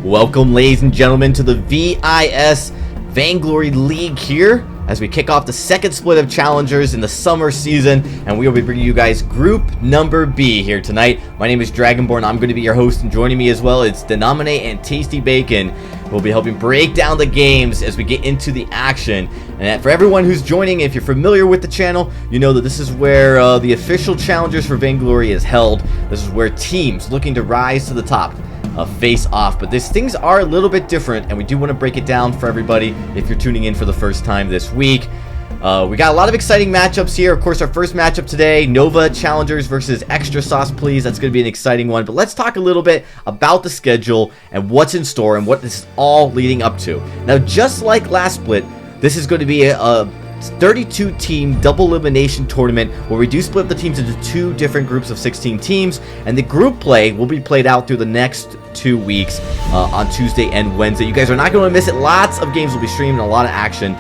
Welcome, ladies and gentlemen, to the VIS Vainglory League here as we kick off the second split of challengers in the summer season, and we will be bringing you guys group number B here tonight. My name is Dragonborn. I'm going to be your host, and joining me as well is Denominate and Tasty Bacon. We'll be helping break down the games as we get into the action. And for everyone who's joining, if you're familiar with the channel, you know that this is where the official challengers for Vainglory is held. This is where teams looking to rise to the top face off, but these things are a little bit different, and we do want to break it down for everybody if you're tuning in for the first time this week. We got a lot of exciting matchups here. Of course, our first matchup today, Nova Challengers versus Extra Sauce Please. That's going to be an exciting one, but let's talk a little bit about the schedule and what's in store and what this is all leading up to. Now, just like last split, this is going to be a 32 team double elimination tournament where we do split the teams into two different groups of 16 teams, and the group play will be played out through the next 2 weeks on Tuesday and Wednesday. You guys are not going to miss it. Lots of games will be streamed and a lot of action,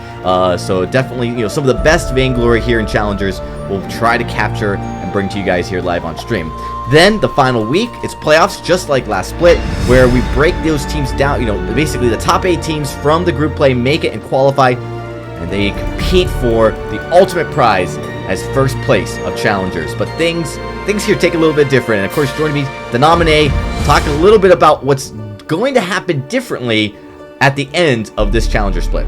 so definitely, you know, some of the best Vainglory here in Challengers we'll try to capture and bring to you guys here live on stream. Then the final week, it's playoffs just like last split, where we break those teams down. You know, basically the top 8 teams from the group play make it and qualify, and they compete for the ultimate prize as first place of challengers. But things here take a little bit different. And of course, joining me, Denominate, talking a little bit about what's going to happen differently at the end of this challenger split.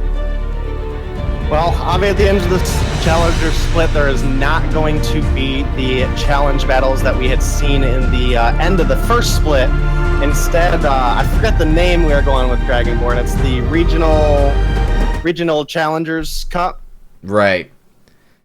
Well, obviously at the end of this challenger split, there is not going to be the challenge battles that we had seen in the end of the first split. Instead, I forget the name we are going with Dragonborn. It's the Regional Challengers Cup. Right.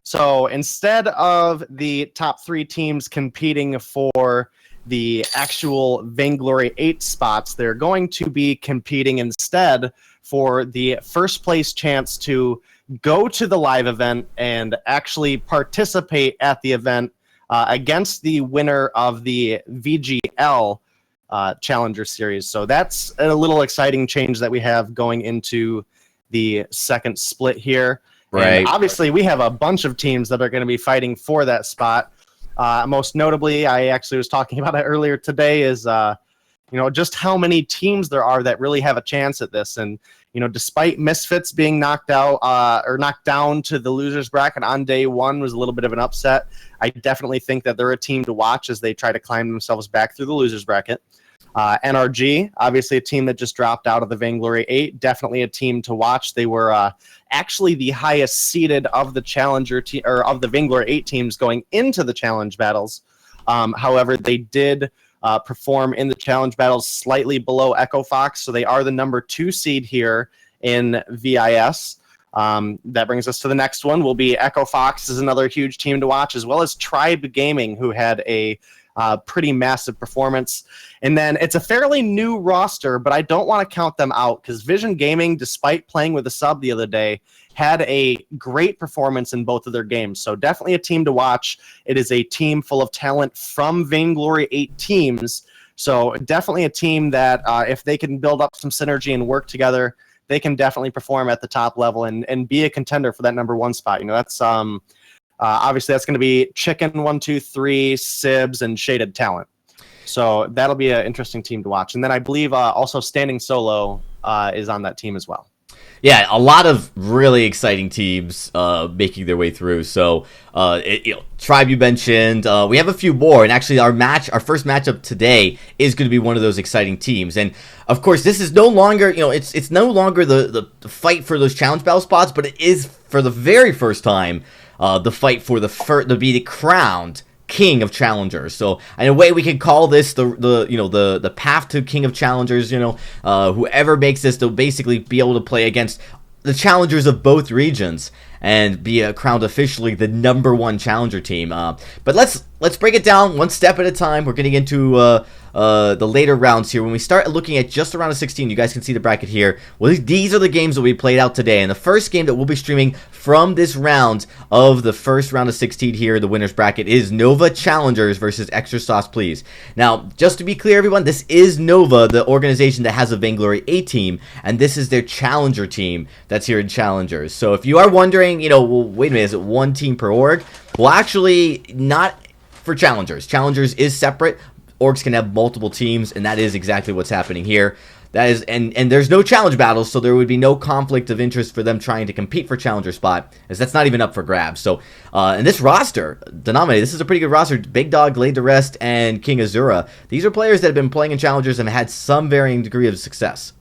So instead of the top 3 teams competing for the actual Vainglory 8 spots, they're going to be competing instead for the first place chance to go to the live event and actually participate at the event against the winner of the VGL Challenger Series. So that's a little exciting change that we have going into the second split here. Right. And obviously, we have a bunch of teams that are going to be fighting for that spot. Most notably, I actually was talking about it earlier today, is just how many teams there are that really have a chance at this. And despite Misfits being knocked out or knocked down to the losers bracket on day 1 was a little bit of an upset, I definitely think that they're a team to watch as they try to climb themselves back through the losers bracket. NRG, obviously a team that just dropped out of the Vainglory 8, definitely a team to watch. They were actually the highest seeded of the Challenger or of the Vainglory 8 teams going into the challenge battles. However, they did perform in the challenge battles slightly below Echo Fox, so they are the number 2 seed here in VIS. That brings us to the next one. Will be Echo Fox is another huge team to watch, as well as Tribe Gaming, who had a pretty massive performance. And then it's a fairly new roster, but I don't want to count them out because Vision Gaming, despite playing with a sub the other day, had a great performance in both of their games. So definitely a team to watch. It is a team full of talent from Vainglory 8 teams. So definitely a team that if they can build up some synergy and work together, they can definitely perform at the top level and be a contender for that number 1 spot. That's obviously that's going to be Chicken 1, 2, 3, Sibs, and Shaded Talent. So that'll be an interesting team to watch. And then I believe also Standing Solo is on that team as well. Yeah, a lot of really exciting teams making their way through. So, Tribe you mentioned, we have a few more, and actually our first matchup today is going to be one of those exciting teams. And of course, this is no longer, it's no longer the fight for those challenge battle spots, but it is for the very first time the fight for to be the crowned King of Challengers. So in a way we could call this the path to King of Challengers. Whoever makes this, they'll basically be able to play against the challengers of both regions and be crowned officially the number 1 challenger team. But let's break it down one step at a time. We're getting into the later rounds here. When we start looking at just the round of 16, you guys can see the bracket here. Well, these are the games that we played out today, and the first game that we'll be streaming from this round of the first round of 16 here, the winner's bracket, is Nova Challengers versus Extra Sauce Please. Now, just to be clear, everyone, this is Nova, the organization that has a Vainglory 8 team, and this is their challenger team that's here in Challengers. So if you are wondering, well, wait a minute, is it 1 team per org? Well, actually, not for Challengers. Challengers is separate. Orgs can have multiple teams, and that is exactly what's happening here. That is, and there's no challenge battles, so there would be no conflict of interest for them trying to compete for challenger spot, as that's not even up for grabs. So, in this roster, Denominator, this is a pretty good roster. Big Dog, Laid to Rest, and King Azura. These are players that have been playing in challengers and had some varying degree of success.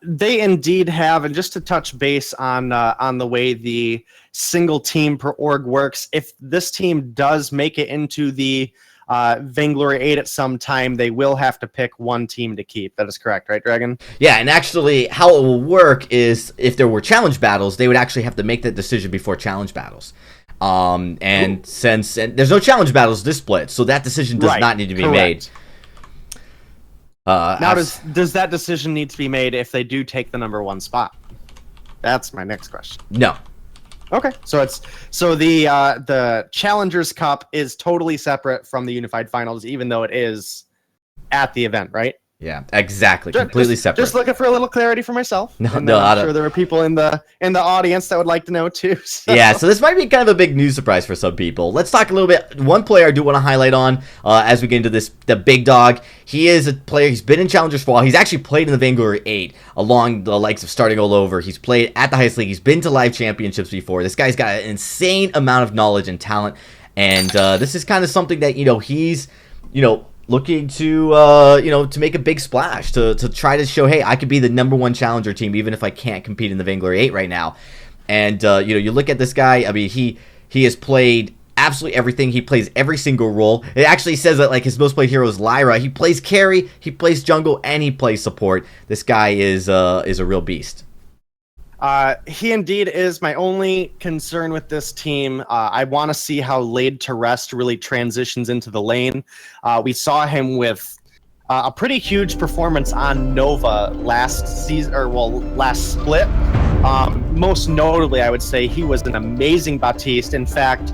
They indeed have, and just to touch base on the way the single team per org works, if this team does make it into the Vainglory 8 at some time, they will have to pick one team to keep. That is correct, right, Dragon? Yeah, and actually, how it will work is if there were challenge battles, they would actually have to make that decision before challenge battles. And since there's no challenge battles this split, so that decision does not need to be made. Now, does that decision need to be made if they do take the #1 spot? That's my next question. No. Okay, so the Challengers Cup is totally separate from the Unified Finals, even though it is at the event, right? Yeah, exactly. Completely separate. Just looking for a little clarity for myself. No, I'm sure there are people in the audience that would like to know too. So. Yeah, so this might be kind of a big news surprise for some people. Let's talk a little bit. One player I do want to highlight on as we get into this, the Big Dog. He is a player. He's been in Challengers for a while. He's actually played in the Vainglory 8 along the likes of Starting All Over. He's played at the highest league. He's been to live championships before. This guy's got an insane amount of knowledge and talent. And this is kind of something that, he's, looking to to make a big splash, to try to show, hey, I could be the #1 challenger team even if I can't compete in the Vainglory 8 right now. And you look at this guy. I mean, he has played absolutely everything. He plays every single role. It actually says that like his most played hero is Lyra. He plays carry, he plays jungle, and he plays support. This guy is a real beast. He indeed is. My only concern with this team, I want to see how Laid to Rest really transitions into the lane. We saw him with a pretty huge performance on Nova last season, last split. Most notably, I would say he was an amazing Baptiste. In fact,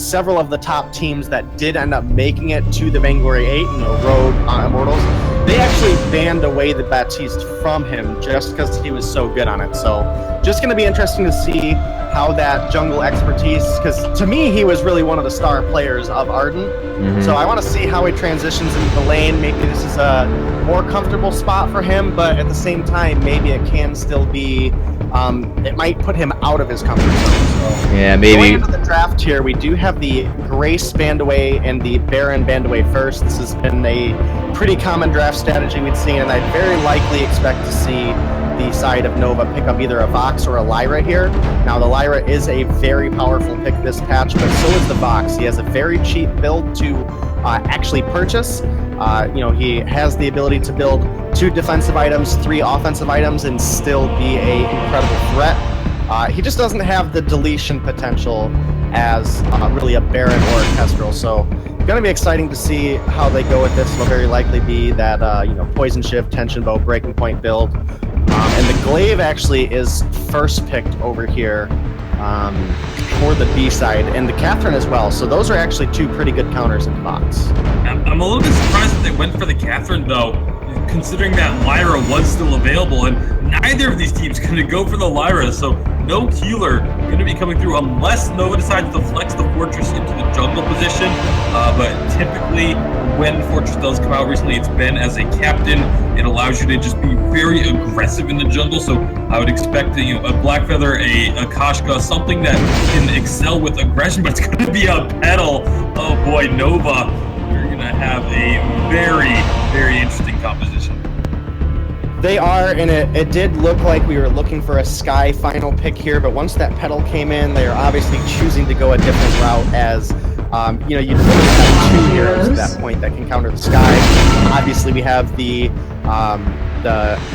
several of the top teams that did end up making it to the Vainglory 8 and the Road Immortals, they actually banned away the Baptiste from him just because he was so good on it. So just going to be interesting to see how that jungle expertise, because to me, he was really one of the star players of Ardent. So I want to see how he transitions into the lane. Maybe this is a more comfortable spot for him, but at the same time, maybe it can still be, it might put him out of his comfort zone. So yeah, maybe. Going into the draft here, we do have the Grace Bandaway and the Baron Bandaway first. This has been a pretty common draft strategy we've seen, and I'd very likely expect to see the side of Nova pick up either a Vox or a Lyra here. Now, the Lyra is a very powerful pick this patch, but so is the Vox. He has a very cheap build to actually purchase. He has the ability to build 2 defensive items, 3 offensive items, and still be an incredible threat. He just doesn't have the deletion potential as really a Baron or a Kestrel. So going to be exciting to see how they go with this. It'll very likely be that Poison Shift, Tension Bow, Breaking Point build. And the Glaive actually is first picked over here for the B side, and the Catherine as well. So those are actually 2 pretty good counters in the box. I'm a little bit surprised that they went for the Catherine, though, considering that Lyra was still available, and neither of these teams going to go for the Lyra, so no healer going to be coming through unless Nova decides to flex the Fortress into the jungle position. But typically, when Fortress does come out recently, it's been as a captain. It allows you to just be very aggressive in the jungle, so I would expect a Blackfeather, a Kashka, something that can excel with aggression, but it's going to be a Petal. Oh boy, Nova, you're going to have a very, very interesting composition. They are, and it did look like we were looking for a Sky final pick here, but once that Petal came in, they are obviously choosing to go a different route as, you really have 2 heroes at that point that can counter the Sky. Obviously, we have the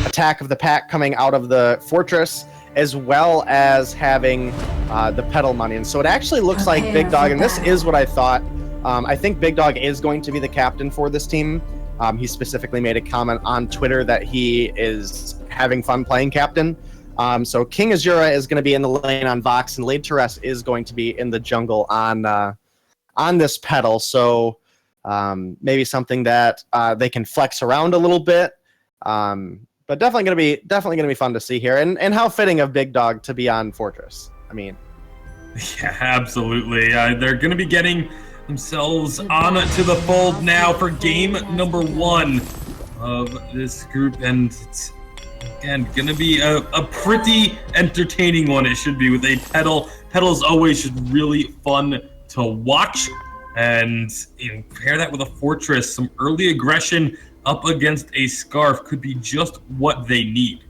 attack of the pack coming out of the Fortress, as well as having the Petal money. And so it actually looks like Big Dog, and this is what I thought. I think Big Dog is going to be the captain for this team. He specifically made a comment on Twitter that he is having fun playing captain. So King Azura is going to be in the lane on Vox, and Laid to Rest is going to be in the jungle on this Petal. So maybe something that they can flex around a little bit. But definitely going to be fun to see here, and how fitting of Big Dog to be on Fortress. I mean, yeah, absolutely. They're going to be getting themselves on to the fold now for game number 1 of this group, and it's again gonna be a pretty entertaining one. It should be with a Petal. Petal is always just really fun to watch, and pair that with a Fortress. Some early aggression up against a Scarf could be just what they need.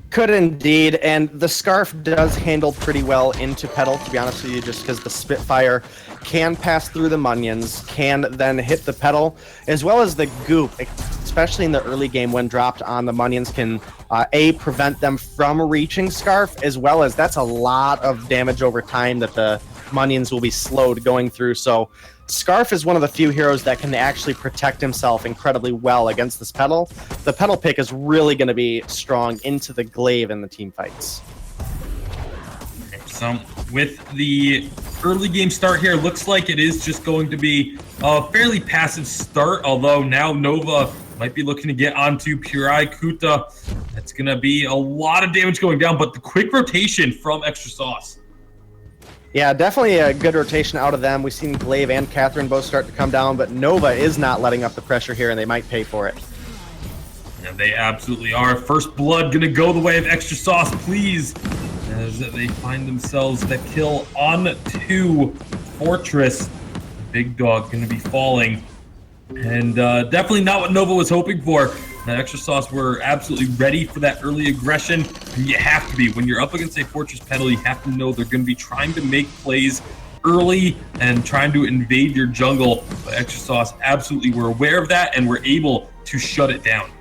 Could indeed, and the Scarf does handle pretty well into Petal, to be honest with you, just because the Spitfire can pass through the Munions, can then hit the Petal, as well as the Goop, especially in the early game when dropped on the Munions, can prevent them from reaching Scarf, as well as that's a lot of damage over time that the Munions will be slowed going through. So Scarf is one of the few heroes that can actually protect himself incredibly well against this Petal. The Petal pick is really going to be strong into the Glaive in the team fights. So with the early game start here, looks like it is just going to be a fairly passive start, although now Nova might be looking to get onto Pure Eye Kuta. That's going to be a lot of damage going down, but the quick rotation from Extra Sauce. Yeah, definitely a good rotation out of them. We've seen Glaive and Catherine both start to come down, but Nova is not letting up the pressure here, and they might pay for it. And they absolutely are. First blood going to go the way of Extra Sauce, please, as they find themselves the kill on to Fortress. Big Dog going to be falling, and definitely not what Nova was hoping for. That Extra Sauce were absolutely ready for that early aggression, and you have to be. When you're up against a Fortress Petal, you have to know they're going to be trying to make plays early and trying to invade your jungle. But Extra Sauce absolutely were aware of that and were able to shut it down.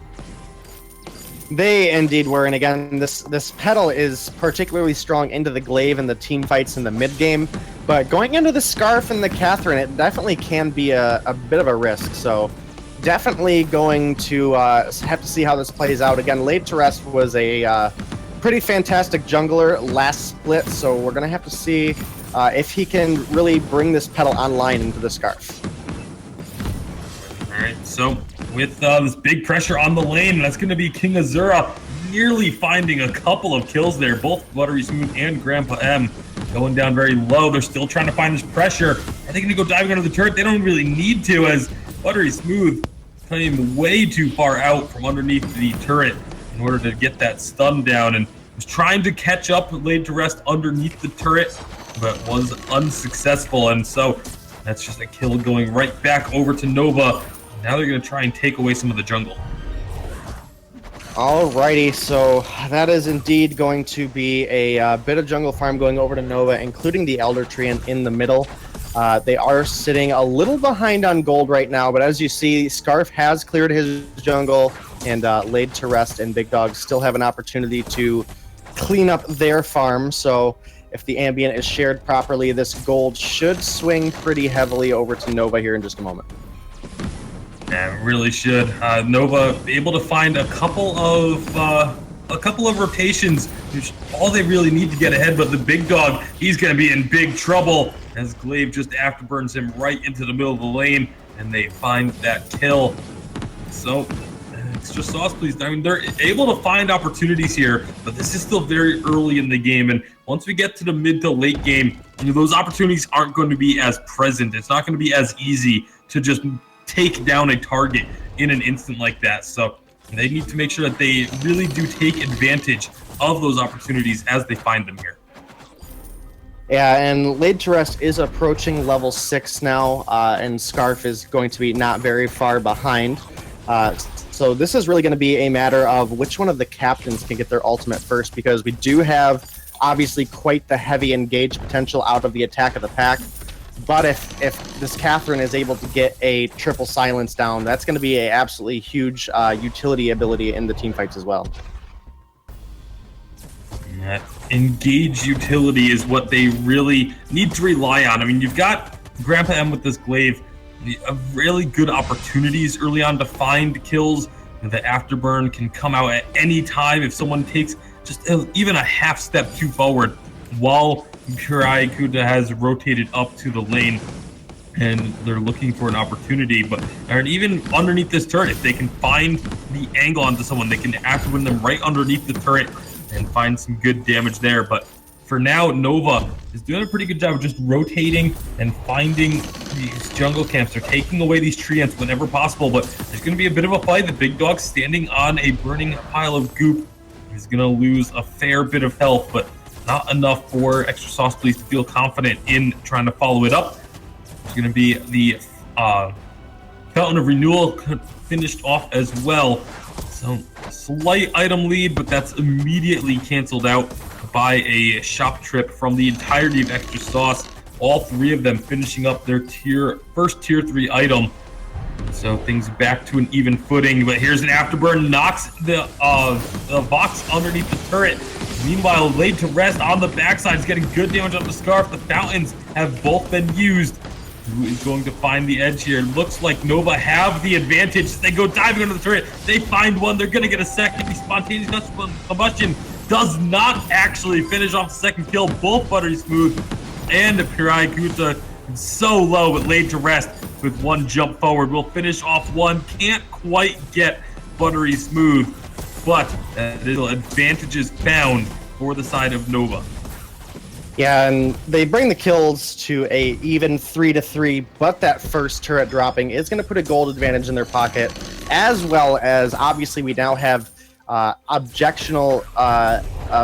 They indeed were, and again, this Petal is particularly strong into the Glaive and the team fights in the mid game, but going into the Scarf and the Catherine, it definitely can be a bit of a risk. So definitely going to have to see how this plays out. Again, Laid to Rest was a pretty fantastic jungler last split, so we're going to have to see if he can really bring this Petal online into the Scarf. All right, so with this big pressure on the lane, that's going to be King Azura nearly finding a couple of kills there. Both Buttery Smooth and Grandpa M going down very low. They're still trying to find this pressure. Are they going to go diving under the turret? They don't really need to, as Buttery Smooth came way too far out from underneath the turret in order to get that stun down, and was trying to catch up with Laid to Rest underneath the turret, but was unsuccessful. And so that's just a kill going right back over to Nova. Now they're going to try and take away some of the jungle. Alrighty, so that is indeed going to be a bit of jungle farm going over to Nova, including the Elder Tree in the middle. They are sitting a little behind on gold right now, but as you see, Scarf has cleared his jungle, and Laid to Rest and Big Dog still have an opportunity to clean up their farm. So if the ambient is shared properly, this gold should swing pretty heavily over to Nova here in just a moment. Yeah, really should. Nova able to find a couple of rotations, which all they really need to get ahead. But the Big Dog, he's going to be in big trouble as Glaive just afterburns him right into the middle of the lane, and they find that kill. So Extra Sauce, please. I mean, they're able to find opportunities here, but this is still very early in the game. And once we get to the mid to late game, those opportunities aren't going to be as present. It's not going to be as easy to just take down a target in an instant like that. So they need to make sure that they really do take advantage of those opportunities as they find them here. Yeah, and Laid to Rest is approaching level 6 now, and Scarf is going to be not very far behind. So this is really going to be a matter of which one of the captains can get their ultimate first, because we do have obviously quite the heavy engage potential out of the Attack of the Pack. But if this Catherine is able to get a triple silence down, that's going to be an absolutely huge utility ability in the team fights as well. That engage utility is what they really need to rely on. I mean, you've got Grandpa M with this Glaive, really good opportunities early on to find kills. The afterburn can come out at any time if someone takes just even a half step too forward, while Pure Eye Kuta has rotated up to the lane, and they're looking for an opportunity. But even underneath this turret, if they can find the angle onto someone, they can afterburn them right underneath the turret and find some good damage there. But for now, Nova is doing a pretty good job of just rotating and finding these jungle camps are taking away these treants whenever possible, but there's going to be a bit of a fight. The big dog standing on a burning pile of goop is going to lose a fair bit of health, but not enough for Extra Sauce Please to feel confident in trying to follow it up. It's going to be the Fountain of Renewal finished off as well. So slight item lead, but that's immediately canceled out by a shop trip from the entirety of Extra Sauce. All three of them finishing up their first tier 3 item. So things back to an even footing, but here's an afterburn, knocks the box underneath the turret. Meanwhile, laid to rest on the backside is getting good damage on the scarf. The fountains have both been used. Who is going to find the edge here? Looks like Nova have the advantage. They go diving under the turret. They find one. They're going to get a second. The spontaneous combustion does not actually finish off the second kill. Both Buttery Smooth and Pirai Kuta so low, but laid to rest with one jump forward. Will finish off one. Can't quite get Buttery Smooth, but advantages found for the side of Nova. Yeah, and they bring the kills to a even 3-3, but that first turret dropping is going to put a gold advantage in their pocket, as well as obviously we now have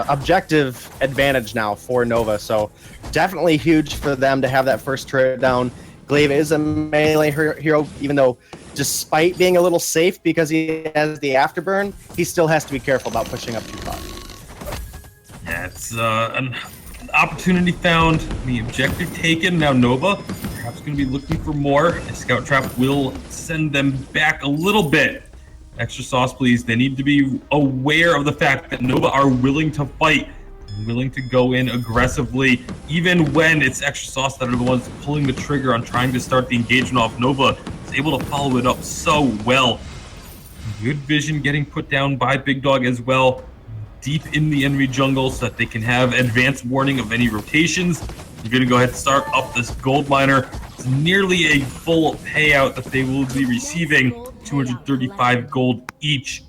objective advantage now for Nova. So definitely huge for them to have that first turret down. Glaive is a melee hero, even though despite being a little safe because he has the afterburn, he still has to be careful about pushing up too far. Yeah, it's an opportunity found, the objective taken. Now Nova perhaps going to be looking for more. A scout trap will send them back a little bit. Extra Sauce Please. They need to be aware of the fact that Nova are willing to fight, willing to go in aggressively, even when it's Extra Sauce that are the ones pulling the trigger on trying to start the engagement off. Nova is able to follow it up so well. Good vision getting put down by Big Dog as well, deep in the enemy jungle, so that they can have advanced warning of any rotations. You're going to go ahead and start up this gold miner. It's nearly a full payout that they will be receiving, 235 gold each.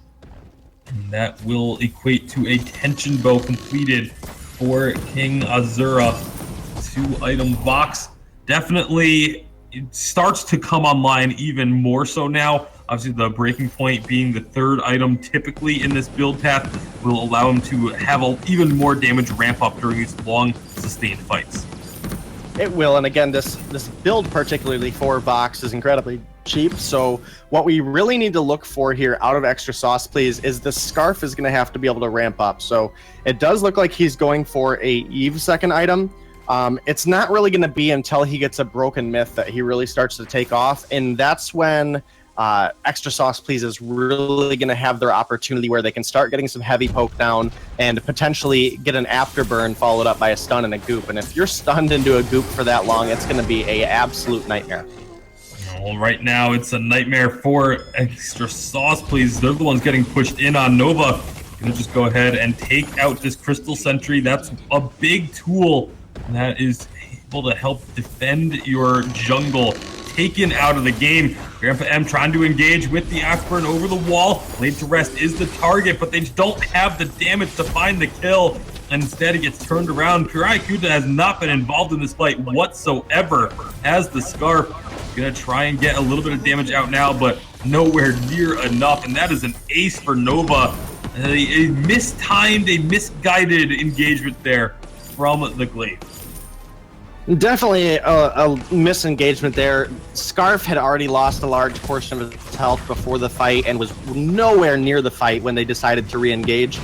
And that will equate to a tension bow completed for King Azura. 2-item box. Definitely it starts to come online even more so now. Obviously, the breaking point being the 3rd item typically in this build path will allow him to have even more damage ramp up during these long, sustained fights. It will, and again, this build, particularly for Vox, is incredibly cheap. So what we really need to look for here out of Extra Sauce Please is the Scarf is going to have to be able to ramp up. So it does look like he's going for a Eve 2nd item. It's not really going to be until he gets a Broken Myth that he really starts to take off, and that's when Extra Sauce Please is really going to have their opportunity where they can start getting some heavy poke down and potentially get an afterburn followed up by a stun and a goop. And if you're stunned into a goop for that long, it's going to be an absolute nightmare. Well, right now it's a nightmare for Extra Sauce Please. They're the ones getting pushed in on Nova. Gonna just go ahead and take out this Crystal Sentry. That's a big tool that is able to help defend your jungle. Taken out of the game. Grandpa M trying to engage with the Afterburn over the wall. Laid to rest is the target, but they just don't have the damage to find the kill. And instead it gets turned around. Pirai Kuta has not been involved in this fight whatsoever. Has the Scarf. Gonna try and get a little bit of damage out now, but nowhere near enough. And that is an ace for Nova. A mistimed, a misguided engagement there from the Glaive. Definitely a misengagement there. Scarf had already lost a large portion of his health before the fight and was nowhere near the fight when they decided to re-engage.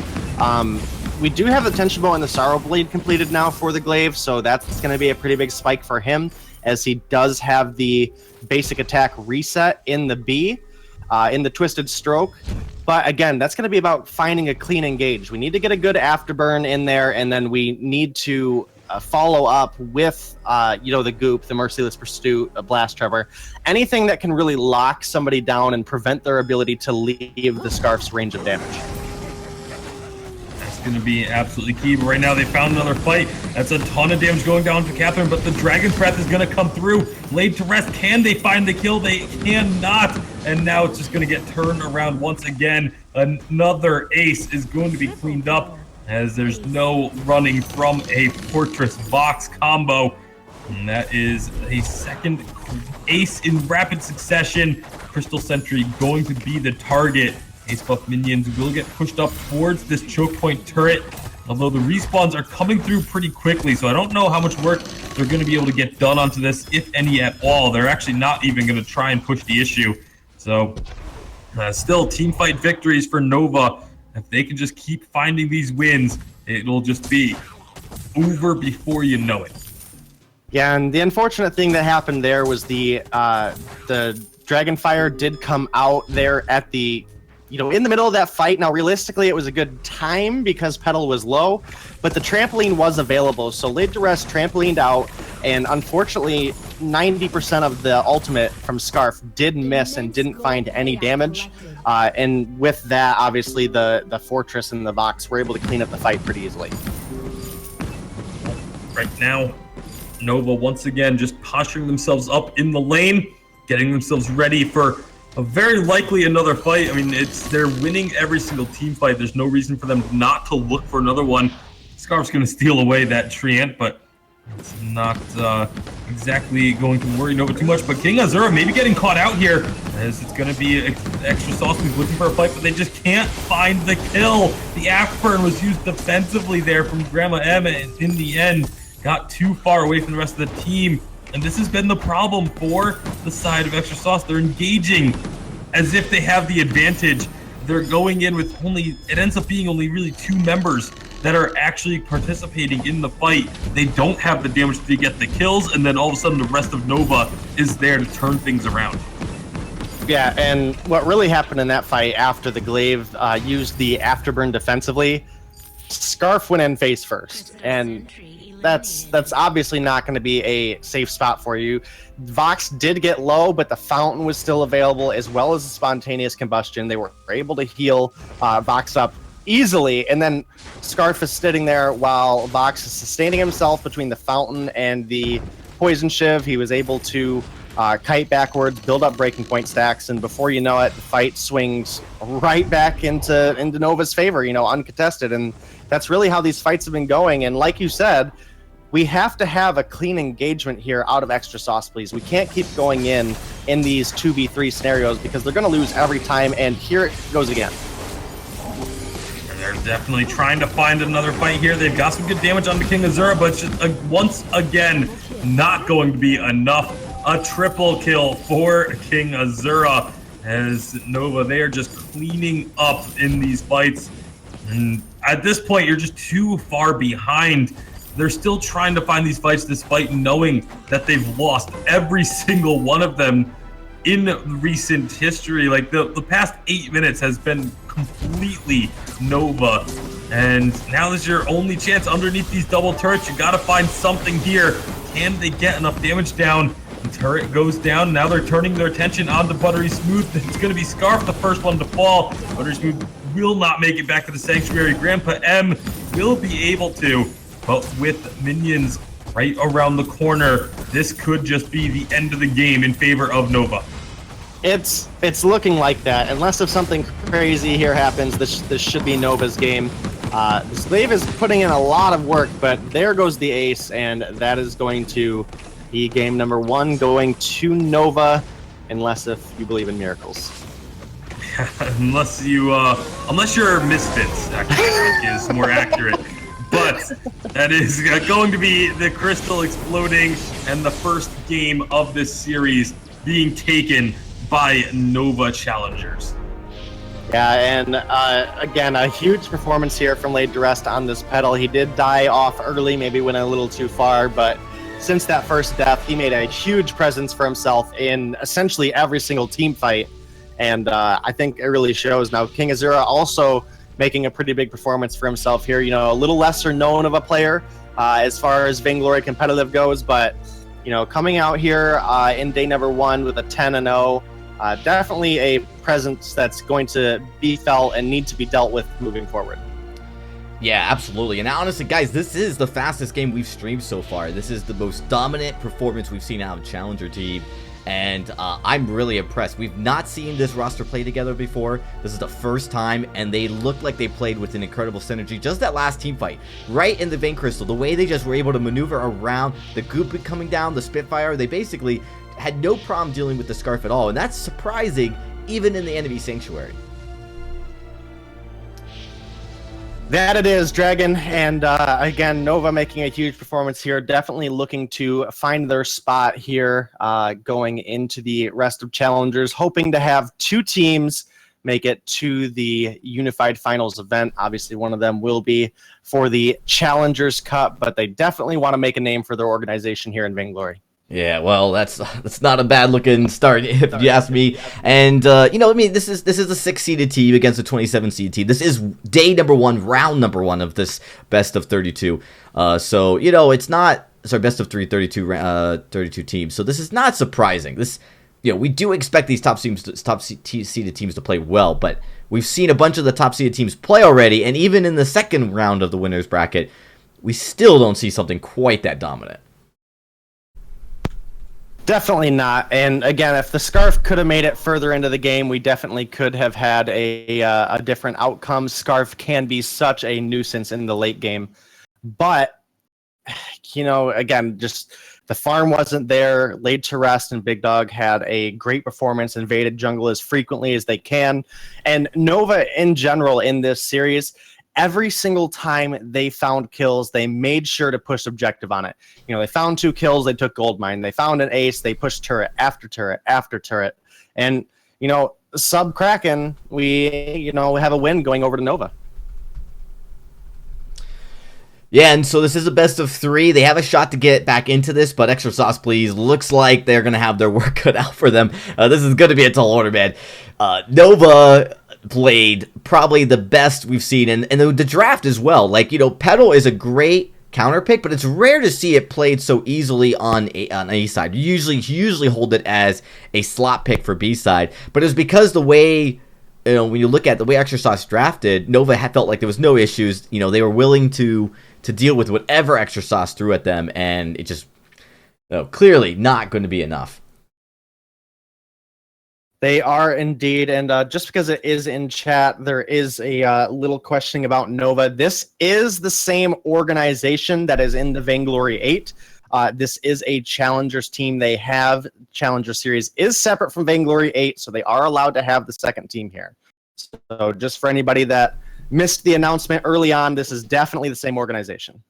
We do have the Tension Bow and the Sorrow Blade completed now for the Glaive, so that's going to be a pretty big spike for him, as he does have the basic attack reset in the B, in the Twisted Stroke. But again, that's going to be about finding a clean engage. We need to get a good afterburn in there, and then we need to follow up with, the Goop, the Merciless Pursuit, a Blast Trevor, anything that can really lock somebody down and prevent their ability to leave the Scarf's range of damage. That's going to be absolutely key. But right now, they found another fight. That's a ton of damage going down to Catherine, but the Dragon's Breath is going to come through. Laid to rest. Can they find the kill? They cannot. And now it's just going to get turned around once again. Another ace is going to be cleaned up, as there's no running from a Fortress Vox combo. And that is a second ace in rapid succession. Crystal Sentry going to be the target. Ace buff minions will get pushed up towards this choke point turret, although the respawns are coming through pretty quickly, so I don't know how much work they're going to be able to get done onto this, if any at all. They're actually not even going to try and push the issue. So still team fight victories for Nova. If they can just keep finding these wins, it'll just be over before you know it. Yeah, and the unfortunate thing that happened there was the Dragonfire did come out there at the, in the middle of that fight. Now, realistically, it was a good time because Petal was low, but the trampoline was available. So Laid to Rest trampolined out, and unfortunately, 90% of the ultimate from Scarf did miss and didn't find any damage. And with that, obviously, the Fortress and the Vox were able to clean up the fight pretty easily. Right now, Nova once again just posturing themselves up in the lane, getting themselves ready for a very likely another fight. I mean, they're winning every single team fight. There's no reason for them not to look for another one. Scarf's going to steal away that Treant, but it's not exactly going to worry Nova too much. But King Azura maybe getting caught out here, as it's going to be extra sauce who's looking for a fight, but they just can't find the kill. The Afburn was used defensively there from Grandma M, and in the end, got too far away from the rest of the team. And this has been the problem for the side of Extra Sauce. They're engaging as if they have the advantage. They're going in with it ends up being only really 2 members that are actually participating in the fight. They don't have the damage to get the kills, and then all of a sudden the rest of Nova is there to turn things around. Yeah, and what really happened in that fight after the Glaive used the Afterburn defensively, Scarf went in face first, and that's obviously not going to be a safe spot for you. Vox did get low, but the Fountain was still available, as well as the Spontaneous Combustion. They were able to heal Vox up easily, and then Scarf is sitting there while Vox is sustaining himself between the Fountain and the Poison Shiv. He was able to kite backwards, build up breaking point stacks, and before you know it, the fight swings right back into Nova's favor, uncontested. And that's really how these fights have been going. And like you said, we have to have a clean engagement here out of Extra Sauce, please. We can't keep going in these 2v3 scenarios because they're going to lose every time, and here it goes again. And they're definitely trying to find another fight here. They've got some good damage on the King Azura, but just once again, not going to be enough. A triple kill for King Azura, as Nova, they are just cleaning up in these fights. And at this point, you're just too far behind. They're still trying to find these fights despite knowing that they've lost every single one of them in recent history. Like the past 8 minutes has been completely Nova. And now this is your only chance underneath these double turrets. You got to find something here. Can they get enough damage down? The turret goes down. Now they're turning their attention onto Buttery Smooth. It's going to be Scarf, the first one to fall. Buttery Smooth will not make it back to the Sanctuary. Grandpa M will be able to, but with minions right around the corner, this could just be the end of the game in favor of Nova. It's looking like that. Unless if something crazy here happens, this should be Nova's game. This Glaive is putting in a lot of work, but there goes the ace, and that is going to be game number 1 going to Nova, unless if you believe in miracles. unless you're Misfits, actually, I think is more accurate. But that is going to be the crystal exploding and the first game of this series being taken by Nova Challengers. Yeah, and again, a huge performance here from Laid to Rest on this Petal. He did die off early, maybe went a little too far, but since that first death, he made a huge presence for himself in essentially every single team fight. And I think it really shows. Now, King Azura also making a pretty big performance for himself here. A little lesser known of a player as far as Vainglory competitive goes, but coming out here in day number 1 with a 10-0, definitely a presence that's going to be felt and need to be dealt with moving forward. Yeah, absolutely. And honestly, guys, this is the fastest game we've streamed so far. This is the most dominant performance we've seen out of Challenger Team. and I'm really impressed. We've not seen this roster play together before. This is the first time, and they look like they played with an incredible synergy. Just that last team fight, right in the Vein Crystal, the way they just were able to maneuver around the goop coming down, the Spitfire, they basically had no problem dealing with the Scarf at all, and that's surprising even in the enemy sanctuary. That it is, Dragon, and again, Nova making a huge performance here, definitely looking to find their spot here going into the rest of Challengers, hoping to have two teams make it to the Unified Finals event. Obviously, one of them will be for the Challengers Cup, but they definitely want to make a name for their organization here in Vainglory. Yeah, well, that's not a bad looking start if you ask me. And you know, I mean, this is a 6-seeded team against a 27-seed team. This is day number 1, round number 1 of this best of 32. So you know, it's not best of 3, 32 teams. So this is not surprising. This, you know, we do expect these top-seeded teams to play well, but we've seen a bunch of the top-seeded teams play already, and even in the second round of the winners bracket, we still don't see something quite that dominant. Definitely not. And again, if the Scarf could have made it further into the game, we definitely could have had a different outcome. Scarf can be such a nuisance in the late game. But, you know, again, just the farm wasn't there, laid to rest, and Big Dog had a great performance, invaded jungle as frequently as they can. And Nova in general in this series, every single time they found kills, they made sure to push objective on it. You know, they found 2 kills, they took gold mine. They found an ace, they pushed turret after turret after turret. And, you know, sub Kraken, we have a win going over to Nova. Yeah, and so this is a best of 3. They have a shot to get back into this, but Extra Sauce Please looks like they're going to have their work cut out for them. This is going to be a tall order, man. Nova played probably the best we've seen, and the draft as well. Like, you know, Petal is a great counter pick, but it's rare to see it played so easily on A side. You usually hold it as a slot pick for B side, but it's because the way, you know, when you look at the way Extra Sauce drafted, Nova had felt like there was no issues. You know, they were willing to deal with whatever Extra Sauce threw at them, and it just, you know, clearly not going to be enough. They are indeed, and just because it is in chat, there is a little questioning about Nova. This is the same organization that is in the Vainglory 8. This is a Challengers team. They have Challenger Series is separate from Vainglory 8, so they are allowed to have the second team here. So just for anybody that missed the announcement early on, this is definitely the same organization.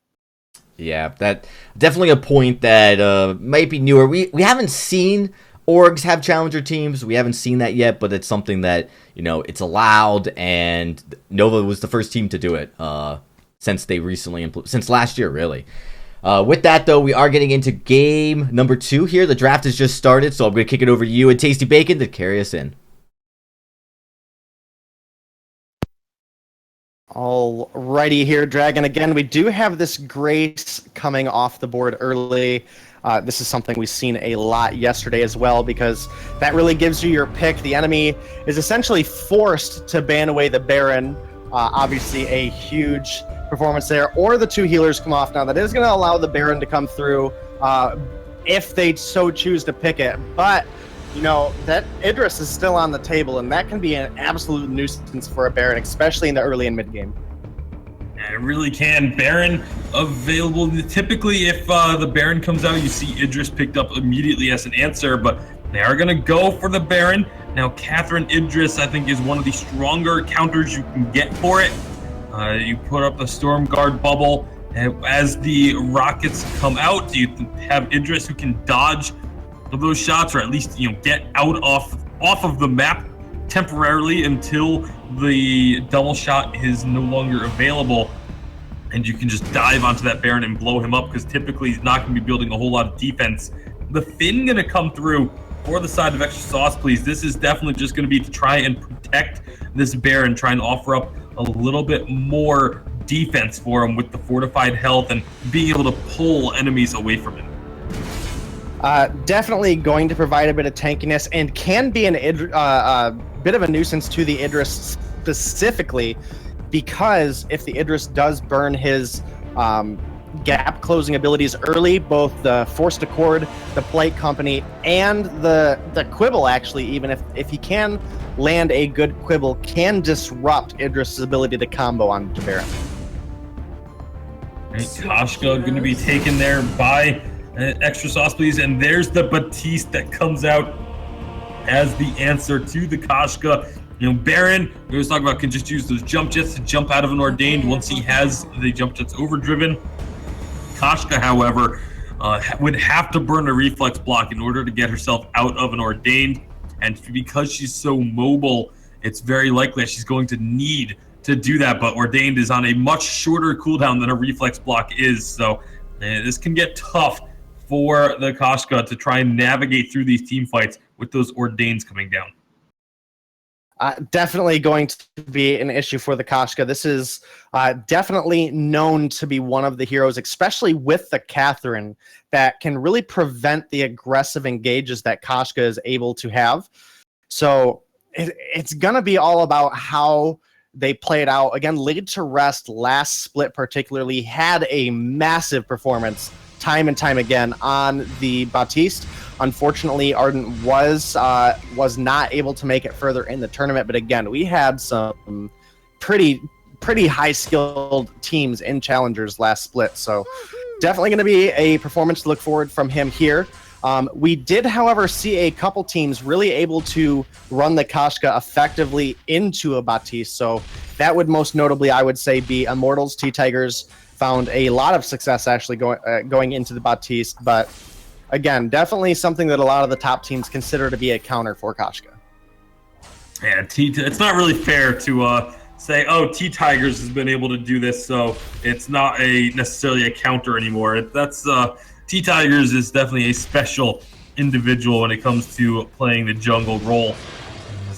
Yeah, that definitely a point that might be newer. We haven't seen orgs have challenger teams. We haven't seen that yet, but it's something that, you know, it's allowed, and Nova was the first team to do it since they recently since last year, really. With that, though, we are getting into game number 2 here. The draft has just started, so I'm going to kick it over to you and Tasty Bacon to carry us in. Alrighty here, Dragon. Again, we do have this Grace coming off the board early. This is something we've seen a lot yesterday as well, because that really gives you your pick. The enemy is essentially forced to ban away the Baron. Obviously a huge performance there, or the 2 healers come off. Now that is going to allow the Baron to come through if they so choose to pick it. But, you know, that Idris is still on the table, and that can be an absolute nuisance for a Baron, especially in the early and mid game. It really can. Baron available. Typically, if the Baron comes out, you see Idris picked up immediately as an answer, but they are going to go for the Baron. Now, Catherine Idris, I think, is one of the stronger counters you can get for it. You put up the Storm Guard bubble. As the rockets come out, you have Idris who can dodge those shots, or at least, you know, get out off of the map temporarily until the double shot is no longer available, and you can just dive onto that Baron and blow him up, because typically he's not going to be building a whole lot of defense. The Finn going to come through for the side of Extra Sauce Please. This is definitely just going to be to try and protect this Baron, try and offer up a little bit more defense for him with the fortified health and being able to pull enemies away from him. Definitely going to provide a bit of tankiness, and can be a bit of a nuisance to the Idris specifically, because if the Idris does burn his gap closing abilities early, both the Force to Chord, the Polite Company, and the Quibble, actually, even if he can land a good Quibble, can disrupt Idris' ability to combo on Baron. Right, Koshka going to be taken there by Extra Sauce, please. And there's the Batiste that comes out as the answer to the Koshka. You know, Baron, we always talk about, can just use those jump jets to jump out of an Ordained once he has the jump jets overdriven. Koshka, however, would have to burn a reflex block in order to get herself out of an Ordained. And because she's so mobile, it's very likely that she's going to need to do that. But Ordained is on a much shorter cooldown than a reflex block is. So this can get tough for the Koshka to try and navigate through these team fights with those Ordaineds coming down. Definitely going to be an issue for the Koshka. This is definitely known to be one of the heroes, especially with the Catherine, that can really prevent the aggressive engages that Koshka is able to have. So it's going to be all about how they play it out. Again, Laid to Rest last split particularly had a massive performance time and time again on the Batiste. Unfortunately, Ardent was not able to make it further in the tournament. But again, we had some pretty high-skilled teams in Challengers last split. So definitely going to be a performance to look forward from him here. We did, however, see a couple teams really able to run the Koshka effectively into a Batiste. So that would most notably, I would say, be Immortals. T-Tigers found a lot of success actually going into the Batiste. But again, definitely something that a lot of the top teams consider to be a counter for Koshka. Yeah, it's not really fair to say, oh, T-Tigers has been able to do this, so it's not necessarily a counter anymore. That's T-Tigers is definitely a special individual when it comes to playing the jungle role.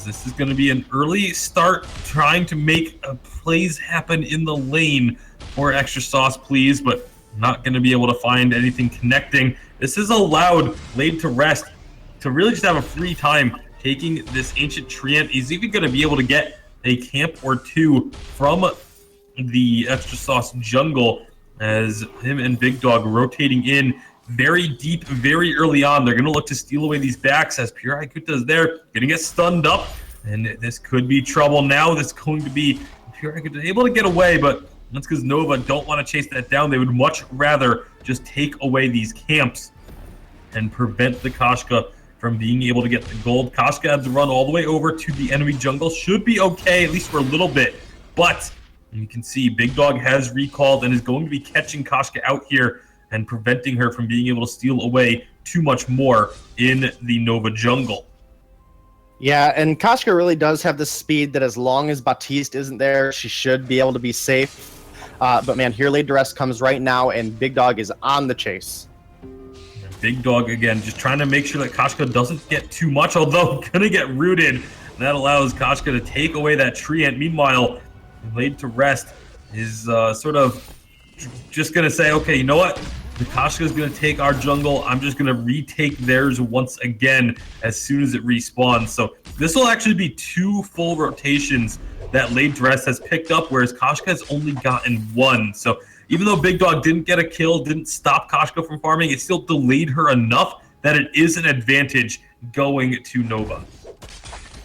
This is going to be an early start trying to make plays happen in the lane for Extra Sauce, please, but not going to be able to find anything connecting. This has allowed Laid to Rest to really just have a free time taking this Ancient Treant. He's even going to be able to get a camp or two from the Extra Sauce jungle as him and Big Dog rotating in very deep, very early on. They're going to look to steal away these backs as Pure Ikuta is there, going to get stunned up, and this could be trouble now. This is going to be Pure Ikuta able to get away, but that's because Nova don't want to chase that down. They would much rather just take away these camps and prevent the Koshka from being able to get the gold. Koshka had to run all the way over to the enemy jungle. Should be okay, at least for a little bit, but you can see Big Dog has recalled and is going to be catching Koshka out here and preventing her from being able to steal away too much more in the Nova jungle. Yeah, and Koshka really does have the speed that as long as Batiste isn't there, she should be able to be safe. But man, here Laid to Rest comes right now, and Big Dog is on the chase. Big Dog, again, just trying to make sure that Koshka doesn't get too much, although going to get rooted. And that allows Koshka to take away that Treant. Meanwhile, Laid to Rest is sort of just going to say, okay, you know what? The Koshka is going to take our jungle. I'm just going to retake theirs once again as soon as it respawns. So this will actually be 2 full rotations that Laid to Rest has picked up, whereas Koshka has only gotten 1. So even though Big Dog didn't get a kill, didn't stop Koshka from farming, it still delayed her enough that it is an advantage going to Nova.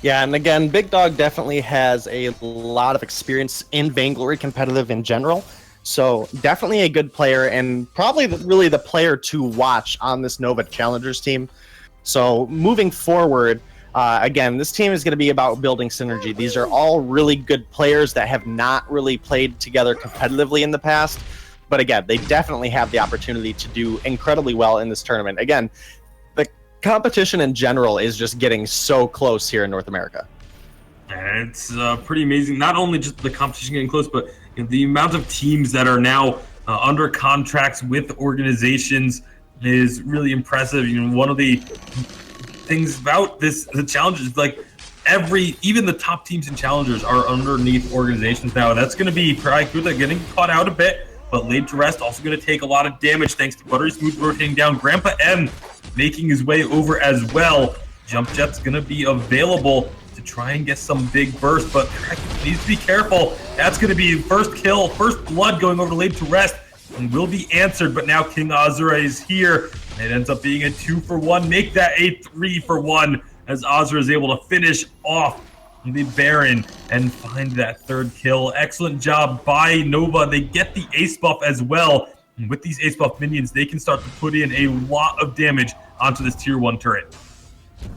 Yeah, and again, Big Dog definitely has a lot of experience in Vainglory competitive in general. So definitely a good player, and probably really the player to watch on this Nova Challengers team. So moving forward, again, this team is going to be about building synergy. These are all really good players that have not really played together competitively in the past. But again, they definitely have the opportunity to do incredibly well in this tournament. Again, the competition in general is just getting so close here in North America. It's pretty amazing. Not only just the competition getting close, but the amount of teams that are now under contracts with organizations is really impressive. You know, one of the things about the Challengers, like even the top teams in Challengers are underneath organizations now. That's going to be probably good. They're getting caught out a bit, but Laid to Rest also going to take a lot of damage thanks to Buttery Smooth rotating down. Grandpa M making his way over as well. Jump Jet's going to be available to try and get some big burst, but needs to be careful. That's going to be first kill, first blood going over to Laid to Rest. will be answered, but now King Azura is here. It ends up being a 2-for-1, make that a 3-for-1 as Azura is able to finish off the Baron and find that third kill. Excellent job by Nova. They get the ace buff as well. And with these ace buff minions, they can start to put in a lot of damage onto this tier 1 turret.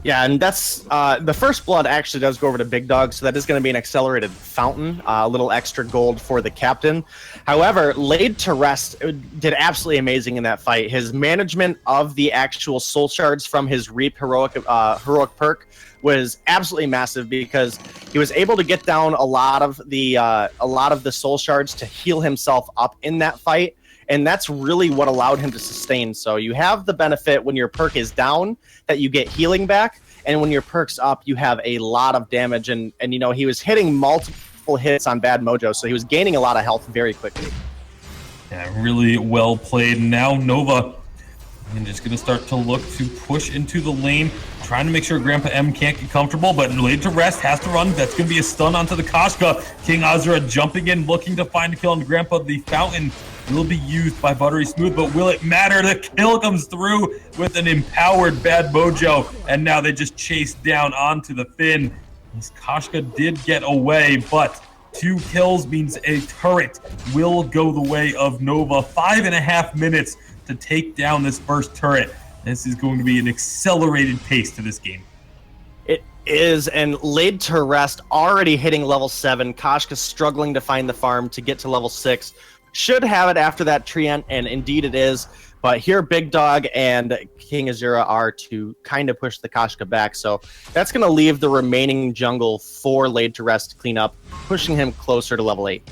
Yeah, and that's the first blood actually does go over to Big Dog, so that is going to be an accelerated fountain, a little extra gold for the captain. However, Laid to Rest did absolutely amazing in that fight. His management of the actual soul shards from his Reap heroic perk was absolutely massive because he was able to get down a lot of the soul shards to heal himself up in that fight. And that's really what allowed him to sustain. So you have the benefit when your perk is down that you get healing back. And when your perk's up, you have a lot of damage. And you know, he was hitting multiple hits on Bad Mojo. So he was gaining a lot of health very quickly. Yeah, really well played. Now Nova is just going to start to look to push into the lane, trying to make sure Grandpa M can't get comfortable, but Laid to Rest has to run. That's going to be a stun onto the Koshka. King Azura jumping in, looking to find a kill on Grandpa. The fountain will be used by Buttery Smooth, but will it matter? The kill comes through with an empowered Bad Mojo, and now they just chase down onto the Finn. This Koshka did get away, but 2 kills means a turret will go the way of Nova. 5.5 minutes to take down this first turret. This is going to be an accelerated pace to this game. It is, and Laid to Rest already hitting level 7. Koshka struggling to find the farm to get to level 6. Should have it after that treant, and indeed it is. But here Big Dog and King Azura are to kind of push the Koshka back. So that's going to leave the remaining jungle for Laid to Rest to clean up, pushing him closer to level 8.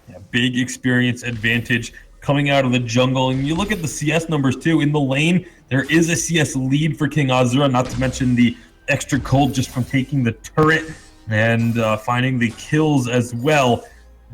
Yeah, big experience advantage coming out of the jungle. And you look at the CS numbers too. In the lane, there is a CS lead for King Azura, not to mention the extra cold just from taking the turret and finding the kills as well.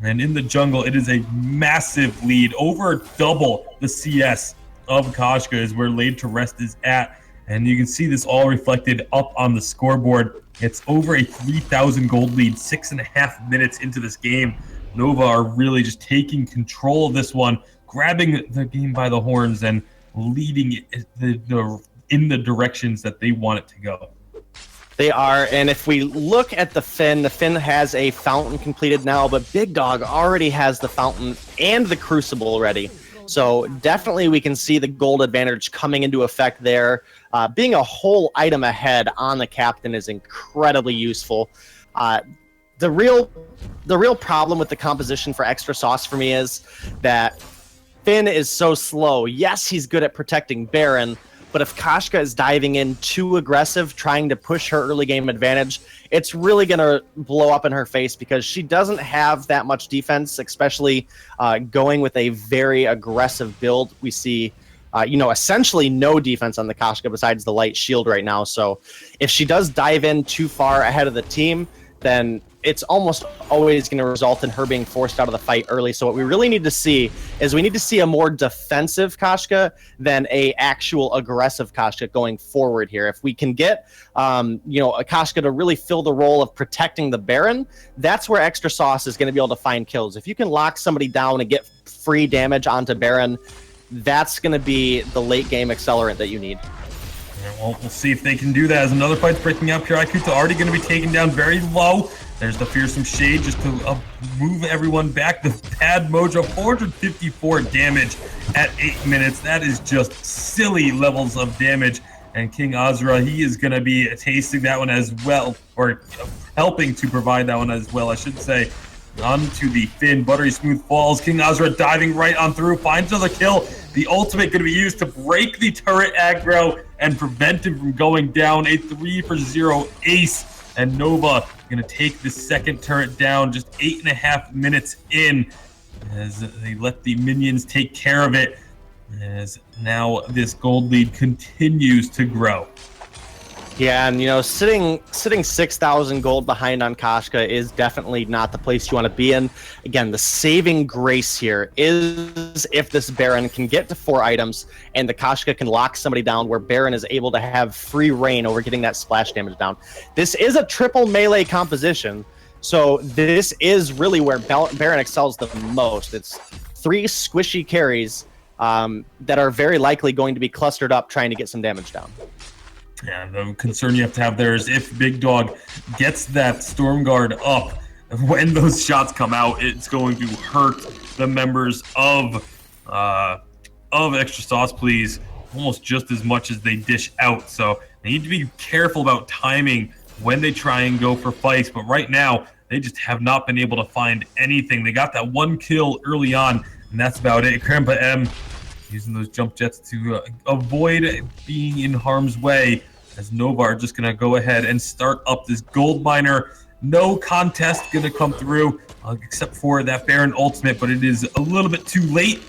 And in the jungle, it is a massive lead, over double the CS of Koshka is where Laid to Rest is at. And you can see this all reflected up on the scoreboard. It's over a 3,000 gold lead, 6.5 minutes into this game. Nova are really just taking control of this one, grabbing the game by the horns and leading it in the directions that they want it to go. They are, and if we look at the Finn has a fountain completed now, but Big Dog already has the fountain and the crucible ready. So definitely we can see the gold advantage coming into effect there. Being a whole item ahead on the captain is incredibly useful. The real problem with the composition for Extra Sauce for me is that Finn is so slow. Yes, he's good at protecting Baron, but if Koshka is diving in too aggressive, trying to push her early game advantage, it's really going to blow up in her face because she doesn't have that much defense, especially going with a very aggressive build. We see, essentially no defense on the Koshka besides the light shield right now. So if she does dive in too far ahead of the team, then it's almost always going to result in her being forced out of the fight early. So what we really need to see is we need to see a more defensive Koshka than a actual aggressive Koshka going forward here. If we can get, a Koshka to really fill the role of protecting the Baron, that's where Extra Sauce is going to be able to find kills. If you can lock somebody down and get free damage onto Baron, that's going to be the late game accelerant that you need. Well, we'll see if they can do that as another fight's breaking up here. Ikuta already going to be taken down very low. There's the Fearsome Shade just to move everyone back. The Bad Mojo, 454 damage at 8 minutes. That is just silly levels of damage. And King Azura, he is going to be tasting that one as well, or helping to provide that one as well, I should say. Onto the Finn, Buttery Smooth falls. King Azura diving right on through, finds another kill. The ultimate going to be used to break the turret aggro and prevent him from going down. A 3-for-0 ace. And Nova going to take the second turret down just 8.5 minutes in as they let the minions take care of it. As now this gold lead continues to grow. Yeah, and sitting 6,000 gold behind on Koshka is definitely not the place you want to be in. Again, the saving grace here is if this Baron can get to 4 items and the Koshka can lock somebody down where Baron is able to have free reign over getting that splash damage down. This is a triple melee composition, so this is really where Baron excels the most. It's 3 squishy carries that are very likely going to be clustered up trying to get some damage down. Yeah, the concern you have to have there is if Big Dog gets that Storm Guard up, when those shots come out, it's going to hurt the members of Extra Sauce Please almost just as much as they dish out. So they need to be careful about timing when they try and go for fights. But right now, they just have not been able to find anything. They got that 1 kill early on, and that's about it. Grandpa M using those jump jets to avoid being in harm's way, as Nova are just going to go ahead and start up this gold miner. No contest going to come through, except for that Baron ultimate, but it is a little bit too late.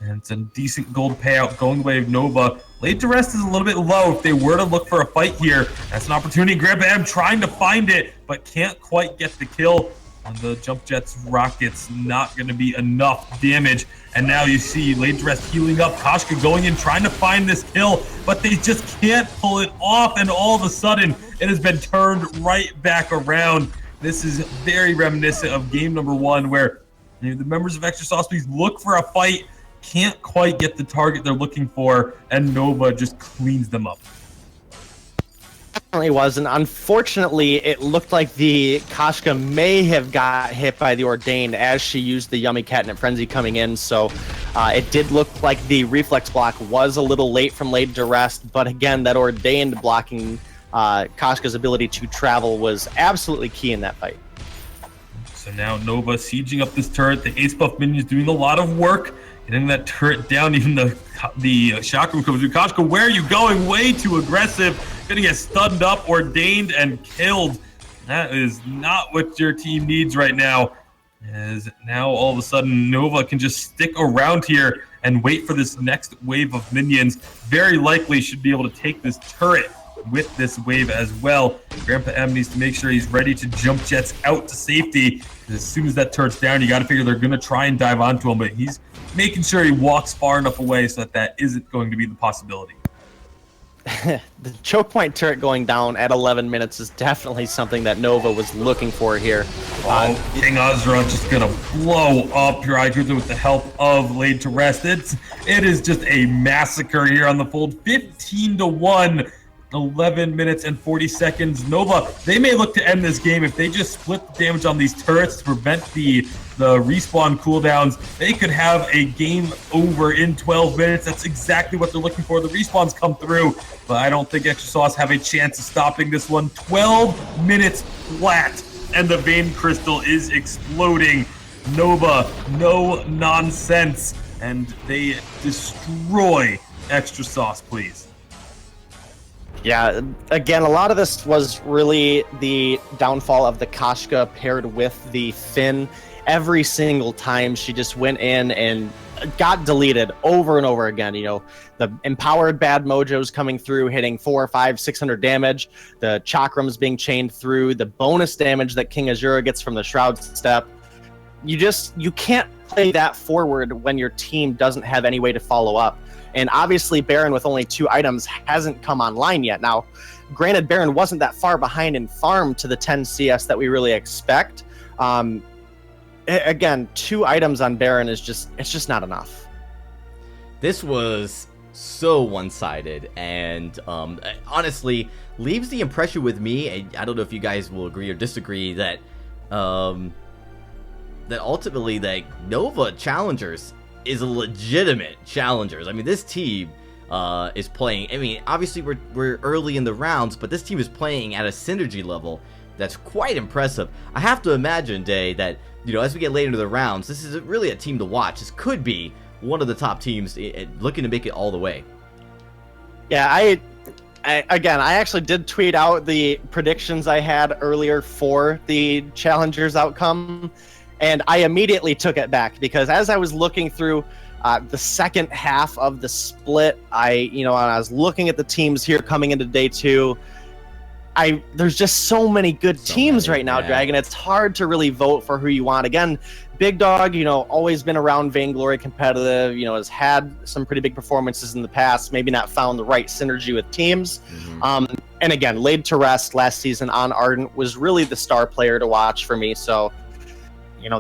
And it's a decent gold payout going the way of Nova. Laid to rest is a little bit low. If they were to look for a fight here, that's an opportunity. Grandpa M trying to find it, but can't quite get the kill. On the jump jets, rockets, not going to be enough damage. And now you see Laid to rest healing up. Koshka going in, trying to find this kill, but they just can't pull it off. And all of a sudden, it has been turned right back around. This is very reminiscent of game number 1, where the members of Extra Sauce Please look for a fight, can't quite get the target they're looking for, and Nova just cleans them up. Definitely was, and unfortunately, it looked like the Koshka may have got hit by the Ordained as she used the Yummy Catnip Frenzy coming in, so it did look like the reflex block was a little late from Laid to Rest, but again, that Ordained blocking Koshka's ability to travel was absolutely key in that fight. So now Nova sieging up this turret, the Ace Buff minions doing a lot of work, getting that turret down, even the chakra comes through. Koshka, where are you going? Way too aggressive. Gonna get stunned up, Ordained, and killed. That is not what your team needs right now. As now all of a sudden Nova can just stick around here and wait for this next wave of minions. Very likely should be able to take this turret with this wave as well. Grandpa M needs to make sure he's ready to jump jets out to safety. As soon as that turret's down, you got to figure they're going to try and dive onto him, but he's making sure he walks far enough away so that isn't going to be the possibility. The choke point turret going down at 11 minutes is definitely something that Nova was looking for here. King Azra just gonna blow up your Ikuta with the help of Laid to Rest. It is just a massacre here on the fold. 15-1. 11 minutes and 40 seconds. Nova, they may look to end this game if they just split the damage on these turrets to prevent the respawn cooldowns. They could have a game over in 12 minutes. That's exactly what they're looking for. The respawns come through, but I don't think Extra Sauce have a chance of stopping this one. 12 minutes flat, and the Vein Crystal is exploding. Nova, no nonsense, and they destroy Extra Sauce Please. Yeah, again, a lot of this was really the downfall of the Koshka paired with the Finn. Every single time she just went in and got deleted over and over again. You know, the empowered bad mojos coming through, hitting 400, 500, 600 damage. The chakrams being chained through. The bonus damage that King Azura gets from the Shroud Step. You can't play that forward when your team doesn't have any way to follow up. And obviously, Baron with only 2 items hasn't come online yet. Now, granted, Baron wasn't that far behind in farm to the 10 CS that we really expect. Again, 2 items on Baron is just not enough. This was so one-sided, and honestly, leaves the impression with me, and I don't know if you guys will agree or disagree, that that ultimately, like, Nova Challengers is a legitimate challengers. I mean, this team is playing, I mean, obviously we're early in the rounds, but this team is playing at a synergy level that's quite impressive. I have to imagine, Day, that, you know, as we get later into the rounds, this is really a team to watch. This could be one of the top teams looking to make it all the way. Yeah, I actually did tweet out the predictions I had earlier for the challengers outcome, and I immediately took it back because as I was looking through the second half of the split, I was looking at the teams here coming into day 2. There's just so many good teams right now, Dragon. It's hard to really vote for who you want. Again, Big Dog, always been around Vainglory competitive, has had some pretty big performances in the past, maybe not found the right synergy with teams. Mm-hmm. And again, Laid to Rest last season on Ardent was really the star player to watch for me. So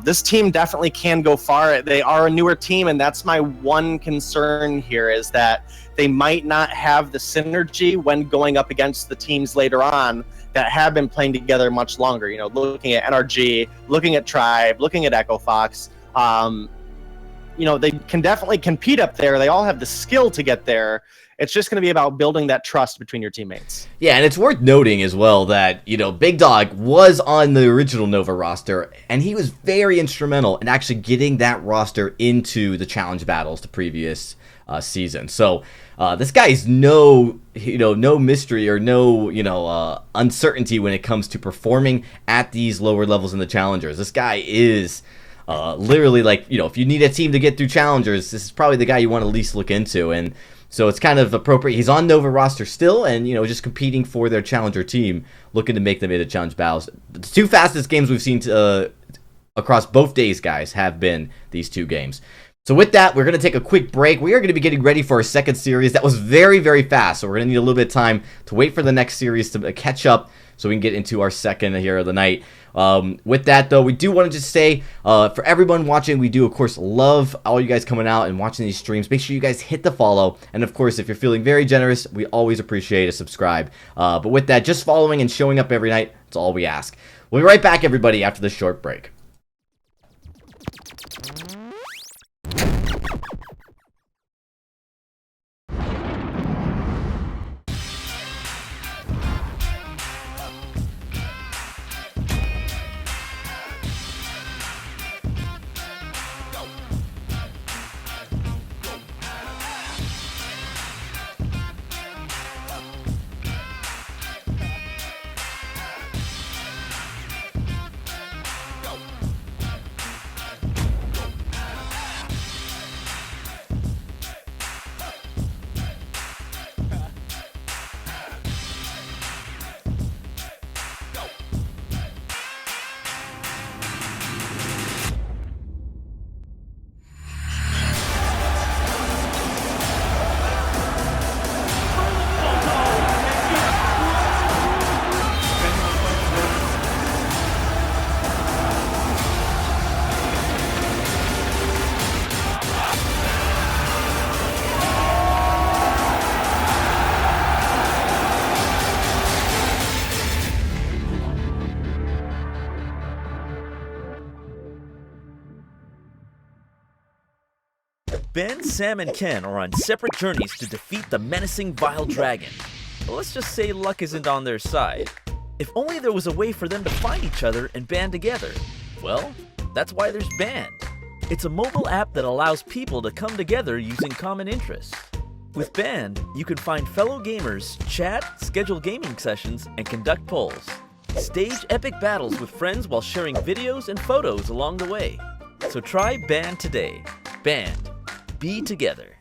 this team definitely can go far. They are a newer team, and that's my one concern here, is that they might not have the synergy when going up against the teams later on that have been playing together much longer. Looking at NRG, looking at Tribe, looking at Echo Fox, they can definitely compete up there. They all have the skill to get there. It's just going to be about building that trust between your teammates. Yeah, and it's worth noting as well that, Big Dog was on the original Nova roster, and he was very instrumental in actually getting that roster into the challenge battles the previous season. So this guy is no mystery or no uncertainty when it comes to performing at these lower levels in the challengers. This guy is literally if you need a team to get through challengers, this is probably the guy you want to at least look into. And so it's kind of appropriate. He's on Nova roster still, and just competing for their challenger team, looking to make them into challenge battles. The two fastest games we've seen across both days, guys, have been these two games. So with that, we're going to take a quick break. We are going to be getting ready for our second series. That was very, very fast, so we're going to need a little bit of time to wait for the next series to catch up so we can get into our second here of the night. With that, though, we do want to just say, for everyone watching, we do, of course, love all you guys coming out and watching these streams. Make sure you guys hit the follow. And, of course, if you're feeling very generous, we always appreciate a subscribe. But with that, just following and showing up every night, that's all we ask. We'll be right back, everybody, after this short break. Ben, Sam, and Ken are on separate journeys to defeat the menacing Vile Dragon. But let's just say luck isn't on their side. If only there was a way for them to find each other and band together. Well, that's why there's Band. It's a mobile app that allows people to come together using common interests. With Band, you can find fellow gamers, chat, schedule gaming sessions, and conduct polls. Stage epic battles with friends while sharing videos and photos along the way. So try Band today. Band. Be together.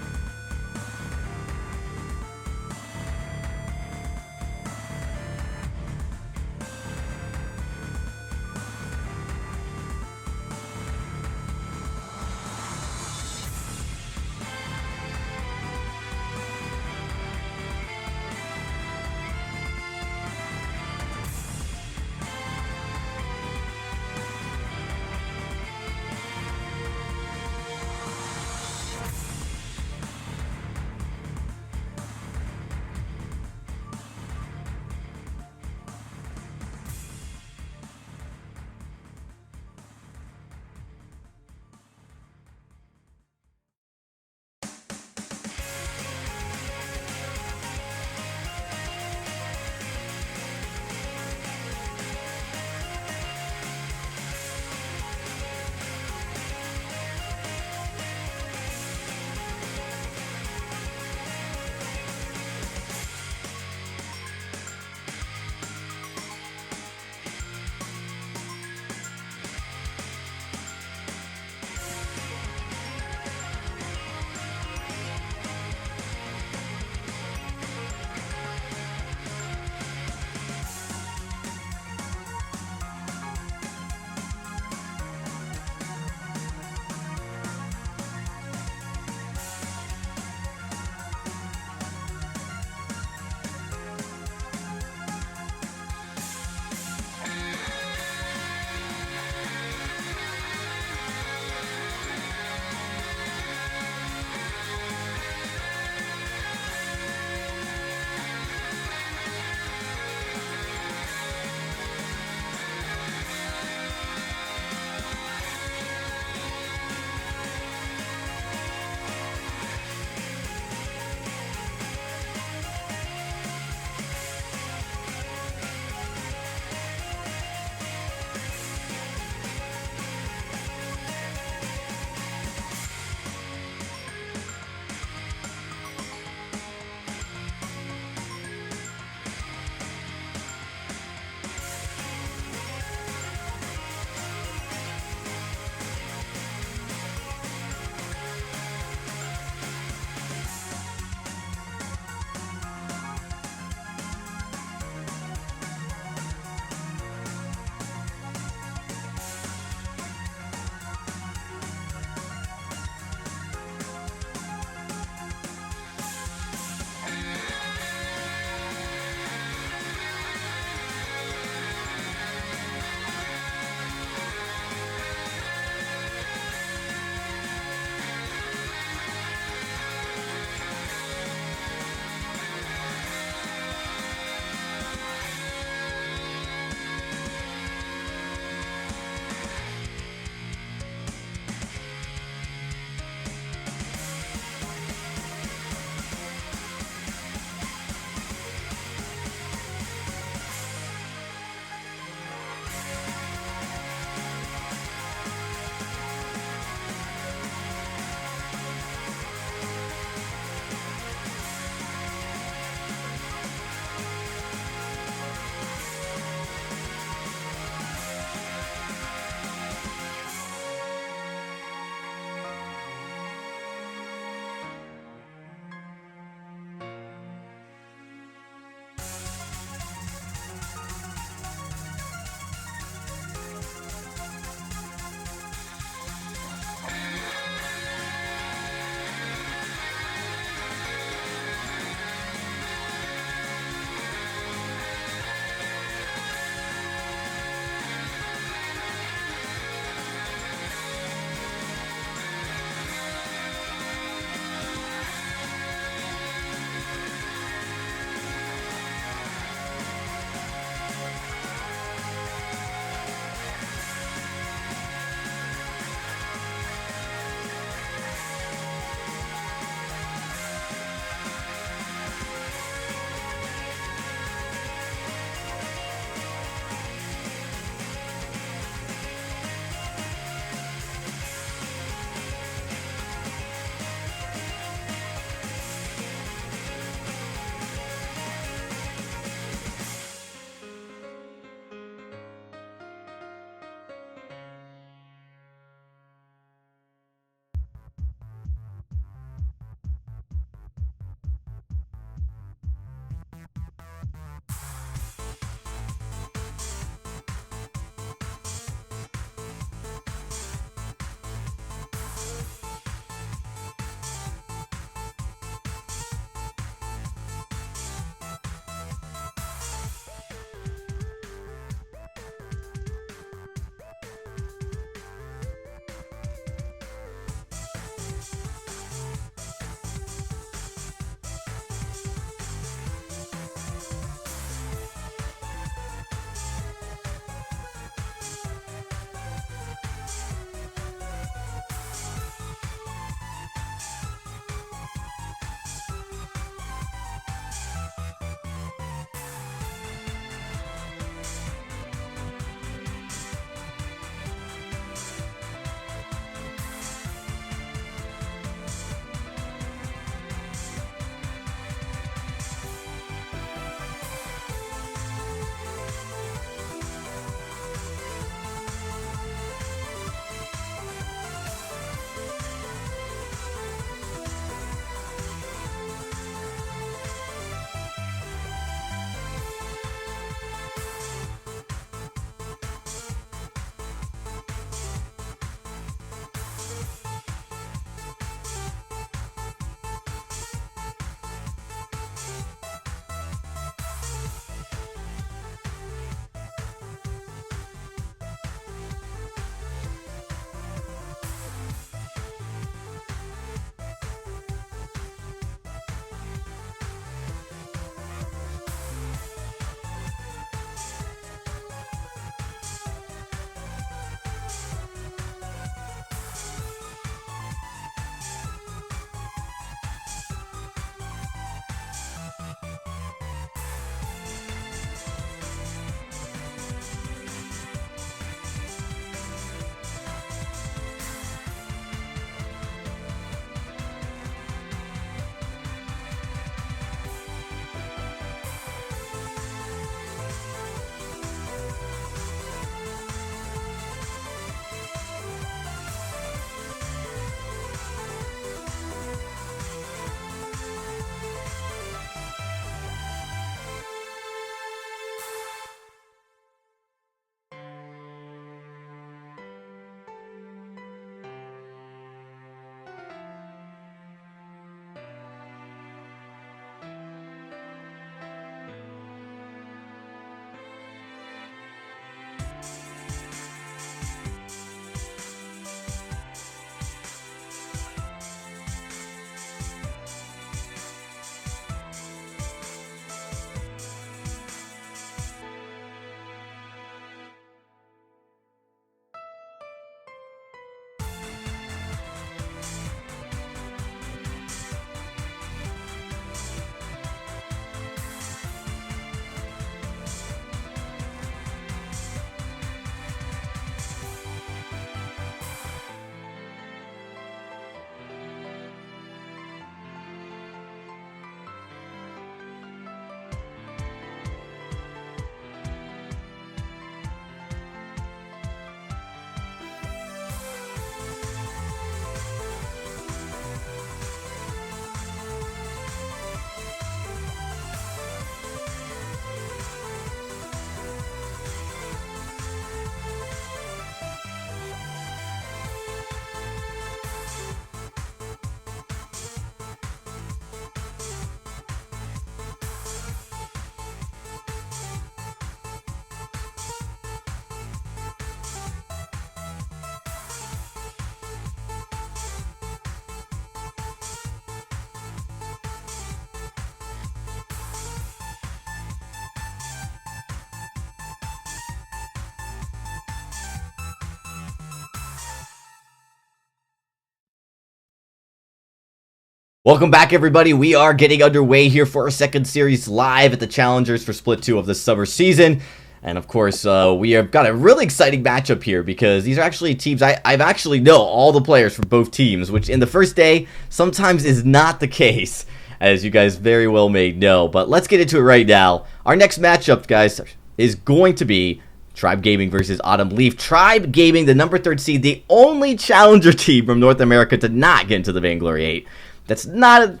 Welcome back, everybody. We are getting underway here for our second series live at the Challengers for Split 2 of the summer season. And of course, we have got a really exciting matchup here because these are actually teams I've actually know all the players from both teams, which in the first day sometimes is not the case, as you guys very well may know. But let's get into it right now. Our next matchup, guys, is going to be Tribe Gaming versus Autumn Leaf. Tribe Gaming, the number 3rd seed, the only challenger team from North America to not get into the Vainglory 8. That's not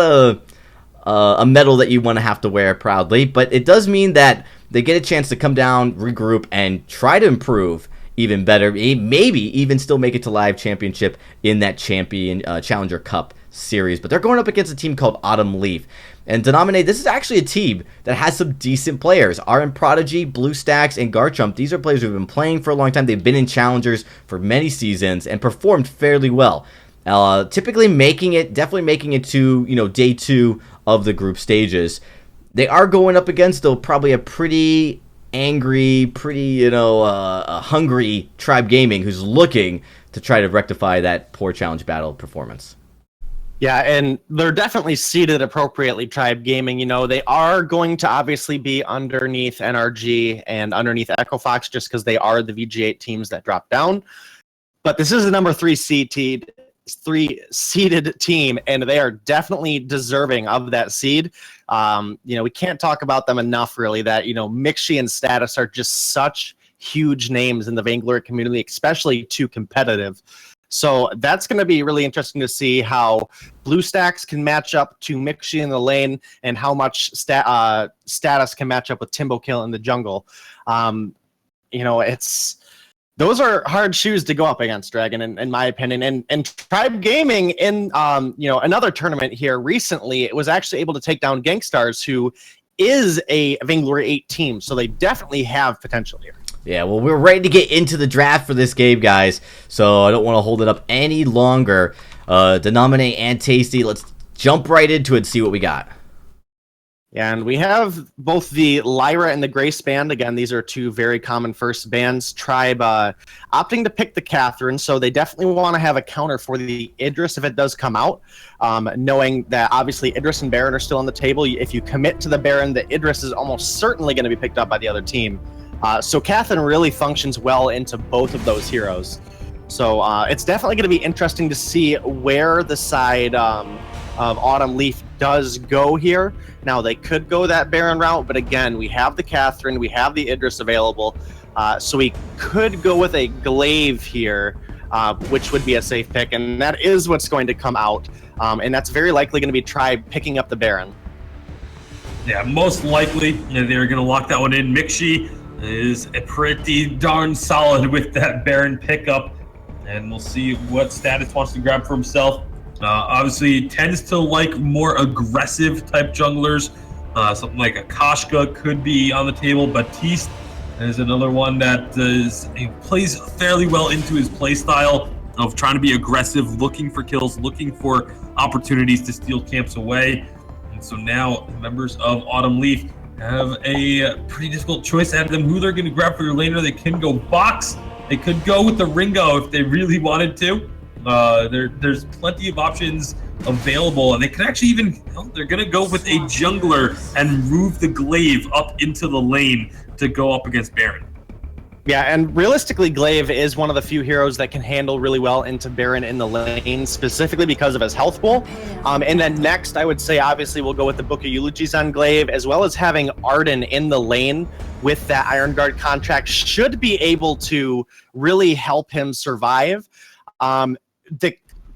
a medal that you want to have to wear proudly, but it does mean that they get a chance to come down, regroup, and try to improve even better. Maybe even still make it to live championship in that Challenger Cup series. But they're going up against a team called Autumn Leaf. And Denominate, this is actually a team that has some decent players. RN Prodigy, BlueStacks, and Garchomp. These are players who have been playing for a long time. They've been in challengers for many seasons and performed fairly well. Typically definitely making it to, day 2 of the group stages. They are going up against, though, probably a pretty angry, pretty, hungry Tribe Gaming who's looking to try to rectify that poor challenge battle performance. Yeah, and they're definitely seated appropriately, Tribe Gaming. They are going to obviously be underneath NRG and underneath Echo Fox just because they are the VG8 teams that drop down. But this is the number 3 seeded team, and they are definitely deserving of that seed. We can't talk about them enough, really, that, Mixie and Status are just such huge names in the Vainglory community, especially too competitive. So that's going to be really interesting to see how BlueStacks can match up to Mixie in the lane and how much Status can match up with Timbokill in the jungle. Those are hard shoes to go up against, Dragon, in my opinion. And Tribe Gaming in another tournament here recently, it was actually able to take down Gangstars, who is a Vainglory 8 team. So they definitely have potential here. Yeah, well, we're ready to get into the draft for this game, guys. So I don't want to hold it up any longer. Denominate and Tasty, let's jump right into it and see what we got. And we have both the Lyra and the Grace band. Again, these are two very common first bands. Tribe opting to pick the Catherine, so they definitely want to have a counter for the Idris if it does come out, knowing that obviously Idris and Baron are still on the table. If you commit to the Baron, the Idris is almost certainly going to be picked up by the other team. So Catherine really functions well into both of those heroes. So it's definitely going to be interesting to see where the side of Autumn Leaf does go here. Now, they could go that Baron route, but again, we have the Catherine, we have the Idris available, so we could go with a Glaive here, which would be a safe pick, and that is what's going to come out, and that's very likely going to be Tribe picking up the Baron. Yeah, most likely they're going to lock that one in. Mixie is a pretty darn solid with that Baron pickup, and we'll see what Status wants to grab for himself. Obviously, tends to like more aggressive type junglers. Something like a Kashka could be on the table. Batiste is another one that plays fairly well into his play style of trying to be aggressive, looking for kills, looking for opportunities to steal camps away. And so now members of Autumn Leaf have a pretty difficult choice ahead of them who they're going to grab for their laner. They can go box. They could go with the Ringo if they really wanted to. There's plenty of options available, and they could actually even, they're going to go with a jungler and move the Glaive up into the lane to go up against Baron. Yeah, and realistically, Glaive is one of the few heroes that can handle really well into Baron in the lane, specifically because of his health pool. And then next, I would say, obviously, we'll go with the Book of Eulogies on Glaive, as well as having Arden in the lane with that Iron Guard contract should be able to really help him survive.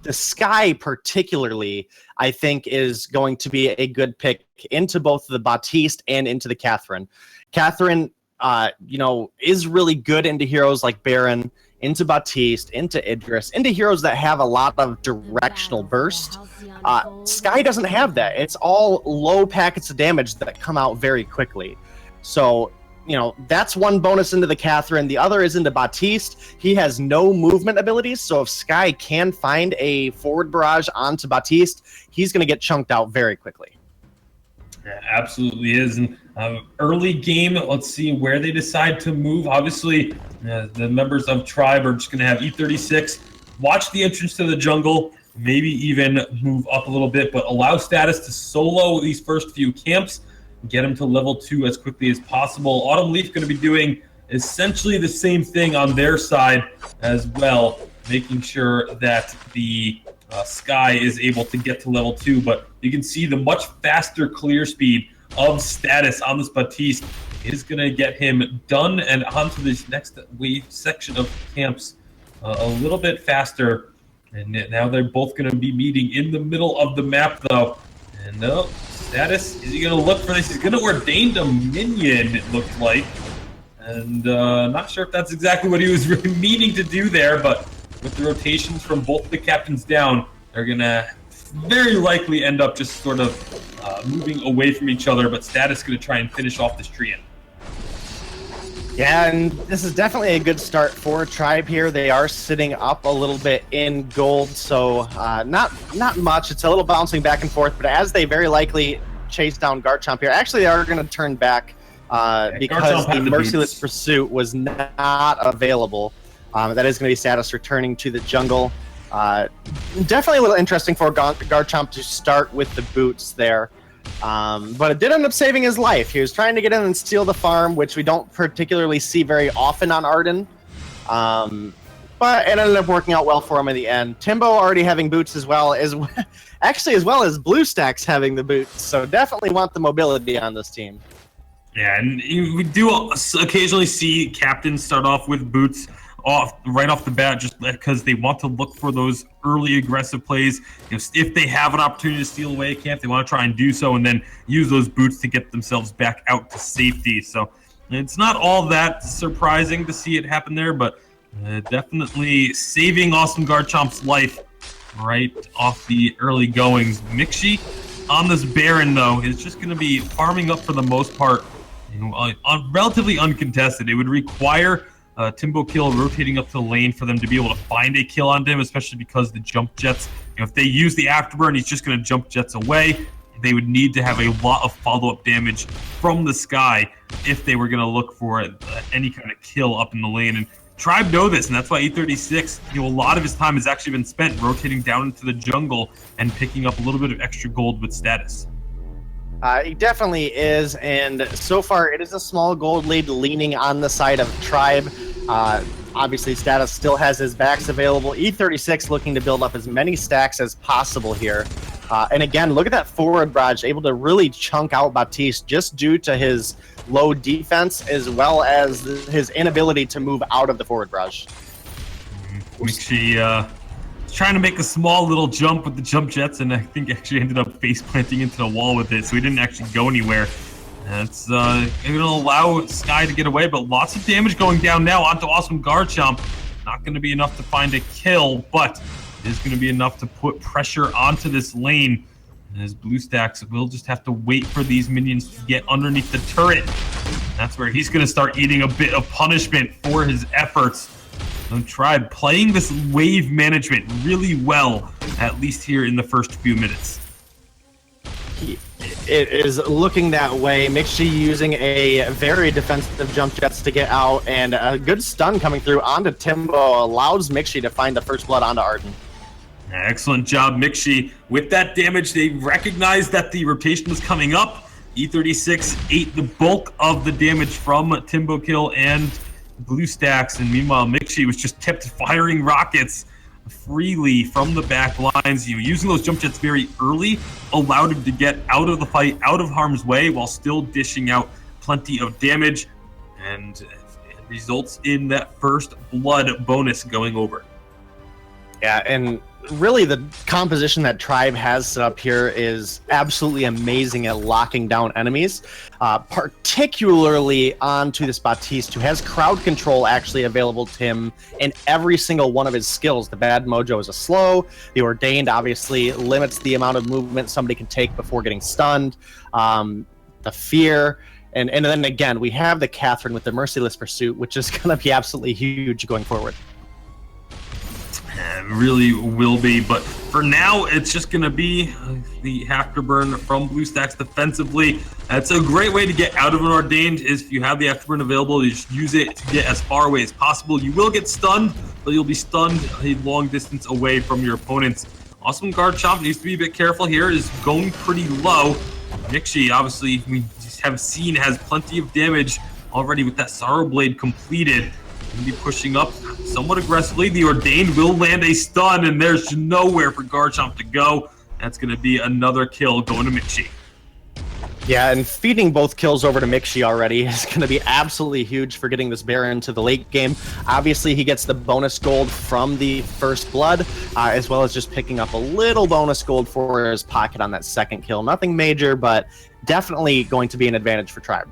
The Sky particularly, I think, is going to be a good pick into both the Batiste and into the Catherine. Catherine, is really good into heroes like Baron, into Batiste, into Idris, into heroes that have a lot of directional burst. Sky doesn't have that. It's all low packets of damage that come out very quickly. So, that's one bonus into the Catherine. The other is into Batiste. He has no movement abilities, so if Sky can find a forward barrage onto Batiste, he's going to get chunked out very quickly. Yeah, absolutely is. And early game, let's see where they decide to move. Obviously, the members of Tribe are just going to have E36 watch the entrance to the jungle, maybe even move up a little bit, but allow Status to solo these first few camps, get him to level 2 as quickly as possible. Autumn Leaf going to be doing essentially the same thing on their side as well, making sure that the Sky is able to get to level 2, but you can see the much faster clear speed of Status on this Baptiste is going to get him done and onto this next wave section of camps a little bit faster. And now they're both going to be meeting in the middle of the map, though. And no, Status, is he going to look for this? He's going to ordain a minion, it looked like. And not sure if that's exactly what he was really meaning to do there, but with the rotations from both the captains down, they're going to very likely end up just sort of moving away from each other, but Status is going to try and finish off this Treant. Yeah, and this is definitely a good start for Tribe here. They are sitting up a little bit in gold, so not much. It's a little bouncing back and forth, but as they very likely chase down Garchomp here, actually they are going to turn back because the Merciless Pursuit was not available. That is going to be Status returning to the jungle. Definitely a little interesting for Garchomp to start with the boots there. But it did end up saving his life. He was trying to get in and steal the farm, which we don't particularly see very often on Arden. But it ended up working out well for him in the end. Timbo already having boots as well as BlueStacks having the boots. So definitely want the mobility on this team. Yeah, and we do occasionally see captains start off with boots right off the bat, just because they want to look for those early aggressive plays. You know, if they have an opportunity to steal away a camp, they want to try and do so, and then use those boots to get themselves back out to safety. So it's not all that surprising to see it happen there, but definitely saving Awesome Garchomp's life right off the early goings. Mixi on this Baron, though, is just going to be farming up for the most part, relatively uncontested. It would require Timbo Kill rotating up to the lane for them to be able to find a kill on him, especially because the jump jets, if they use the afterburn, he's just going to jump jets away. They would need to have a lot of follow-up damage from the Sky if they were going to look for any kind of kill up in the lane. And Tribe know this, and that's why E36, a lot of his time has actually been spent rotating down into the jungle and picking up a little bit of extra gold with Status. He definitely is, and so far it is a small gold lead leaning on the side of Tribe. Obviously, Status still has his backs available. E36 looking to build up as many stacks as possible here. And again, look at that forward barrage, able to really chunk out Baptiste just due to his low defense as well as his inability to move out of the forward barrage. Mixi trying to make a small little jump with the jump jets, and I think actually ended up face planting into the wall with it, so he didn't actually go anywhere. It's going to allow Sky to get away, but lots of damage going down now onto Awesome Garchomp. Not going to be enough to find a kill, but it is going to be enough to put pressure onto this lane. And as BlueStacks will just have to wait for these minions to get underneath the turret. That's where he's going to start eating a bit of punishment for his efforts. Tribe playing this wave management really well, at least here in the first few minutes. It is looking that way. Mixi using a very defensive jump jets to get out, and a good stun coming through onto Timbo allows Mixi to find the first blood onto Arden. Excellent job, Mixi. With that damage, they recognized that the rotation was coming up. E36 ate the bulk of the damage from Timbo Kill and BlueStacks, and meanwhile Mixi was just kept firing rockets freely from the back lines. Using those jump jets very early allowed him to get out of the fight, out of harm's way, while still dishing out plenty of damage, and it results in that first blood bonus going over. Yeah, and really the composition that Tribe has set up here is absolutely amazing at locking down enemies, particularly onto this Baptiste, who has crowd control actually available to him in every single one of his skills. The Bad Mojo is a slow. The Ordained obviously limits the amount of movement somebody can take before getting stunned. The Fear. And then again, we have the Catherine with the Merciless Pursuit, which is going to be absolutely huge going forward. Really will be, but for now it's just going to be the afterburn from BlueStacks defensively. That's a great way to get out of an Ordained, is if you have the afterburn available, you just use it to get as far away as possible. You will get stunned, but you'll be stunned a long distance away from your opponents. Awesome Garchomp needs to be a bit careful here. Is going pretty low. Mixie, obviously, we just have seen has plenty of damage already with that Sorrow Blade completed. Going to be pushing up somewhat aggressively. The Ordained will land a stun, and there's nowhere for Garchomp to go. That's going to be another kill going to Mixie. Yeah, and feeding both kills over to Mixie already is going to be absolutely huge for getting this bear into the late game. Obviously, he gets the bonus gold from the first blood, as well as just picking up a little bonus gold for his pocket on that second kill. Nothing major, but definitely going to be an advantage for Tribe.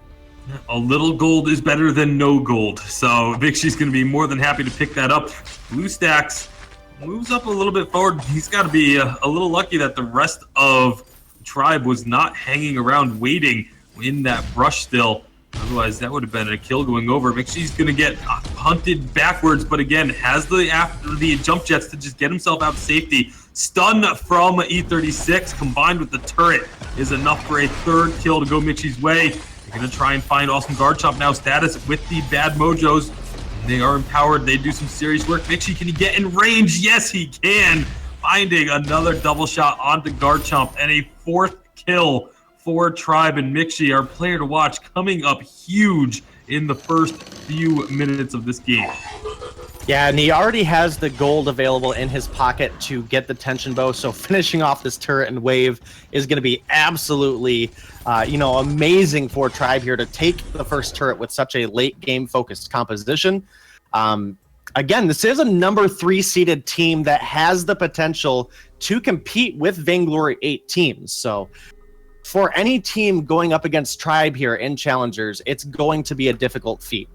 A little gold is better than no gold, so Mixie's going to be more than happy to pick that up. BlueStacks moves up a little bit forward. He's got to be a little lucky that the rest of Tribe was not hanging around waiting in that brush still. Otherwise, that would have been a kill going over. Mixie's going to get hunted backwards, but again, has the jump jets to just get himself out of safety. Stun from E36 combined with the turret is enough for a third kill to go Mixie's way. They're going to try and find Awesome Garchomp now. Status with the bad mojos. They are empowered. They do some serious work. Mixie, can he get in range? Yes, he can. Finding another double shot onto Garchomp and a fourth kill for Tribe and Mixie, our player to watch, coming up huge in the first few minutes of this game. Yeah, and he already has the gold available in his pocket to get the tension bow, so finishing off this turret and wave is going to be absolutely, amazing for Tribe here to take the first turret with such a late game focused composition. Again, this is a number 3 seeded team that has the potential to compete with Vainglory 8 teams. So for any team going up against Tribe here in Challengers, it's going to be a difficult feat.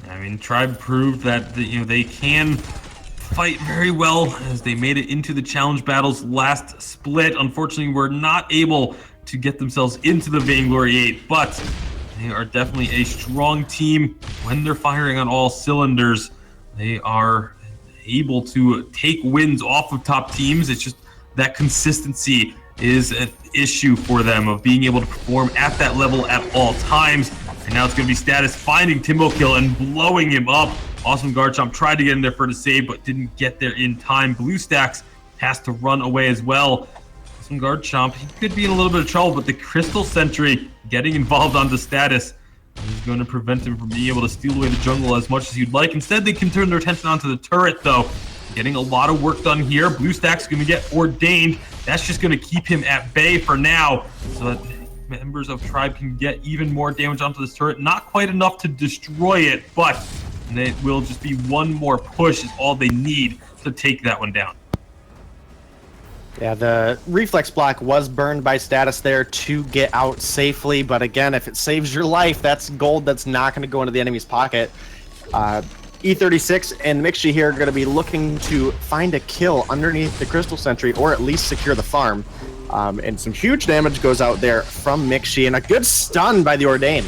I mean, Tribe proved that they can fight very well as they made it into the challenge battles last split. Unfortunately, were not able to get themselves into the Vainglory 8, but they are definitely a strong team when they're firing on all cylinders. They are able to take wins off of top teams. It's just that consistency is an issue for them of being able to perform at that level at all times. And now it's going to be Status finding Timbo Kill and blowing him up. Awesome Garchomp tried to get in there for the save, but didn't get there in time. BlueStacks has to run away as well. Awesome Garchomp, he could be in a little bit of trouble, but the Crystal Sentry getting involved on the Status is going to prevent him from being able to steal away the jungle as much as you'd like. Instead, they can turn their attention onto the turret, though. Getting a lot of work done here. BlueStacks going to get Ordained. That's just going to keep him at bay for now, so that members of Tribe can get even more damage onto this turret. Not quite enough to destroy it, but it will just be one more push is all they need to take that one down. Yeah, the reflex block was burned by Status there to get out safely, but again, if it saves your life, that's gold that's not going to go into the enemy's pocket. E36 and Mixie here are going to be looking to find a kill underneath the Crystal Sentry, or at least secure the farm. And some huge damage goes out there from Mixie, and a good stun by the Ordained.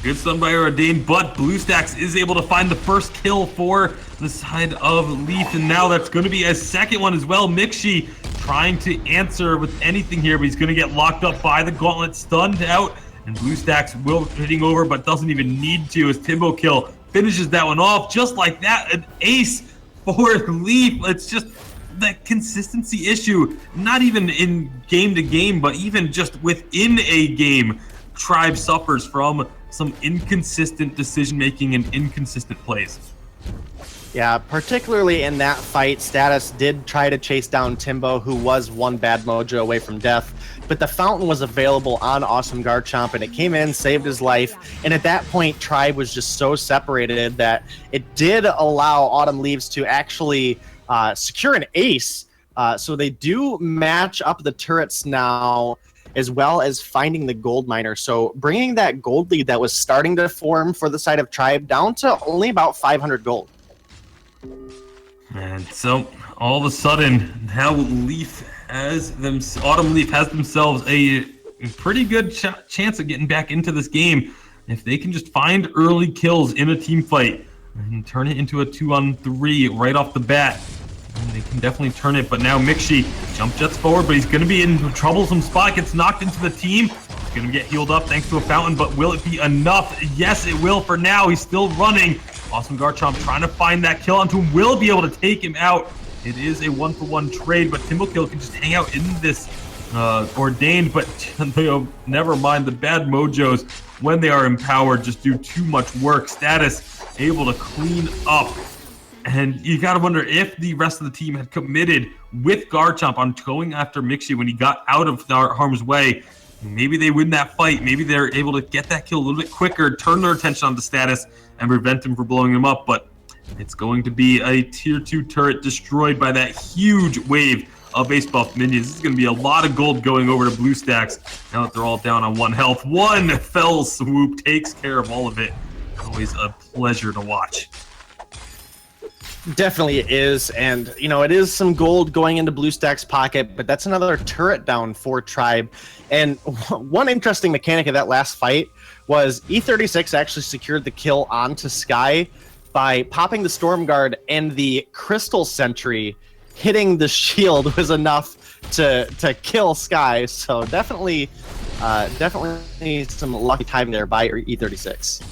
Good stun by Ordained, but BlueStacks is able to find the first kill for the side of Leaf, and now that's going to be a second one as well. Mixie trying to answer with anything here, but he's going to get locked up by the gauntlet, stunned out, and BlueStacks will hitting over, but doesn't even need to as Timbo Kill finishes that one off. Just like that, an ace for Leaf. It's just that consistency issue, not even in game to game, but even just within a game. Tribe suffers from some inconsistent decision-making and inconsistent plays. Yeah, particularly in that fight, Status did try to chase down Timbo, who was one bad mojo away from death, but the fountain was available on Awesome Garchomp, and it came in, saved his life, and at that point, Tribe was just so separated that it did allow Autumn Leaves to actually secure an ace, so they do match up the turrets now, as well as finding the gold miner. So bringing that gold lead that was starting to form for the side of Tribe down to only about 500 gold. And so all of a sudden, now Autumn Leaf has themselves a pretty good chance of getting back into this game if they can just find early kills in a team fight and turn it into a 2-on-3 right off the bat. And they can definitely turn it, but now Mixie jump jets forward, but he's going to be in a troublesome spot, gets knocked into the team. He's going to get healed up thanks to a fountain, but will it be enough? Yes, it will for now. He's still running. Awesome Garchomp trying to find that kill onto him, will be able to take him out. It is a 1-for-1 trade, but Timbokill can just hang out in this ordained, but never mind, the bad mojos, when they are empowered, just do too much work. Status able to clean up. And you got to wonder if the rest of the team had committed with Garchomp on going after Mixie when he got out of harm's way. Maybe they win that fight. Maybe they're able to get that kill a little bit quicker, turn their attention on the Status, and prevent him from blowing him up. But it's going to be a tier 2 turret destroyed by that huge wave of base buff minions. This is going to be a lot of gold going over to BlueStacks now that they're all down on 1 health. One fell swoop takes care of all of it. Always a pleasure to watch. Definitely is, and it is some gold going into BlueStacks' pocket, but that's another turret down for Tribe. And one interesting mechanic of that last fight was E36 actually secured the kill onto Sky by popping the Storm Guard, and the Crystal Sentry hitting the shield was enough to kill Sky. So definitely some lucky timing there by E36.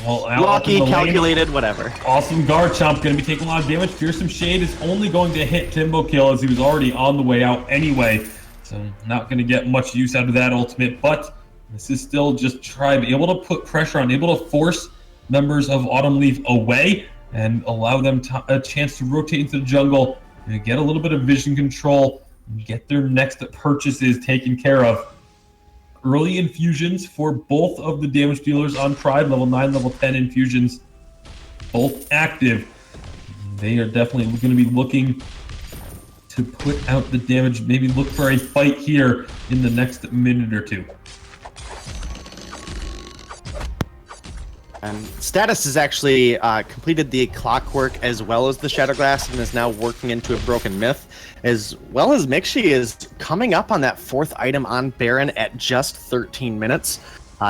Well, lucky, calculated, whatever. Awesome Garchomp going to be taking a lot of damage. Fearsome Shade is only going to hit Timbokill as he was already on the way out anyway. So not going to get much use out of that ultimate, but this is still just Tribe able to put pressure on, able to force members of Autumn Leaf away and allow them a chance to rotate into the jungle and get a little bit of vision control and get their next purchases taken care of. Early infusions for both of the damage dealers on Tribe, level 9, level 10 infusions, both active. They are definitely going to be looking to put out the damage, maybe look for a fight here in the next minute or two. And Status has actually completed the Clockwork as well as the Shatterglass and is now working into a Broken Myth, as well as Mixie is coming up on that 4th item on Baron at just 13 minutes.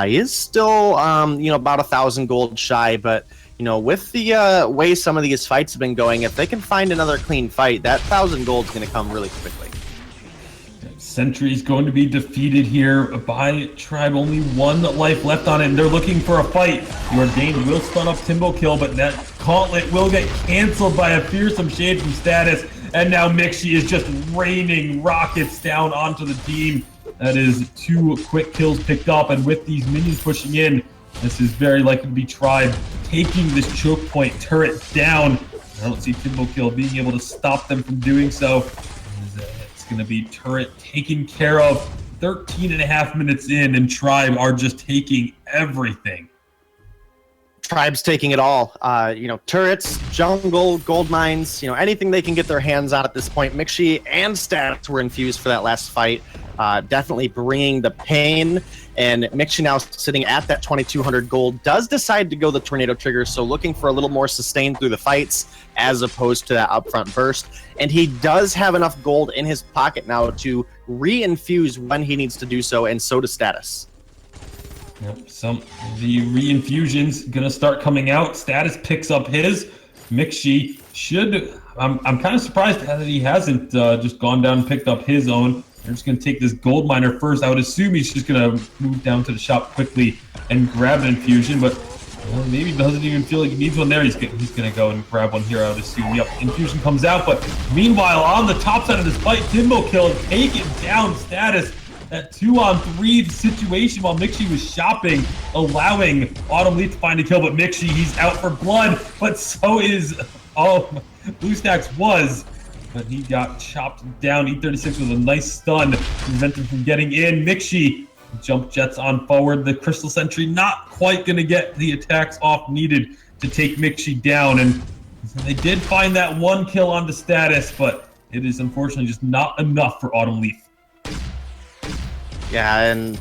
He is still, about 1,000 gold shy, but, with the way some of these fights have been going, if they can find another clean fight, that 1,000 gold is going to come really quickly. Sentry's going to be defeated here by Tribe. Only 1 life left on it, and they're looking for a fight. The Ordained will stun up Timbokill, but that gauntlet will get canceled by a Fearsome Shade from Status. And now Mixie is just raining rockets down onto the team. That is 2 quick kills picked up, and with these minions pushing in, this is very likely to be Tribe taking this choke point turret down. I don't see Timbokill being able to stop them from doing so. It's going to be turret taken care of 13.5 minutes in, and Tribe are just taking everything. Tribe's taking it all. Turrets, jungle, gold mines, anything they can get their hands on at this point. Mixie and Status were infused for that last fight, definitely bringing the pain. And Mixie now sitting at that 2,200 gold, does decide to go the Tornado Trigger, so looking for a little more sustain through the fights as opposed to that upfront burst. And he does have enough gold in his pocket now to re-infuse when he needs to do so, and so does Status. Yep, the re-infusion's gonna start coming out. Status picks up his. Mixie should. I'm kind of surprised that he hasn't just gone down and picked up his own. They're just gonna take this gold miner first. I would assume he's just gonna move down to the shop quickly and grab an infusion, but maybe doesn't even feel like he needs one there. He's gonna go and grab one here, I would assume. Yep, infusion comes out, but meanwhile, on the top side of this fight, Timbokill has taken down Status. That 2-on-3 situation while Mixie was shopping, allowing Autumn Leaf to find a kill, but Mixie, he's out for blood, but so is BlueStacks was, but he got chopped down. E36 with a nice stun to prevent him from getting in. Mixie jump jets on forward. The Crystal Sentry not quite going to get the attacks off needed to take Mixie down, and they did find that 1 kill on the Status, but it is unfortunately just not enough for Autumn Leaf. Yeah, and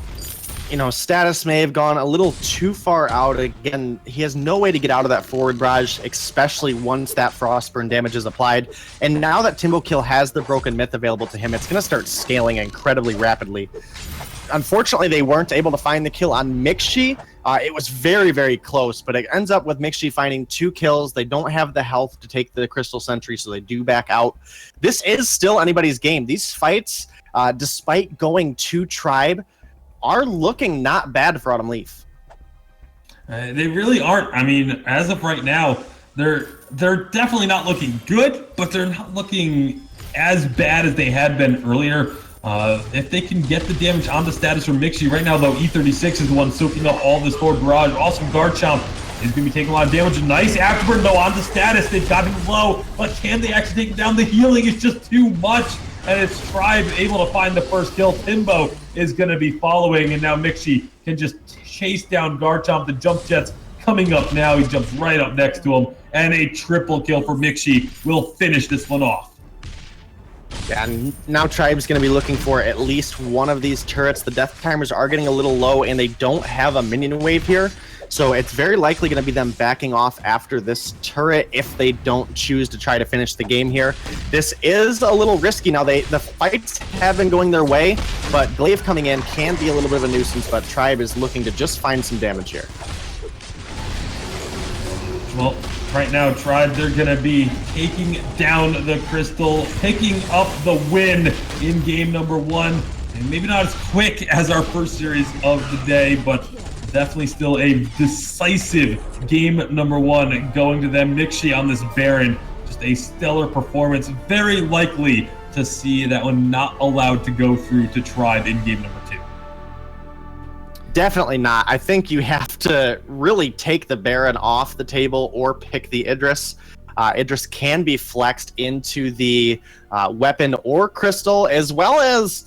Status may have gone a little too far out. Again, he has no way to get out of that forward barrage, especially once that Frostburn damage is applied. And now that Timbokill has the Broken Myth available to him, it's going to start scaling incredibly rapidly. Unfortunately, they weren't able to find the kill on Mixie. It was very, very close, but it ends up with Mixie finding 2 kills. They don't have the health to take the Crystal Sentry, so they do back out. This is still anybody's game. These fights, despite going to Tribe, are looking not bad for Autumn Leaf. They really aren't. I mean, as of right now, They're definitely not looking good, but they're not looking as bad as they had been earlier. If they can get the damage on the status from Mixie right now, though, E36 is the one soaking up all this forward barrage. Also, Garchomp is going to be taking a lot of damage. Nice afterburn, though, on the status. They've got him low, but can they actually take him down? The healing is just too much, and it's Tribe able to find the first kill. Timbo is going to be following, and now Mixie can just chase down Garchomp. The jump jet's coming up now. He jumps right up next to him, and a triple kill for Mixie will finish this one off. Yeah, and now Tribe's going to be looking for at least one of these turrets. The death timers are getting a little low, and they don't have a minion wave here. So it's very likely going to be them backing off after this turret if they don't choose to try to finish the game here. This is a little risky. Now, the fights have been going their way, but Glaive coming in can be a little bit of a nuisance, but Tribe is looking to just find some damage here. Well, right now, Tribe, they're going to be taking down the Crystal, picking up the win in game number 1. And maybe not as quick as our first series of the day, but definitely still a decisive game number 1 going to them. Mixie on this Baron, just a stellar performance. Very likely to see that one not allowed to go through to Tribe in game number 2. Definitely not. I think you have to really take the Baron off the table or pick the Idris. Idris can be flexed into the weapon or crystal, as well as,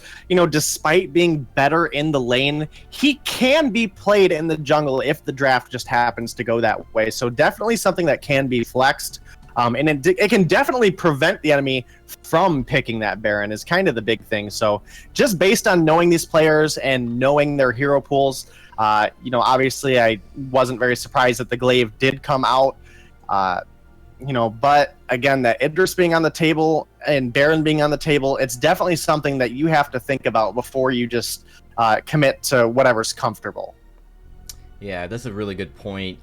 despite being better in the lane, he can be played in the jungle if the draft just happens to go that way. So definitely something that can be flexed. And it can definitely prevent the enemy from picking that Baron is kind of the big thing. So just based on knowing these players and knowing their hero pools, obviously I wasn't very surprised that the Glaive did come out. But again, that Idris being on the table and Baron being on the table, it's definitely something that you have to think about before you just commit to whatever's comfortable. Yeah, that's a really good point.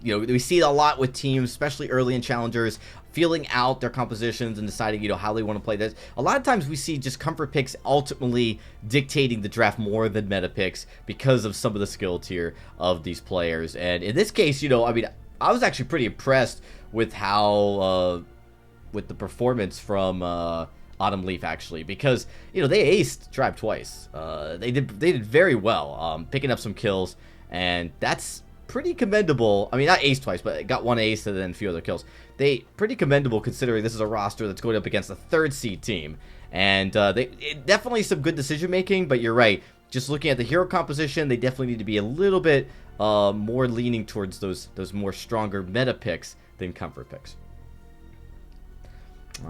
We see it a lot with teams, especially early in challengers, feeling out their compositions and deciding, how they want to play this. A lot of times we see just comfort picks ultimately dictating the draft more than meta picks because of some of the skill tier of these players. And in this case, I was actually pretty impressed with how, with the performance from Autumn Leaf, actually, because, they aced Tribe twice. They did very well, picking up some kills. And that's pretty commendable. I mean, not ace twice, but got one ace and then a few other kills. Pretty commendable considering this is a roster that's going up against a 3rd seed team. And definitely some good decision making, but you're right. Just looking at the hero composition, they definitely need to be a little bit more leaning towards those more stronger meta picks than comfort picks.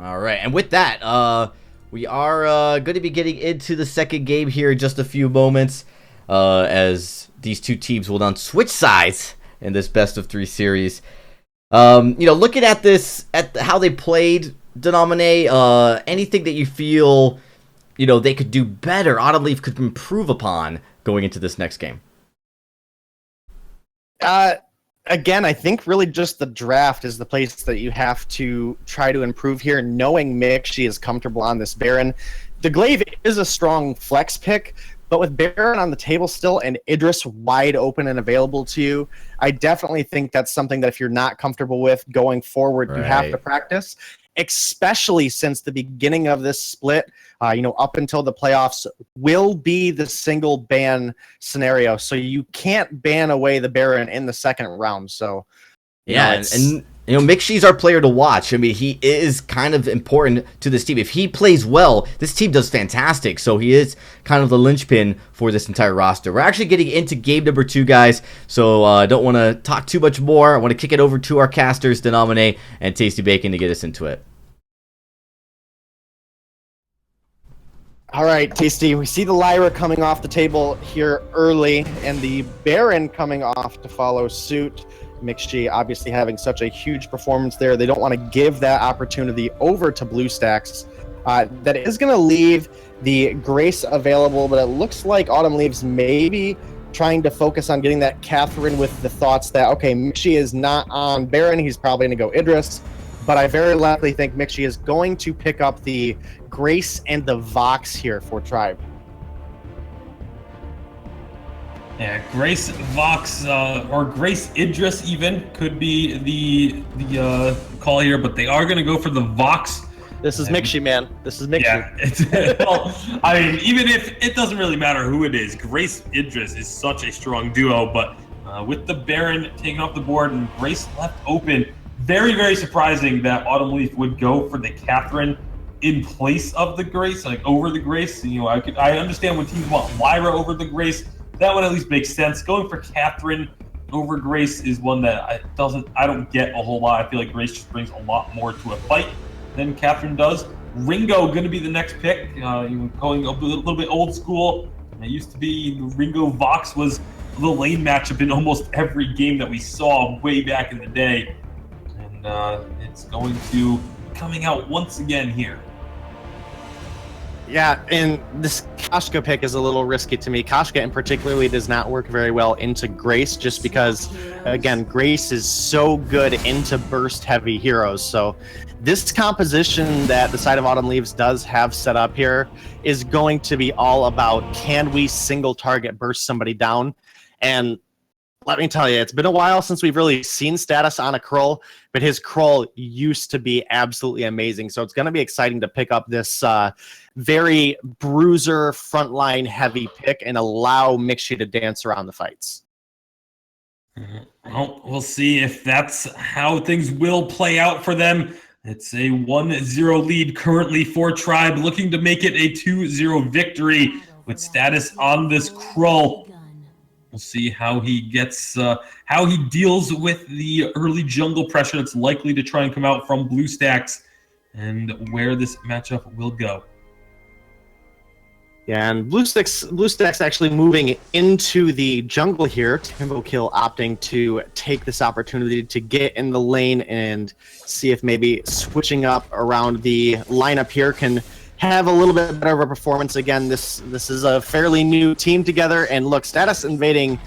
All right, and with that, we are going to be getting into the second game here in just a few moments. As these two teams will now switch sides in this best of 3 series. Looking at this, at how they played, Denomine, anything that you feel, they could do better, Autumn Leaf could improve upon going into this next game? Again, I think really just the draft is the place that you have to try to improve here, knowing Mixie is comfortable on this Baron. The Glaive is a strong flex pick, but with Baron on the table still and Idris wide open and available to you, I definitely think that's something that if you're not comfortable with going forward, you have to practice, especially since the beginning of this split, up until the playoffs will be the single ban scenario. So you can't ban away the Baron in the second round. So, and Mixie's our player to watch. I mean, he is kind of important to this team. If he plays well, this team does fantastic. So he is kind of the linchpin for this entire roster. We're actually getting into game number 2, guys. So I don't want to talk too much more. I want to kick it over to our casters, Denomine and Tasty Bacon, to get us into it. All right, Tasty, we see the Lyra coming off the table here early and the Baron coming off to follow suit. Mixie obviously having such a huge performance there. They don't want to give that opportunity over to BlueStacks. That is going to leave the Grace available, but it looks like Autumn Leaves maybe trying to focus on getting that Catherine with the thoughts that, okay, Mixie is not on Baron. He's probably going to go Idris. But I very likely think Mixie is going to pick up the Grace and the Vox here for Tribe. Yeah, Grace Vox or Grace Idris even could be the call here, but they are going to go for the Vox. This is Mixie, man. This is Mixie. Yeah, it's, well, I mean, even if it doesn't really matter who it is, Grace Idris is such a strong duo, but with the Baron taking off the board and Grace left open, very, very surprising that Autumn Leaf would go for the Catherine in place of the Grace, like over the Grace. You know, I understand when teams want Lyra over the Grace. That one at least makes sense. Going for Catherine over Grace is one that I don't get a whole lot. I feel like Grace just brings a lot more to a fight than Catherine does. Ringo going to be the next pick. Going a little bit old school. It used to be Ringo Vox was the lane matchup in almost every game that we saw way back in the day. And it's going to be coming out once again here. Yeah, and this Koshka pick is a little risky to me. Koshka in particularly does not work very well into Grace just because, again, Grace is so good into burst-heavy heroes. So this composition that the side of Autumn Leaves does have set up here is going to be all about, can we single target burst somebody down? And let me tell you, it's been a while since we've really seen Status on a Krull, but his Krull used to be absolutely amazing. So it's going to be exciting to pick up this very bruiser frontline heavy pick and allow Mixie to dance around the fights. Well, we'll see if that's how things will play out for them. It's a 1-0 lead currently for Tribe, looking to make it a 2-0 victory with Status on this Krull. We'll see how he gets, how he deals with the early jungle pressure that's likely to try and come out from BlueStacks, and where this matchup will go. Yeah, and BlueStacks actually moving into the jungle here. Timbokill opting to take this opportunity to get in the lane and see if maybe switching up around the lineup here can have a little bit better of a performance. Again, this is a fairly new team together, and look, Status invading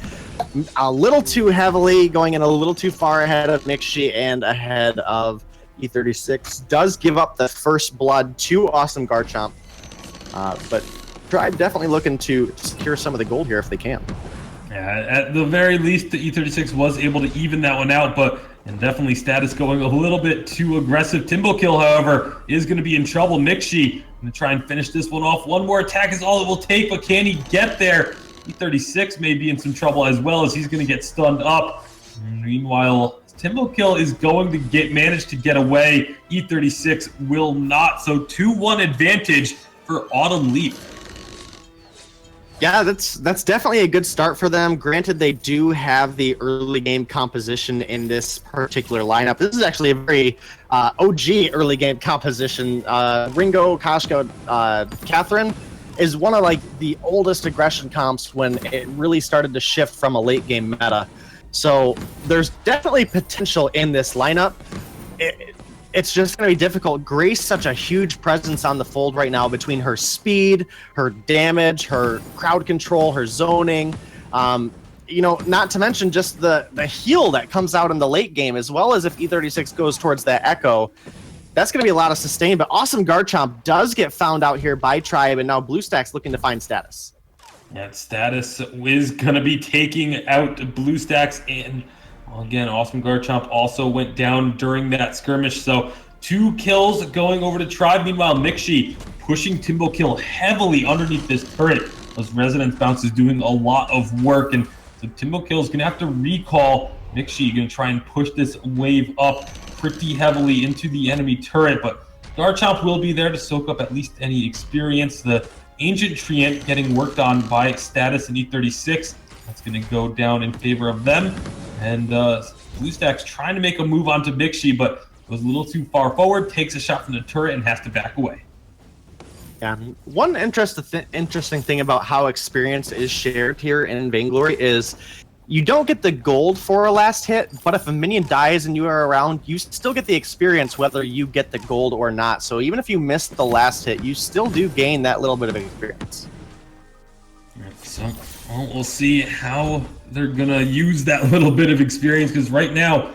a little too heavily, going in a little too far ahead of Mixie and ahead of E36. Does give up the first blood to Awesome Garchomp, but Tribe definitely looking to secure some of the gold here if they can. Yeah, at the very least, the E36 was able to even that one out, and definitely Status going a little bit too aggressive. Timbokill, however, is going to be in trouble. Mixie going to try and finish this one off. One more attack is all it will take, but can he get there? E36 may be in some trouble as well, as he's going to get stunned up. And meanwhile, Timbokill is going to manage to get away. E36 will not. So 2-1 advantage for Autumn Leaf. Yeah, that's definitely a good start for them. Granted, they do have the early game composition in this particular lineup. This is actually a very OG early game composition. Ringo, Koshka, Catherine is one of like the oldest aggression comps when it really started to shift from a late game meta. So there's definitely potential in this lineup. It's just going to be difficult. Grace, such a huge presence on the fold right now between her speed, her damage, her crowd control, her zoning. Not to mention just the heal that comes out in the late game, as well as if E36 goes towards that Echo. That's going to be a lot of sustain, but Awesome Garchomp does get found out here by Tribe, and now BlueStacks looking to find Status. Yeah, Status is going to be taking out BlueStacks, and again, Awesome Garchomp also went down during that skirmish, so 2 kills going over to Tribe. Meanwhile, Mixie pushing Timbokill heavily underneath this turret. Those Resonance Bounces doing a lot of work, and so Timbokill is going to have to recall. Mixie going to try and push this wave up pretty heavily into the enemy turret, but Garchomp will be there to soak up at least any experience. The Ancient Treant getting worked on by Status and E36. That's going to go down in favor of them. And BlueStacks trying to make a move onto Mixie, but was a little too far forward, takes a shot from the turret, and has to back away. Yeah, one interesting thing about how experience is shared here in Vainglory is you don't get the gold for a last hit, but if a minion dies and you are around, you still get the experience whether you get the gold or not. So even if you missed the last hit, you still do gain that little bit of experience. So we'll see how they're gonna use that little bit of experience, because right now,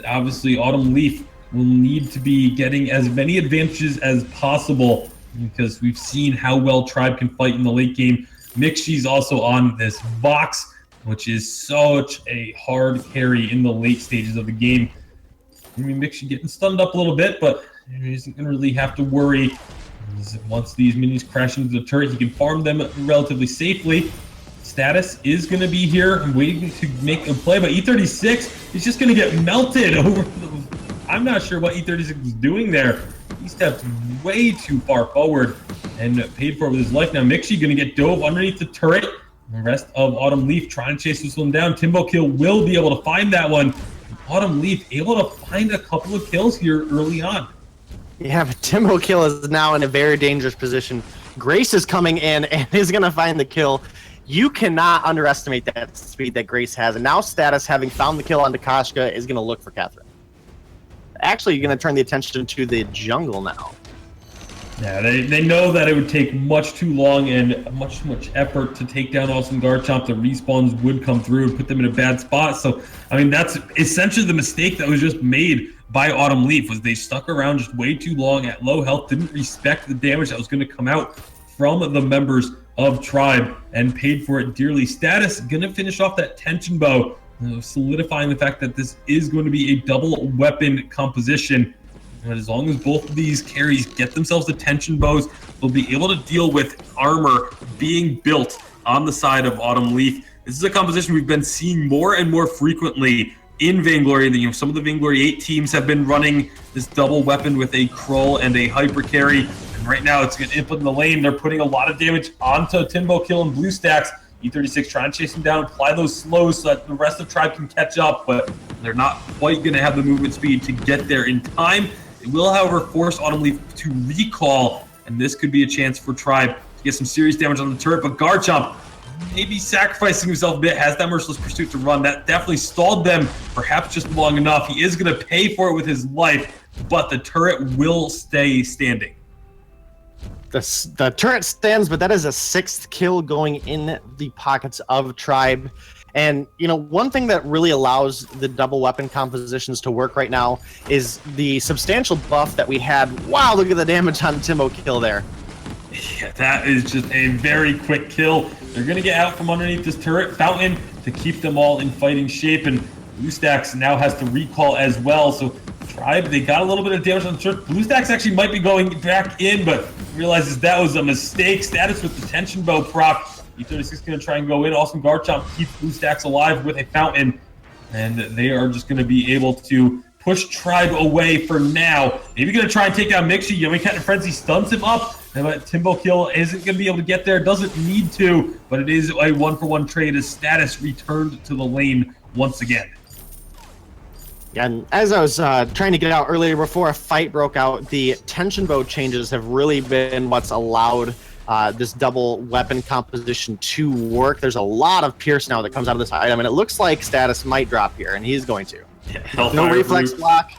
obviously, Autumn Leaf will need to be getting as many advantages as possible, because we've seen how well Tribe can fight in the late game Mixie's also on this Vox, which is such a hard carry in the late stages of the game. I mean, Mixie getting stunned up a little bit, but he isn't going to really have to worry. Once these minis crash into the turret, he can farm them relatively safely. Status is going to be here and waiting to make a play, but E36 is just going to get melted over the... I'm not sure what E36 was doing there. He stepped way too far forward and paid for it with his life. Now Mixie going to get dove underneath the turret. The rest of Autumn Leaf trying to chase this one down. Timbo Kill will be able to find that one. Autumn Leaf able to find a couple of kills here early on. Yeah, but Timbo Kill is now in a very dangerous position. Grace is coming in and is going to find the kill. You cannot underestimate that speed that Grace has. And now Status, having found the kill on Dukashka, is going to look for Catherine. Actually, you're going to turn the attention to the jungle now. Yeah, they know that it would take much too long and much effort to take down Awesome Garchomp. The respawns would come through and put them in a bad spot. So, I mean, that's essentially the mistake that was just made by Autumn Leaf, was they stuck around just way too long at low health, didn't respect the damage that was going to come out from the members of Tribe, and paid for it dearly. Status going to finish off that tension bow, solidifying the fact that this is going to be a double weapon composition. And as long as both of these carries get themselves the tension bows, they'll be able to deal with armor being built on the side of Autumn Leaf. This is a composition we've been seeing more and more frequently in Vainglory. You know, some of the Vainglory 8 teams have been running this double weapon with a Krull and a Hyper Carry. And right now it's going to input in the lane. They're putting a lot of damage onto Timbo Kill and BlueStacks. E36 trying to chase him down, apply those slows so that the rest of Tribe can catch up, but they're not quite going to have the movement speed to get there in time. It will, however, force Autumn Leaf to recall, and this could be a chance for Tribe to get some serious damage on the turret. But Garchomp, maybe sacrificing himself a bit, has that Merciless Pursuit to run. That definitely stalled them, perhaps just long enough. He is going to pay for it with his life, but the turret will stay standing. The turret stands, but that is a 6th kill going in the pockets of Tribe. And, you know, one thing that really allows the double weapon compositions to work right now is the substantial buff that we had. Wow, look at the damage on Timbo Kill there. Yeah, that is just a very quick kill. They're going to get out from underneath this turret fountain to keep them all in fighting shape. And BlueStacks now has to recall as well. So Tribe, they got a little bit of damage on the turret. BlueStacks actually might be going back in, but realizes that was a mistake. Status with the tension bow proc. E36 is going to try and go in. Awesome Garchomp keeps BlueStacks alive with a fountain. And they are just going to be able to push Tribe away for now. Maybe going to try and take down Mixie. Yummy Cat and Frenzy stuns him up. And Timbo Kill isn't going to be able to get there. Doesn't need to. But it is a 1-for-1 trade as Status returned to the lane once again. And as I was trying to get out earlier before a fight broke out, the tension bow changes have really been what's allowed this double weapon composition to work. There's a lot of Pierce now that comes out of this item, and it looks like Status might drop here, and he's going to. Yeah, no reflex block.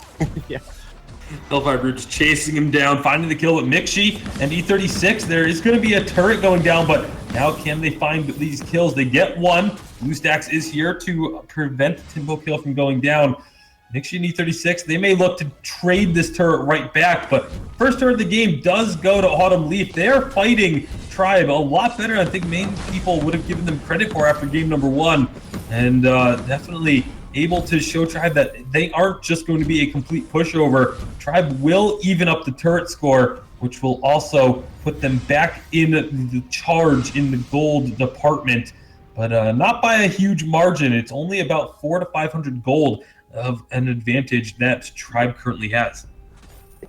Yeah. Hellfire Brute chasing him down, finding the kill with Mixie and E36. There is going to be a turret going down, but now can they find these kills? They get one. BlueStacks is here to prevent Timbo Kill from going down. Mixie and E36, they may look to trade this turret right back, but first turret of the game does go to Autumn Leaf. They are fighting Tribe a lot better than I think many people would have given them credit for after game number 1. And definitely able to show Tribe that they aren't just going to be a complete pushover. Tribe will even up the turret score, which will also put them back in the charge in the gold department, but not by a huge margin. It's only about 400 to 500 gold of an advantage that Tribe currently has.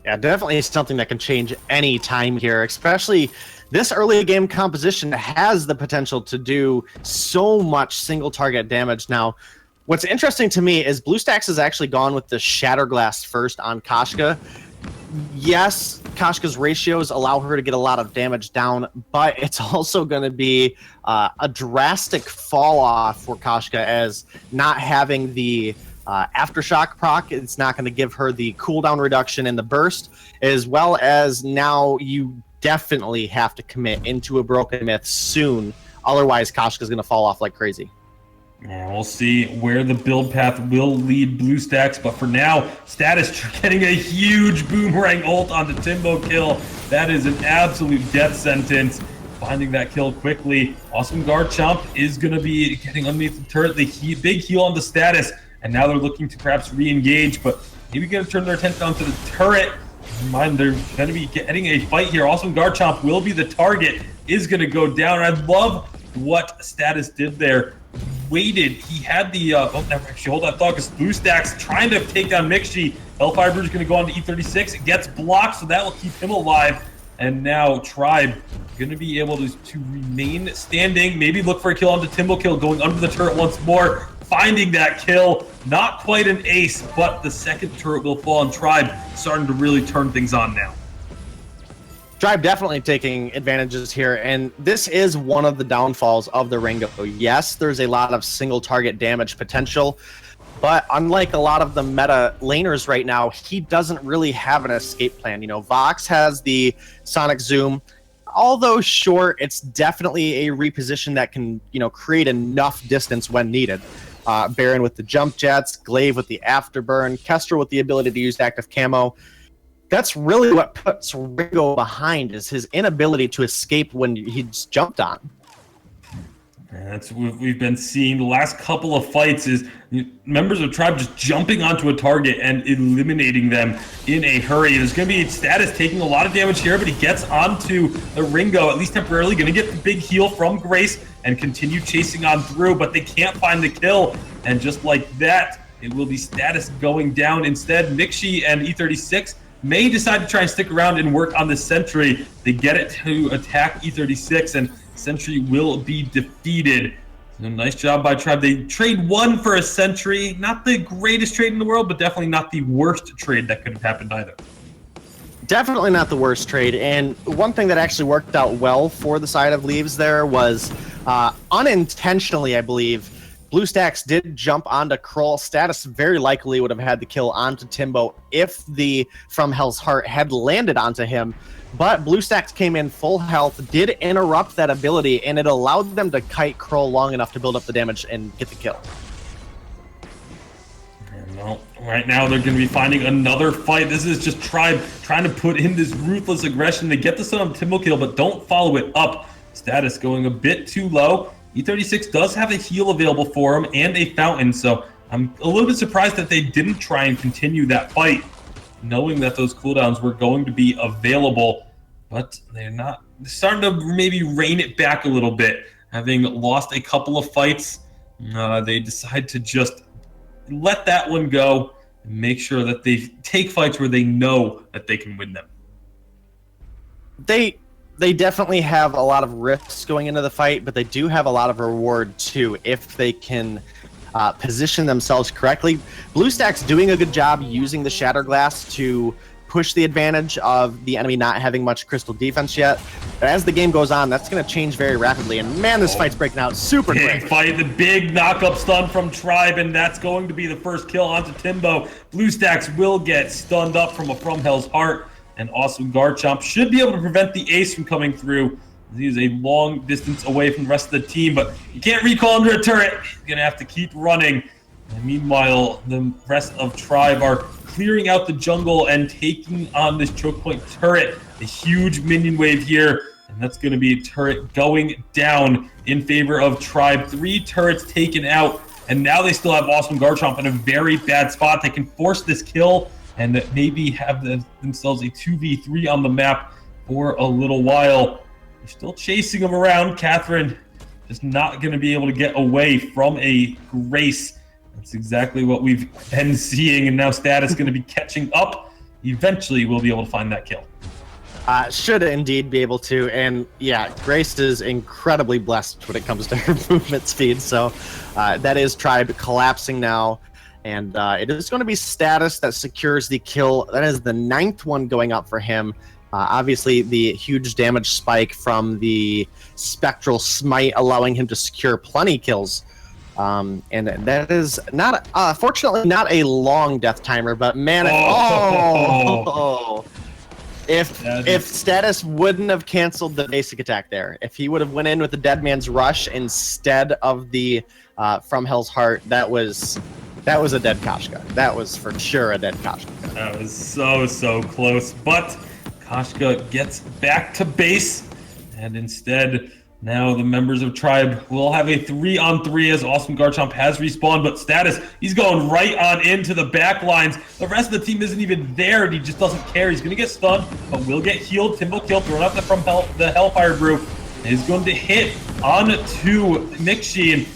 Yeah, definitely something that can change any time here, especially this early game composition has the potential to do so much single target damage. Now, what's interesting to me is BlueStacks has actually gone with the Shatterglass first on Kashka. Yes, Kashka's ratios allow her to get a lot of damage down, but it's also going to be a drastic fall off for Kashka, as not having the Aftershock proc, it's not going to give her the cooldown reduction in the burst, as well as now you definitely have to commit into a Broken Myth soon. Otherwise, Kashka's going to fall off like crazy. Yeah, we'll see where the build path will lead BlueStacks, but for now, Status getting a huge boomerang ult onto Timbo Kill. That is an absolute death sentence. finding that kill quickly. Awesome Garchomp is going to be getting underneath the turret. The big heal on the status, and now they're looking to perhaps re-engage, but maybe going to turn their attention onto the turret. Mind, they're going to be getting a fight here. Awesome Garchomp will be the target, is going to go down. I love what Status did there. Waited. He had the never actually hold that thought, because BlueStacks trying to take down Mixie. Hellfire Brew is going to go on to E36. It gets blocked, so that will keep him alive. And now Tribe going to be able to remain standing. Maybe look for a kill onto Timbukill, going under the turret once more. Finding that kill. Not quite an ace, but the second turret will fall on Tribe. Starting to really turn things on now. Tribe definitely taking advantages here, and this is one of the downfalls of the Ringo. Yes, there's a lot of single target damage potential, but unlike a lot of the meta laners right now, he doesn't really have an escape plan. You know, Vox has the Sonic Zoom. Although short, it's definitely a reposition that can, you know, create enough distance when needed. Baron with the jump jets, Glaive with the afterburn, Kestrel with the ability to use active camo. That's really what puts Ringo behind, is his inability to escape when he's jumped on. That's what we've been seeing the last couple of fights, is members of Tribe just jumping onto a target and eliminating them in a hurry. There's going to be Status taking a lot of damage here, but he gets onto the Ringo, at least temporarily, going to get the big heal from Grace and continue chasing on through, but they can't find the kill. And just like that, it will be Status going down instead. Mixie and E36 may decide to try and stick around and work on the Sentry. They get it to attack E36, and Sentry will be defeated. So nice job by Tribe. They trade one for a Sentry. Not the greatest trade in the world, but definitely not the worst trade that could have happened either. Definitely not the worst trade. And one thing that actually worked out well for the side of Leaves there was unintentionally, I believe, BlueStacks did jump onto Kroll. Status very likely would have had the kill onto Timbo if the From Hell's Heart had landed onto him. But BlueStacks came in full health, did interrupt that ability, and it allowed them to kite Kroll long enough to build up the damage and get the kill. Well, right now they're going to be finding another fight. This is just Tribe trying to put in this ruthless aggression to get the stun on Timbukill, but don't follow it up. Status going a bit too low. E36 does have a heal available for him and a fountain, so I'm a little bit surprised that they didn't try and continue that fight, knowing that those cooldowns were going to be available. But they're not. They're starting to maybe rein it back a little bit. Having lost a couple of fights, they decide to just let that one go and make sure that they take fights where they know that they can win them. They definitely have a lot of risks going into the fight, but they do have a lot of reward too if they can position themselves correctly. BlueStacks doing a good job using the Shatter Glass to push the advantage of the enemy not having much crystal defense yet. But as the game goes on, that's going to change very rapidly. And man, this fight's breaking out super big quick. Fight, the big knock-up stun from Tribe, and that's going to be the first kill onto Timbo. BlueStacks will get stunned up from a From Hell's Heart. And Awesome Garchomp should be able to prevent the ace from coming through. He is a long distance away from the rest of the team, but you can't recall under a turret. He's going to have to keep running. And meanwhile, the rest of Tribe are clearing out the jungle and taking on this choke point turret. A huge minion wave here, and that's going to be a turret going down in favor of Tribe. 3 turrets taken out, and now they still have Awesome Garchomp in a very bad spot. They can force this kill and maybe have themselves a 2v3 on the map for a little while. They're still chasing him around. Catherine just not going to be able to get away from a Grace. That's exactly what we've been seeing, and now Status going to be catching up. Eventually, we'll be able to find that kill. Should indeed be able to, and yeah, Grace is incredibly blessed when it comes to her movement speed, so that is Tribe collapsing now. And it is going to be Status that secures the kill. That is the 9th one going up for him. Obviously, the huge damage spike from the Spectral Smite allowing him to secure plenty kills. And that is not, fortunately, not a long death timer, but man, if Status wouldn't have canceled the basic attack there, if he would have went in with the Dead Man's Rush instead of the From Hell's Heart, that was a dead Koshka. That was for sure a dead Koshka. That was so close. But Koshka gets back to base. And instead, now the members of Tribe will have a 3-on-3 as Awesome Garchomp has respawned, but Status, he's going right on into the back lines. The rest of the team isn't even there, and he just doesn't care. He's going to get stunned, but will get healed. Timbo Kill, throwing out the Hellfire Brew, is going to hit onto Mixie,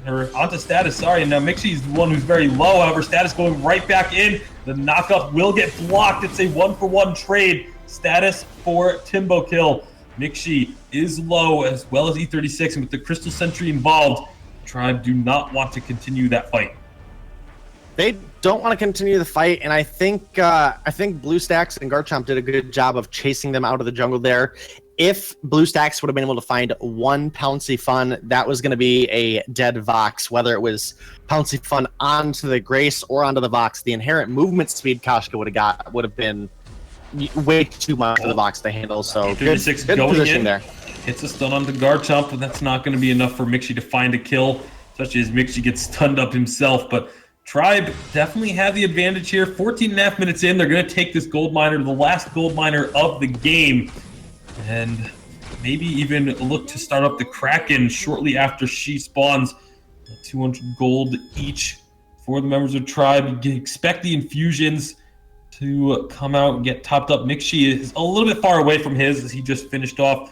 or onto Status, sorry. And now Mixie is the one who's very low. However, Status going right back in. The knockup will get blocked. It's a 1-for-1 trade. Status for Timbo Kill. Mixie is low, as well as E36, and with the Crystal Sentry involved, Tribe do not want to continue that fight. They don't want to continue the fight, and I think BlueStacks and Garchomp did a good job of chasing them out of the jungle there. If BlueStacks would have been able to find one Pouncy Fun, that was going to be a dead Vox, whether it was Pouncy Fun onto the Grace or onto the Vox. The inherent movement speed Koshka would have been way too much for the Vox to handle, so good position there. Hits a stun onto Garchomp, but that's not going to be enough for Mixie to find a kill, especially as Mixie gets stunned up himself. But Tribe definitely have the advantage here. 14.5 minutes in, they're going to take this gold miner, the last gold miner of the game, and maybe even look to start up the Kraken shortly after she spawns. 200 gold each for the members of Tribe. You expect the infusions to come out and get topped up. Mixie is a little bit far away from his, as he just finished off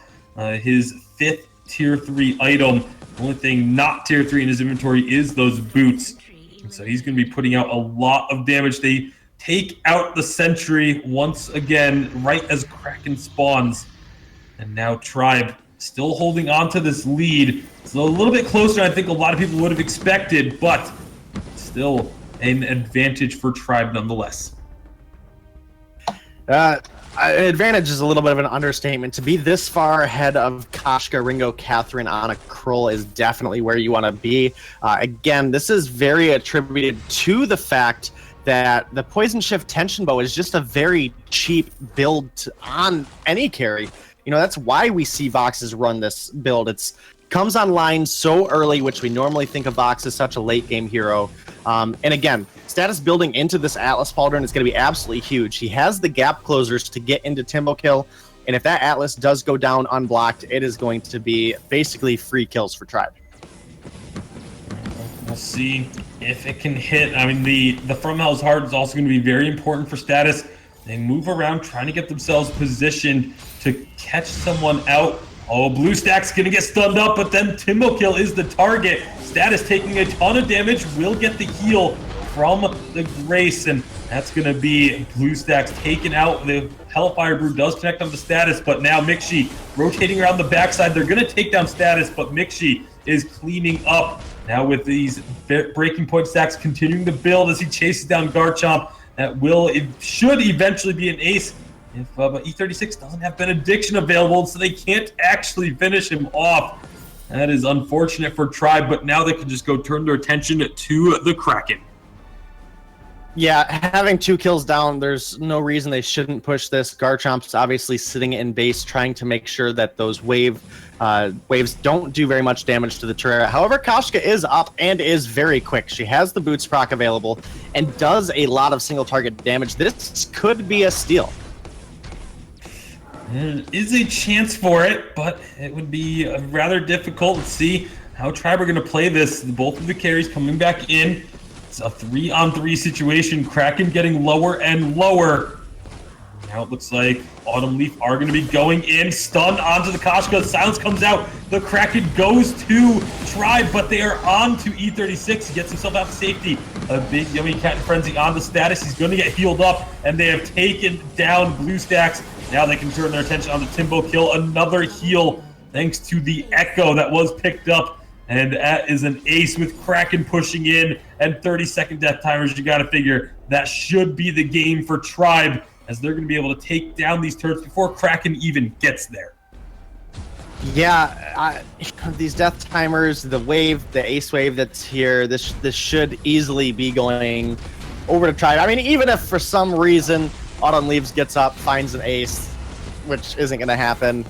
his 5th tier 3 item. The only thing not tier 3 in his inventory is those boots. And so he's going to be putting out a lot of damage. They take out the sentry once again, right as Kraken spawns. And now Tribe still holding on to this lead. It's a little bit closer than I think a lot of people would have expected, but still an advantage for Tribe nonetheless. Advantage is a little bit of an understatement. To be this far ahead of Koshka, Ringo, Catherine, Anna, Kroll is definitely where you want to be. Again, this is very attributed to the fact that the Poison Shift Tension Bow is just a very cheap build on any carry. You know, that's why we see Voxes run this build. It's comes online so early, which we normally think of Vox as such a late game hero. And again, Status building into this Atlas Pauldron is going to be absolutely huge. He has the gap closers to get into Timbo Kill, and if that Atlas does go down unblocked, it is going to be basically free kills for Tribe. We'll see if it can hit. I mean, the From Hell's Heart is also going to be very important for Status. They move around trying to get themselves positioned to catch someone out. Oh, BlueStack's going to get stunned up, but then Timbo Kill is the target. Status taking a ton of damage, will get the heal from the Grace, and that's going to be BlueStacks taken out. The Hellfire Brew does connect on the Status, but now Mixie rotating around the backside. They're going to take down Status, but Mixie is cleaning up. Now with these breaking point stacks continuing to build as he chases down Garchomp, that should eventually be an ace if E36 doesn't have Benediction available, so they can't actually finish him off. That is unfortunate for Tribe, but now they can just go turn their attention to the Kraken. Yeah, having 2 kills down, there's no reason they shouldn't push this. Garchomp's obviously sitting in base, trying to make sure that those waves don't do very much damage to the turret. However, Koshka is up and is very quick. She has the boots proc available and does a lot of single target damage. This could be a steal. There is a chance for it, but it would be rather difficult. Let's see how Tribe are going to play this. Both of the carries coming back in. It's a 3-on-3 situation. Kraken getting lower and lower. Now it looks like Autumn Leaf are going to be going in. Stunned onto the Koshka. Silence comes out. The Kraken goes to Tribe, but they are on to E36. He gets himself out to safety. A big Yummy Cat and Frenzy on the Status. He's going to get healed up, and they have taken down BlueStacks. Now they can turn their attention on the Timbo Kill. Another heal thanks to the Echo that was picked up. And that is an ace with Kraken pushing in and 30-second death timers. You got to figure that should be the game for Tribe, as they're going to be able to take down these turrets before Kraken even gets there. Yeah, these death timers, the ace wave that's here, this should easily be going over to Tribe. I mean, even if for some reason Autumn Leaves gets up, finds an ace, which isn't going to happen,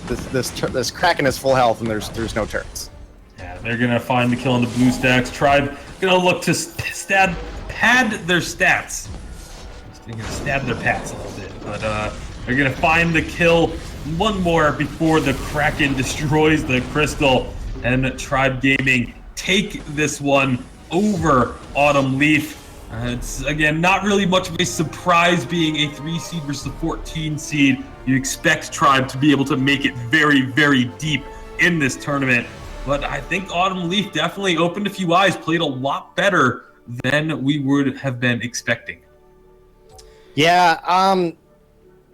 this Kraken is full health and there's no turrets. Yeah, they're going to find the kill on the BlueStacks. Tribe going to look to pad their stats. They're going to stab their pats a little bit. But are going to find the kill. One more before the Kraken destroys the crystal, and Tribe Gaming take this one over Autumn Leaf. It's, again, not really much of a surprise being a 3 seed versus a 14 seed. You expect Tribe to be able to make it very, very deep in this tournament. But I think Autumn Leaf definitely opened a few eyes, played a lot better than we would have been expecting. Yeah,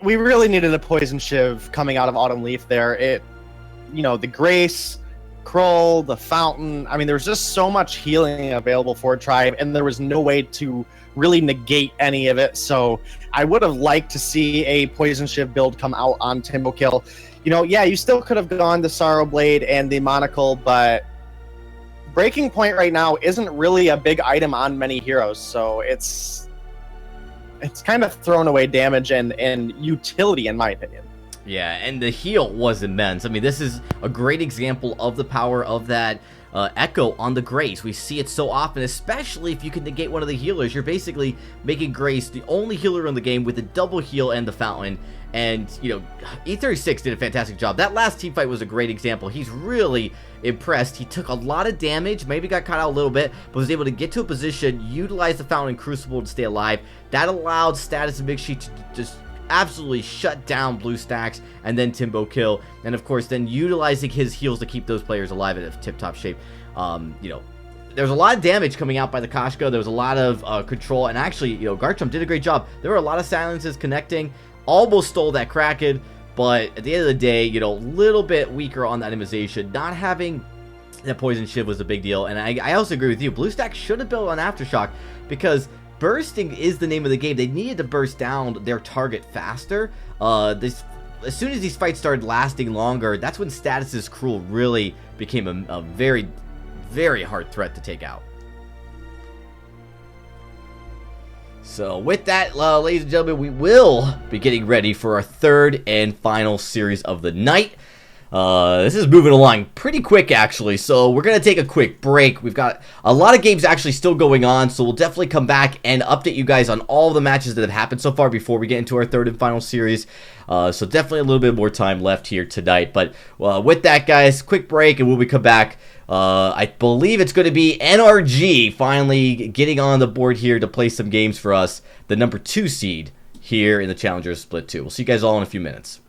we really needed a Poison Shiv coming out of Autumn Leaf there. The Grace, Kroll, the Fountain. I mean, there was just so much healing available for Tribe, and there was no way to really negate any of it. So I would have liked to see a Poison Shiv build come out on Timbokill. You still could have gone the Sorrow Blade and the Monocle, but Breaking Point right now isn't really a big item on many heroes, so it's kind of thrown away damage and utility, in my opinion. Yeah, and the heal was immense. I mean, this is a great example of the power of that Echo on the Grace. We see it so often, especially if you can negate one of the healers. You're basically making Grace the only healer in the game with a double heal and the Fountain. And, E36 did a fantastic job. That last team fight was a great example. He's really impressed. He took a lot of damage, maybe got caught out a little bit, but was able to get to a position, utilize the Fountain and Crucible to stay alive. That allowed Status and Big Sheet to just absolutely shut down BlueStacks and then Timbokill, and of course then utilizing his heals to keep those players alive in tip-top shape. There's a lot of damage coming out by the Koshka. There was a lot of control, and actually, Garchomp did a great job. There were a lot of silences connecting, almost stole that Kraken, but at the end of the day, a little bit weaker on the itemization. Not having that Poison Shiv was a big deal, and I also agree with you. BlueStacks should have built on Aftershock, because bursting is the name of the game. They needed to burst down their target faster. As soon as these fights started lasting longer, that's when Status's Cruel really became a very, very hard threat to take out. So with that, ladies and gentlemen, we will be getting ready for our third and final series of the night. This is moving along pretty quick, actually, so we're going to take a quick break. We've got a lot of games actually still going on, so we'll definitely come back and update you guys on all the matches that have happened so far before we get into our third and final series. So definitely a little bit more time left here tonight. But with that, guys, quick break, and when we come back, I believe it's going to be NRG finally getting on the board here to play some games for us, the number 2 seed here in the Challengers Split 2. We'll see you guys all in a few minutes.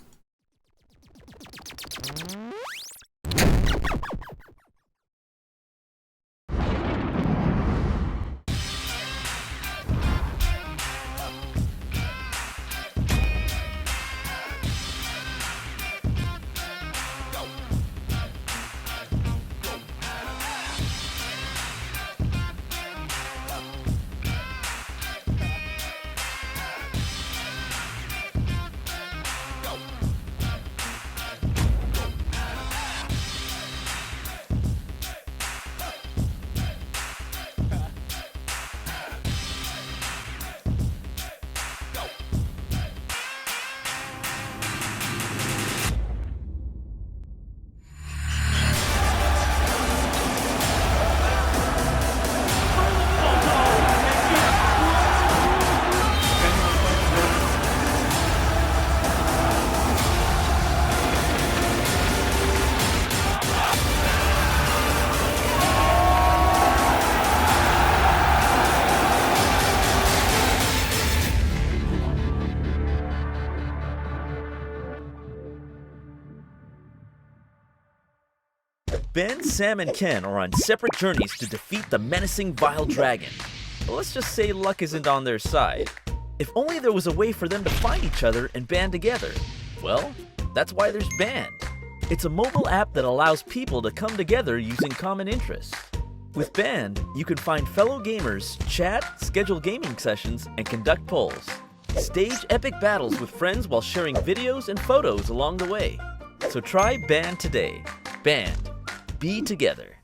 Ben, Sam, and Ken are on separate journeys to defeat the menacing Vile Dragon. But let's just say luck isn't on their side. If only there was a way for them to find each other and band together. Well, that's why there's Band. It's a mobile app that allows people to come together using common interests. With Band, you can find fellow gamers, chat, schedule gaming sessions, and conduct polls. Stage epic battles with friends while sharing videos and photos along the way. So try Band today. Band. Be together.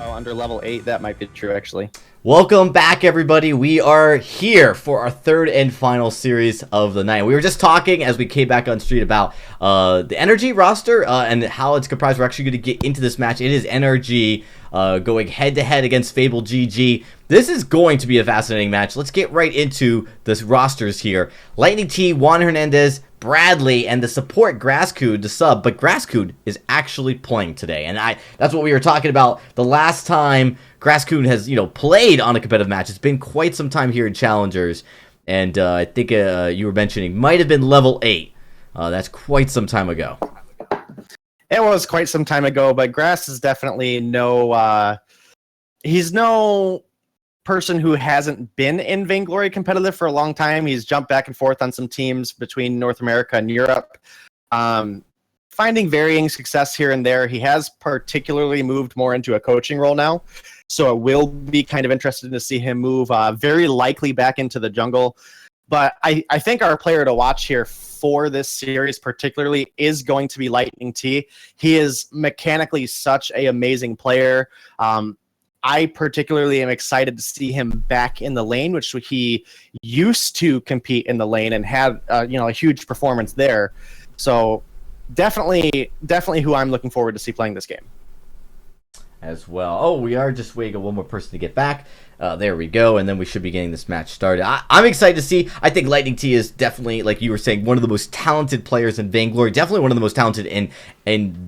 Oh, under level 8, that might be true, actually. Welcome back, everybody. We are here for our third and final series of the night. We were just talking as we came back on street about the NRG roster and how it's comprised. We're actually going to get into this match. It is NRG going head-to-head against Fable GG. This is going to be a fascinating match. Let's get right into the rosters here. Lightning T, Juan Hernandez, Bradley, and the support Grasscood, the sub, but Grasscood is actually playing today, and that's what we were talking about the last time Grasscood has, played on a competitive match. It's been quite some time here in Challengers, and I think you were mentioning might have been level 8. That's quite some time ago. It was quite some time ago, but Grass is definitely he's no person who hasn't been in Vainglory competitive for a long time. He's jumped back and forth on some teams between North America and Europe, finding varying success here and there. He has particularly moved more into a coaching role now, so it will be kind of interesting to see him move very likely back into the jungle. But I think our player to watch here for this series particularly is going to be Lightning T. He is mechanically such an amazing player. I particularly am excited to see him back in the lane, which he used to compete in the lane and had a huge performance there. So definitely who I'm looking forward to see playing this game. As well. Oh, we are just waiting on one more person to get back. There we go, and then we should be getting this match started. I'm excited to see. I think Lightning T is definitely, like you were saying, one of the most talented players in Vainglory. Definitely one of the most talented in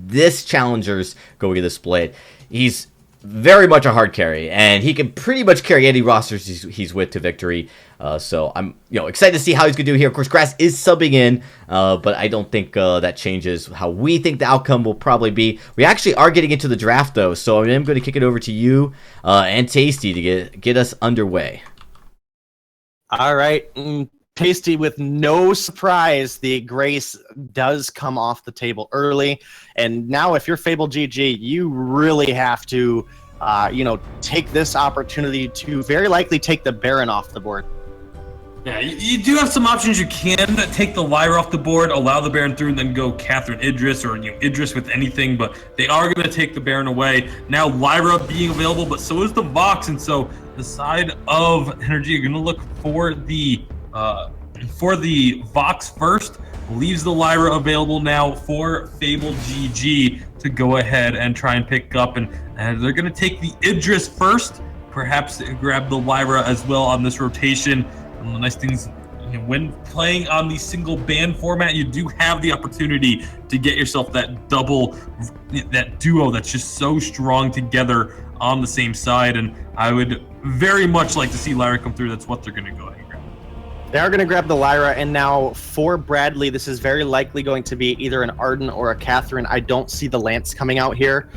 this Challengers going to the split. He's very much a hard carry, and he can pretty much carry any rosters he's with to victory. So I'm excited to see how he's going to do here. Of course, Grass is subbing in, but I don't think that changes how we think the outcome will probably be. We actually are getting into the draft, though, so I am going to kick it over to you and Tasty to get us underway. All right. Tasty, with no surprise, the Grace does come off the table early. And now if you're Fable GG, you really have to, take this opportunity to very likely take the Baron off the board. Yeah, you do have some options. You can take the Lyra off the board, allow the Baron through, and then go Catherine Idris or Idris with anything, but they are going to take the Baron away. Now Lyra being available, but so is the Vox, and so the side of Energy are going to look for the Vox first, leaves the Lyra available now for Fable GG to go ahead and try and pick up, and they're going to take the Idris first, perhaps grab the Lyra as well on this rotation. And the nice thing is, when playing on the single ban format, you do have the opportunity to get yourself that duo that's just so strong together on the same side, and I would very much like to see Lyra come through. That's what they're going to go ahead and grab. They are going to grab the Lyra, and now for Bradley, this is very likely going to be either an Arden or a Catherine. I don't see the Lance coming out here.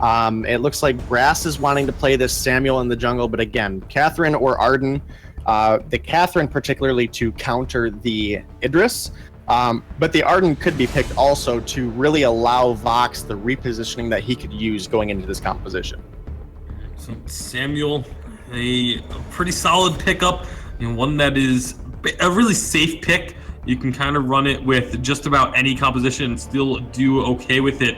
It looks like Grass is wanting to play this Samuel in the jungle, but again, Catherine or Arden. The Catherine particularly to counter the Idris, but the Arden could be picked also to really allow Vox the repositioning that he could use going into this composition. So Samuel, a pretty solid pickup, one that is a really safe pick. You can kind of run it with just about any composition and still do okay with it.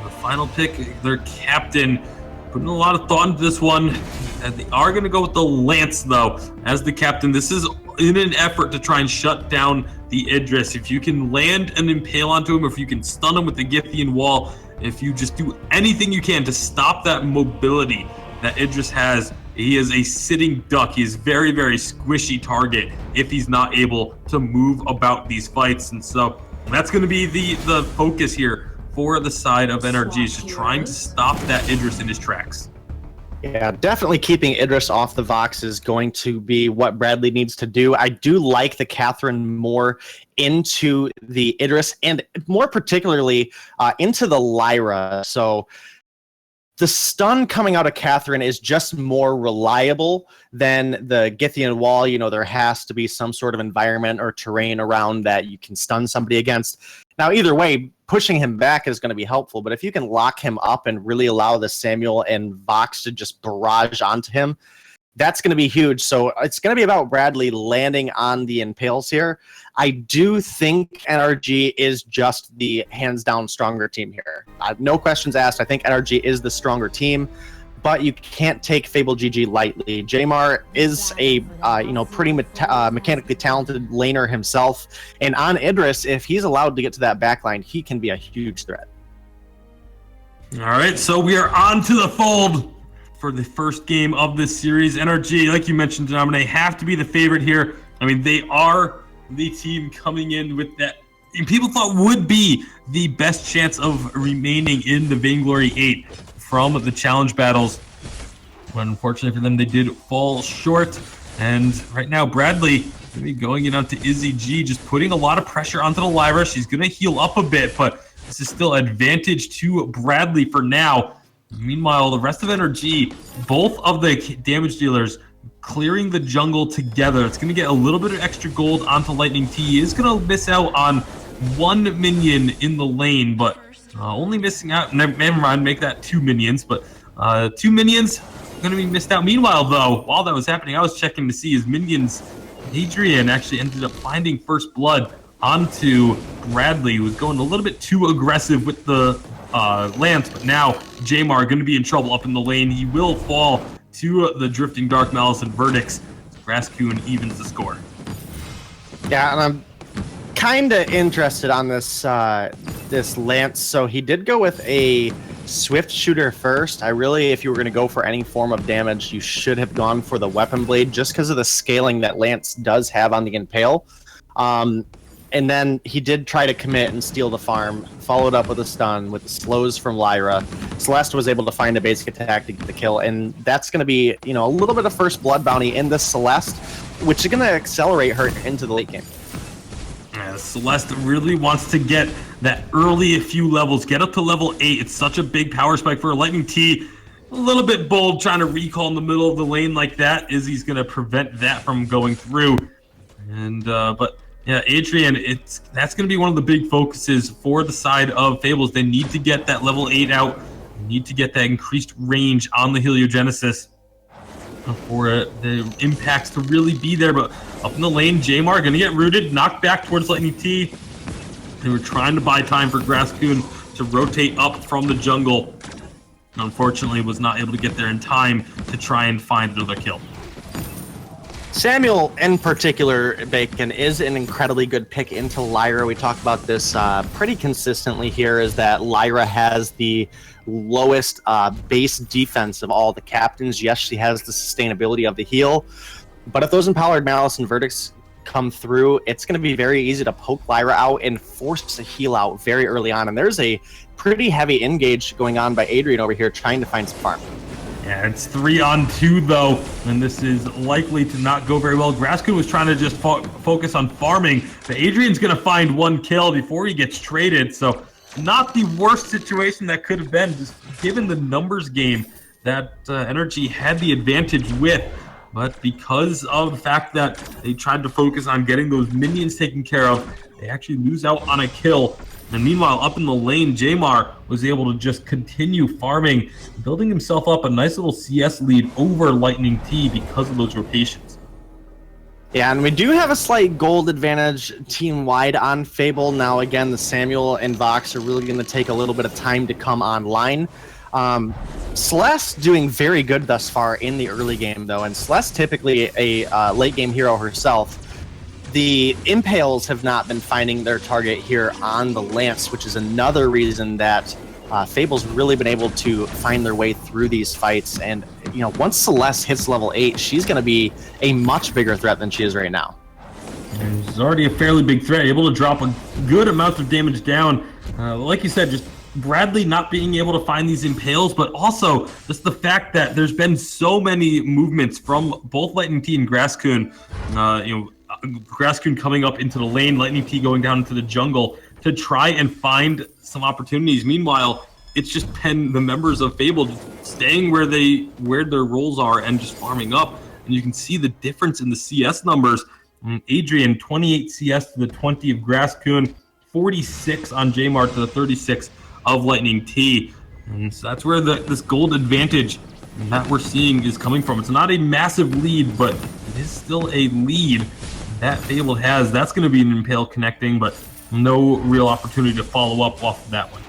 The final pick, their captain, putting a lot of thought into this one. And they are going to go with the Lance, though, as the captain. This is in an effort to try and shut down the Idris. If you can land an impale onto him, if you can stun him with the Githian wall, if you just do anything you can to stop that mobility that Idris has, he is a sitting duck. He is very, very squishy target if he's not able to move about these fights. And so that's going to be the focus here for the side of NRG, is just trying to stop that Idris in his tracks. Yeah, definitely keeping Idris off the Vox is going to be what Bradley needs to do. I do like the Catherine more into the Idris, and more particularly into the Lyra. So the stun coming out of Catherine is just more reliable than the Githian wall. There has to be some sort of environment or terrain around that you can stun somebody against. Now, either way, pushing him back is going to be helpful, but if you can lock him up and really allow the Samuel and Vox to just barrage onto him, that's going to be huge. So it's going to be about Bradley landing on the impales here. I do think NRG is just the hands down stronger team here. No questions asked. I think NRG is the stronger team, but you can't take Fable GG lightly. Jamar is a pretty mechanically talented laner himself, and on Idris, if he's allowed to get to that backline, he can be a huge threat. All right, so we are on to the fold for the first game of this series. NRG, like you mentioned, Dom, they have to be the favorite here. I mean, they are the team coming in with that people thought would be the best chance of remaining in the Vainglory 8 from the challenge battles. But unfortunately for them, they did fall short. And right now, Bradley going to be going in onto Izzy G, just putting a lot of pressure onto the Lyra. She's going to heal up a bit, but this is still advantage to Bradley for now. Meanwhile, the rest of NRG, both of the damage dealers clearing the jungle together. It's going to get a little bit of extra gold onto Lightning T. He is going to miss out on one minion in the lane, but only missing out. Never mind, make that 2 minions, but 2 minions going to be missed out. Meanwhile, though, while that was happening, I was checking to see his minions. Adrian actually ended up finding first blood onto Bradley, who was going a little bit too aggressive with the lance, but now Jamar going to be in trouble up in the lane. He will fall to the Drifting Dark Malice and Verdicts. Grasscoon evens the score. Yeah, and I'm kind of interested on this this lance. So he did go with a swift shooter first. If you were going to go for any form of damage, you should have gone for the weapon blade, just because of the scaling that lance does have on the impale. And then he did try to commit and steal the farm, followed up with a stun with the slows from Lyra. Celeste was able to find a basic attack to get the kill, and that's going to be, a little bit of first blood bounty in this Celeste, which is going to accelerate her into the late game. Yeah, Celeste really wants to get that early few levels, get up to level 8. It's such a big power spike for a Lightning T. A little bit bold trying to recall in the middle of the lane like that. Izzy's going to prevent that from going through. And but yeah, Adrian, that's going to be one of the big focuses for the side of Fables. They need to get that level 8 out. They need to get that increased range on the Heliogenesis for the impacts to really be there. But up in the lane, Jamar going to get rooted, knocked back towards Lightning T. They were trying to buy time for Grasscoon to rotate up from the jungle. Unfortunately, was not able to get there in time to try and find another kill. Samuel, in particular, Bacon, is an incredibly good pick into Lyra. We talk about this pretty consistently here, is that Lyra has the lowest base defense of all the captains. Yes, she has the sustainability of the heal, but if those Empowered Malice and Verdicts come through, it's going to be very easy to poke Lyra out and force a heal out very early on. And there's a pretty heavy engage going on by Adrian over here trying to find some farm. Yeah, it's 3-on-2 though, and this is likely to not go very well. Grasscoon was trying to just focus on farming, but Adrian's going to find one kill before he gets traded, so not the worst situation that could have been, just given the numbers game that Energy had the advantage with. But because of the fact that they tried to focus on getting those minions taken care of, they actually lose out on a kill. And meanwhile, up in the lane, Jamar was able to just continue farming, building himself up a nice little CS lead over Lightning T because of those rotations. Yeah, and we do have a slight gold advantage team-wide on Fable. Now, again, the Samuel and Vox are really going to take a little bit of time to come online. Celeste doing very good thus far in the early game, though, and Celeste typically a late-game hero herself. The Impales have not been finding their target here on the Lance, which is another reason that Fable's really been able to find their way through these fights. And, once Celeste hits level 8, she's going to be a much bigger threat than she is right now. And she's already a fairly big threat, able to drop a good amount of damage down. Like you said, just Bradley not being able to find these Impales, but also just the fact that there's been so many movements from both Lightning T and Grasscoon. Grasscoon coming up into the lane, Lightning T going down into the jungle to try and find some opportunities. Meanwhile, it's just been the members of Fable staying where their roles are and just farming up. And you can see the difference in the CS numbers. Adrian, 28 CS to the 20 of Grasscoon, 46 on Jamar to the 36 of Lightning T. And so that's where this gold advantage that we're seeing is coming from. It's not a massive lead, but it is still a lead that Fable has. That's going to be an Impale connecting, but no real opportunity to follow up off of that one.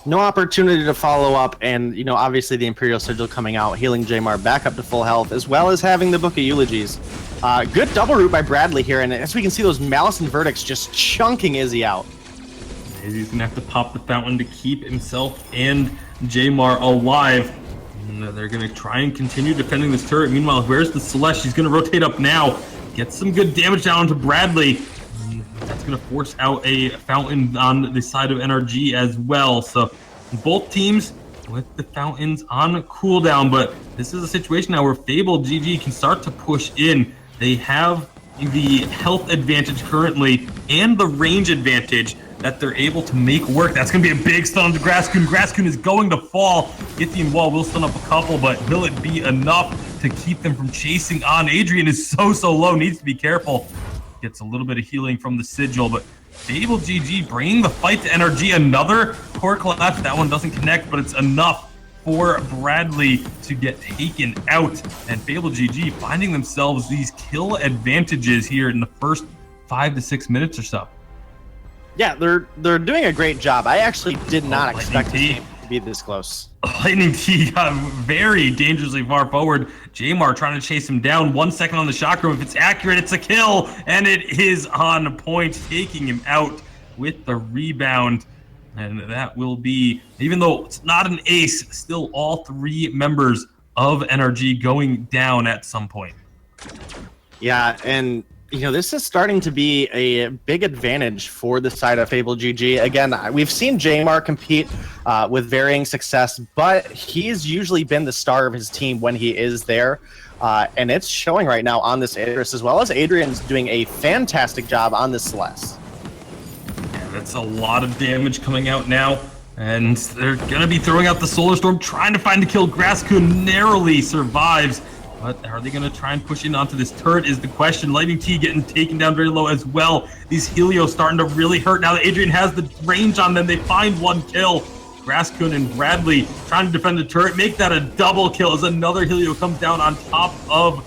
No opportunity to follow up, and obviously the Imperial Sigil coming out, healing Jamar back up to full health, as well as having the Book of Eulogies. Good double root by Bradley here, and as we can see, those Malice and Verdicts just chunking Izzy out. Izzy's gonna have to pop the fountain to keep himself and Jamar alive. And they're gonna try and continue defending this turret. Meanwhile, where's the Celeste? She's gonna rotate up now, get some good damage down to Bradley. That's going to force out a fountain on the side of NRG as well. So both teams with the fountains on cooldown, but this is a situation now where Fable GG can start to push in. They have the health advantage currently and the range advantage that they're able to make work. That's going to be a big stun to Graskun. Graskun is going to fall. Githian Wall will stun up a couple, but will it be enough to keep them from chasing on? Adrian is so low, needs to be careful. Gets a little bit of healing from the Sigil, but Fable GG bringing the fight to NRG. Another core collapse. That one doesn't connect, but it's enough for Bradley to get taken out. And Fable GG finding themselves these kill advantages here in the first 5 to 6 minutes or so. Yeah, they're doing a great job. I actually did not expect this game to be this close. Lightning T got very dangerously far forward. Jamar trying to chase him down. 1 second on the chakram. If it's accurate, it's a kill, and it is on point, taking him out with the rebound. And that will be, even though it's not an ace, still all 3 members of NRG going down at some point. Yeah, and this is starting to be a big advantage for the side of Fable GG. Again, we've seen Jamar compete with varying success, but he's usually been the star of his team when he is there. And it's showing right now on this Idris, as well as Adrian's doing a fantastic job on this Celeste. Yeah, that's a lot of damage coming out now. And they're going to be throwing out the Solar Storm, trying to find the kill. Graskun narrowly survives. But are they going to try and push in onto this turret is the question. Lightning T getting taken down very low as well. These Helios starting to really hurt now that Adrian has the range on them. They find 1 kill. Graskun and Bradley trying to defend the turret. Make that a double kill as another Helio comes down on top of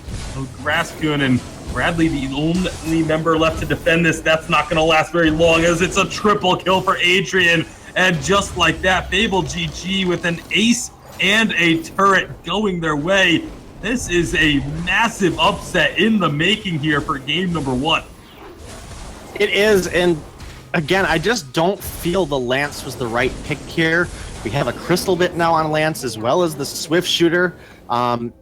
Graskun. And Bradley, the only member left to defend this. That's not going to last very long as it's a triple kill for Adrian. And just like that, Fable GG with an ace and a turret going their way. This is a massive upset in the making here for game number 1. It is, and again, I just don't feel the Lance was the right pick here. We have a Crystal Bit now on Lance as well as the Swift Shooter. On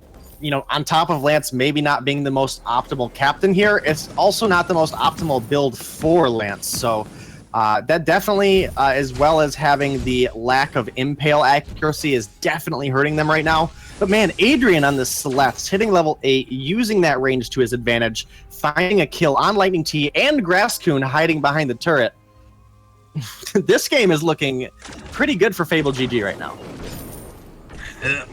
top of Lance maybe not being the most optimal captain here, it's also not the most optimal build for Lance. So that definitely, as well as having the lack of impale accuracy, is definitely hurting them right now. But man, Adrian on the Celeste, hitting level 8, using that range to his advantage, finding a kill on Lightning T and Graskun hiding behind the turret. This game is looking pretty good for Fable GG right now.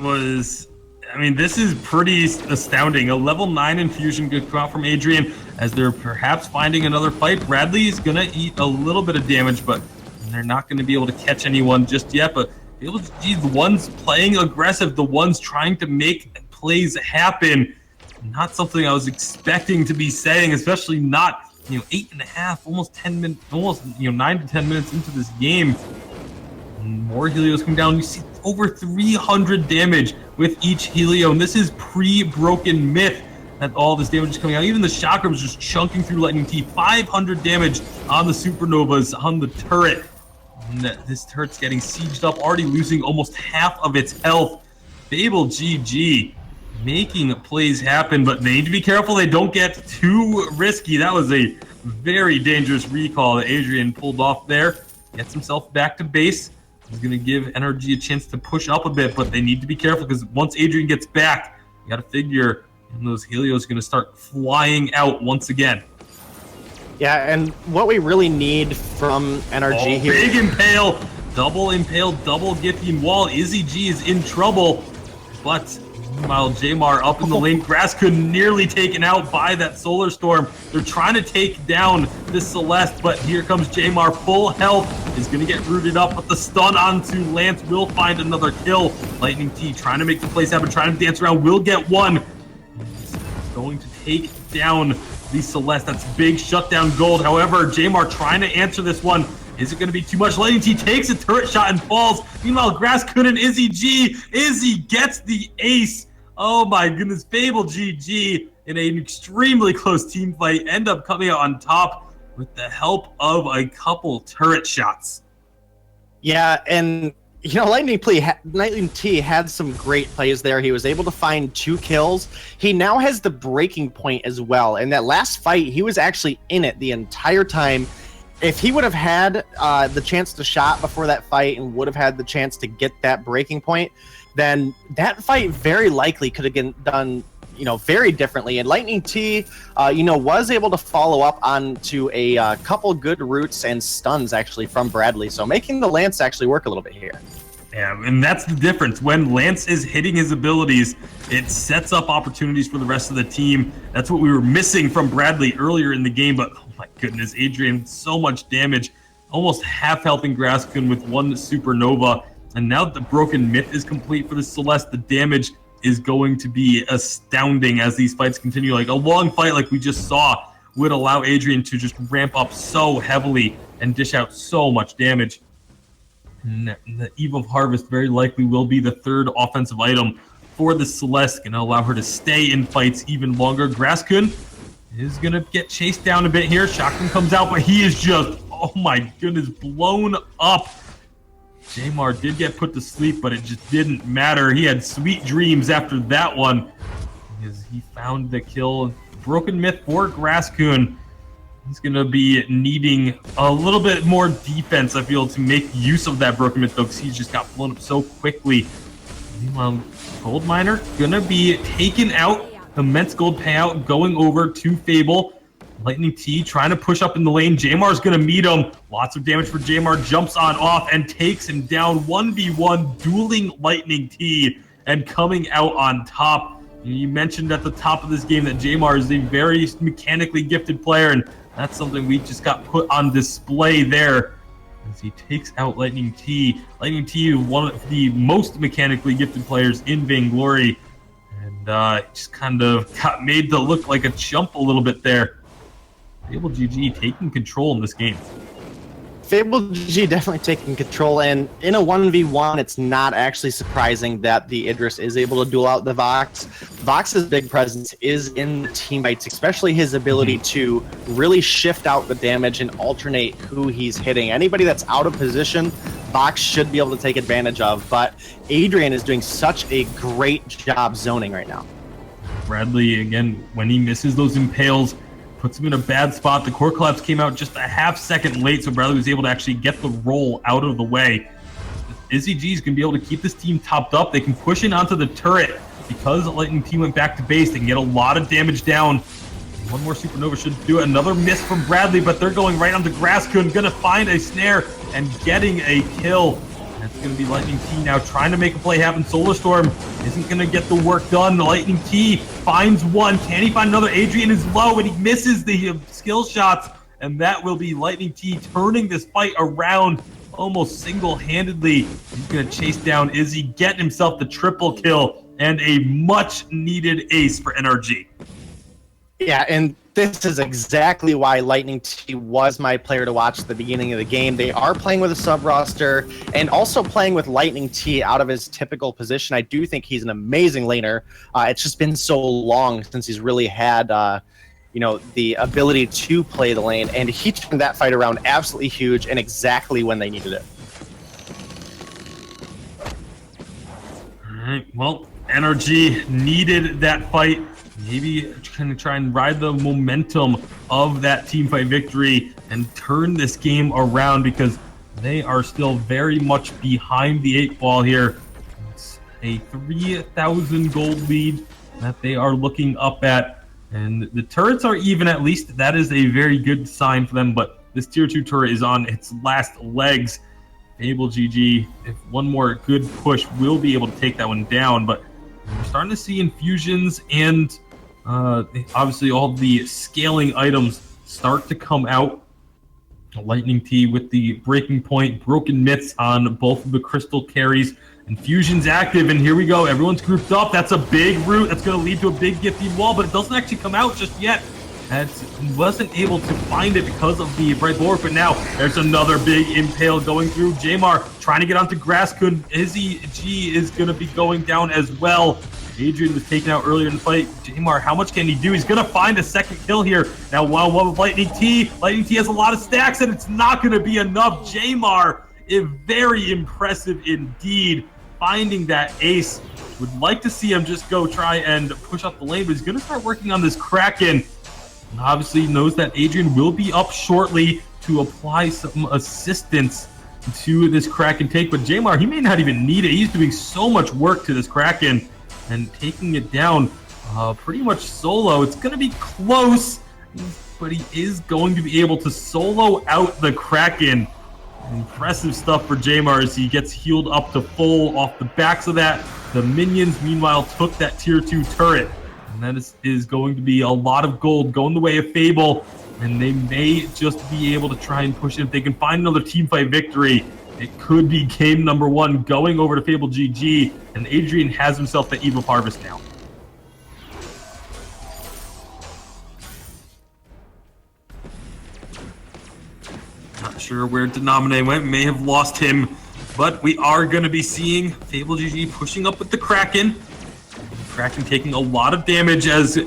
This is pretty astounding. A level 9 infusion could come out from Adrian as they're perhaps finding another fight. Bradley is going to eat a little bit of damage, but they're not going to be able to catch anyone just yet. But Fable GG, the ones playing aggressive, the ones trying to make plays happen. Not something I was expecting to be saying, especially not 8.5, almost 10 minutes, 9 to 10 minutes into this game. More Helios come down. You see over 300 damage with each Helio, and this is pre-broken myth that all this damage is coming out. Even the Chakram is just chunking through Lightning T. 500 damage on the Supernovas on the turret. And this turret's getting sieged up, already losing almost half of its health. Fable GG making plays happen, but they need to be careful they don't get too risky. That was a very dangerous recall that Adrian pulled off there. Gets himself back to base. He's going to give NRG a chance to push up a bit, but they need to be careful because once Adrian gets back, you got to figure those Helios are going to start flying out once again. Yeah, and what we really need from NRG here... Big impale, double Githian Wall. Izzy G is in trouble, but meanwhile, Jamar up in the lane. Graskun nearly taken out by that Solar Storm. They're trying to take down this Celeste, but here comes Jamar. Full health is going to get rooted up, but the stun onto Lance will find another kill. Lightning T trying to make the plays happen, trying to dance around, will get one. He's going to take down the Celeste. That's big shutdown gold. However, Jamar trying to answer this one. Is it going to be too much? Lightning T takes a turret shot and falls. Meanwhile, Grasskun and Izzy G. Izzy gets the ace. Oh my goodness, Fable GG in an extremely close team fight end up coming out on top with the help of a couple turret shots. Yeah, and Lightning T had some great plays there. He was able to find 2 kills. He now has the breaking point as well. In that last fight, he was actually in it the entire time. If he would have had the chance to shot before that fight and would have had the chance to get that breaking point, then that fight very likely could have been done, very differently. And Lightning T, was able to follow up onto a couple good roots and stuns actually from Bradley. So making the Lance actually work a little bit here. Yeah, and that's the difference. When Lance is hitting his abilities, it sets up opportunities for the rest of the team. That's what we were missing from Bradley earlier in the game, but oh my goodness, Adrian, so much damage. Almost half healthing Grasskun with 1 supernova. And now that the broken myth is complete for the Celeste, the damage is going to be astounding as these fights continue. Like a long fight like we just saw would allow Adrian to just ramp up so heavily and dish out so much damage. And the Eve of Harvest very likely will be the 3rd offensive item for the Celeste, going to allow her to stay in fights even longer. Grasskun is going to get chased down a bit here. Shotgun comes out, but he is just, oh my goodness, blown up. Jamar did get put to sleep, but it just didn't matter. He had sweet dreams after that one because he found the kill. Broken myth for Grasskun. He's going to be needing a little bit more defense, I feel, to make use of that broken myth, though, because he just got blown up so quickly. Meanwhile, Gold Miner going to be taken out. Immense gold payout going over to Fable. Lightning T trying to push up in the lane. Jamar's going to meet him. Lots of damage for Jamar. Jumps on off and takes him down. 1v1 dueling Lightning T and coming out on top. You mentioned at the top of this game that Jamar is a very mechanically gifted player, and that's something we just got put on display there as he takes out Lightning T. Lightning T is one of the most mechanically gifted players in Vainglory, and just kind of got made to look like a chump a little bit there. Fable GG taking control in this game. Fable GG definitely taking control, and in a 1v1, it's not actually surprising that the Idris is able to duel out the Vox. Vox's big presence is in the team fights, especially his ability to really shift out the damage and alternate who he's hitting. Anybody that's out of position, Vox should be able to take advantage of, but Adrian is doing such a great job zoning right now. Bradley, again, when he misses those impales, puts him in a bad spot. The core collapse came out just a half second late, so Bradley was able to actually get the roll out of the way. Izzy G is going to be able to keep this team topped up. They can push in onto the turret. Because the Lightning Team went back to base, they can get a lot of damage down. One more supernova should do it. Another miss from Bradley, but they're going right onto Grasskun. Going to find a snare and getting a kill. That's going to be Lightning T now trying to make a play happen. Solar Storm isn't going to get the work done. The Lightning T finds one. Can he find another? Adrian is low, and he misses the skill shots. And that will be Lightning T turning this fight around almost single-handedly. He's going to chase down Izzy, get himself the triple kill, and a much-needed ace for NRG. Yeah, and this is exactly why Lightning T was my player to watch at the beginning of the game. They are playing with a sub-roster and also playing with Lightning T out of his typical position. I do think he's an amazing laner. It's just been so long since he's really had, the ability to play the lane, and he turned that fight around absolutely huge and exactly when they needed it. All right, well, NRG needed that fight. Maybe kind of try and ride the momentum of that team fight victory and turn this game around, because they are still very much behind the 8 ball here. It's a 3,000 gold lead that they are looking up at, and the turrets are even. At least that is a very good sign for them, but this tier 2 turret is on its last legs. Fable GG, if one more good push, will be able to take that one down, but we're starting to see infusions and obviously all the scaling items start to come out. Lightning T with the breaking point, broken myths on both of the crystal carries. Infusion's active, and here we go. Everyone's grouped up. That's a big root. That's going to lead to a big gifted wall, but it doesn't actually come out just yet. that wasn't able to find it because of the bright bulwark, but now there's another big impale going through. Jamar trying to get onto Graskun. Izzy G is going to be going down as well. Adrian was taken out earlier in the fight. Jamar, how much can he do? He's going to find a second kill here. Now, one with Lightning T. Lightning T has a lot of stacks, and it's not going to be enough. Jamar is very impressive indeed, finding that ace. Would like to see him just go try and push up the lane, but he's going to start working on this Kraken. And obviously knows that Adrian will be up shortly to apply some assistance to this Kraken take. But Jamar, he may not even need it. He's doing so much work to this Kraken and taking it down pretty much solo. It's going to be close, but he is going to be able to solo out the Kraken. Impressive stuff for Jamar as he gets healed up to full off the backs of that. The minions, meanwhile, took that tier 2 turret. And that is going to be a lot of gold going the way of Fable. And they may just be able to try and push it. If they can find another teamfight victory, it could be game number 1 going over to Fable GG. And Adrian has himself the Eve of Harvest now. Not sure where Denominate went. May have lost him. But we are going to be seeing Fable GG pushing up with the Kraken. Kraken taking a lot of damage as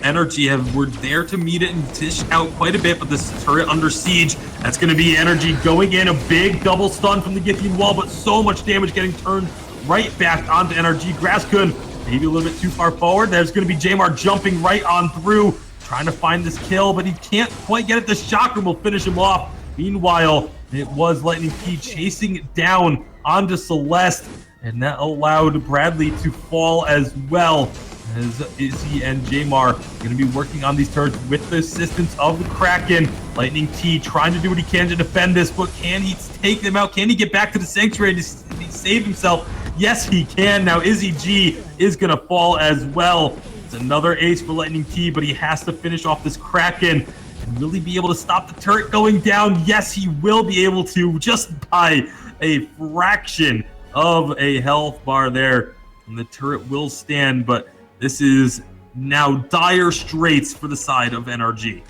Energy were there to meet it and dish out quite a bit, but this turret under siege. That's going to be Energy going in, a big double stun from the Githian wall, but so much damage getting turned right back onto Energy. Graskun maybe a little bit too far forward. There's going to be Jamar jumping right on through, trying to find this kill, but he can't quite get it. The Chakram will finish him off. Meanwhile, it was Lightning Key chasing down onto Celeste, and that allowed Bradley to fall as well, as Izzy and Jamar going to be working on these turrets with the assistance of the Kraken. Lightning T trying to do what he can to defend this, but can he take them out? Can he get back to the Sanctuary to save himself? Yes, he can. Now Izzy G is going to fall as well. It's another ace for Lightning T, but he has to finish off this Kraken and really be able to stop the turret going down. Yes, he will be able to, just by a fraction of a health bar there. And the turret will stand, but this is now dire straits for the side of NRG.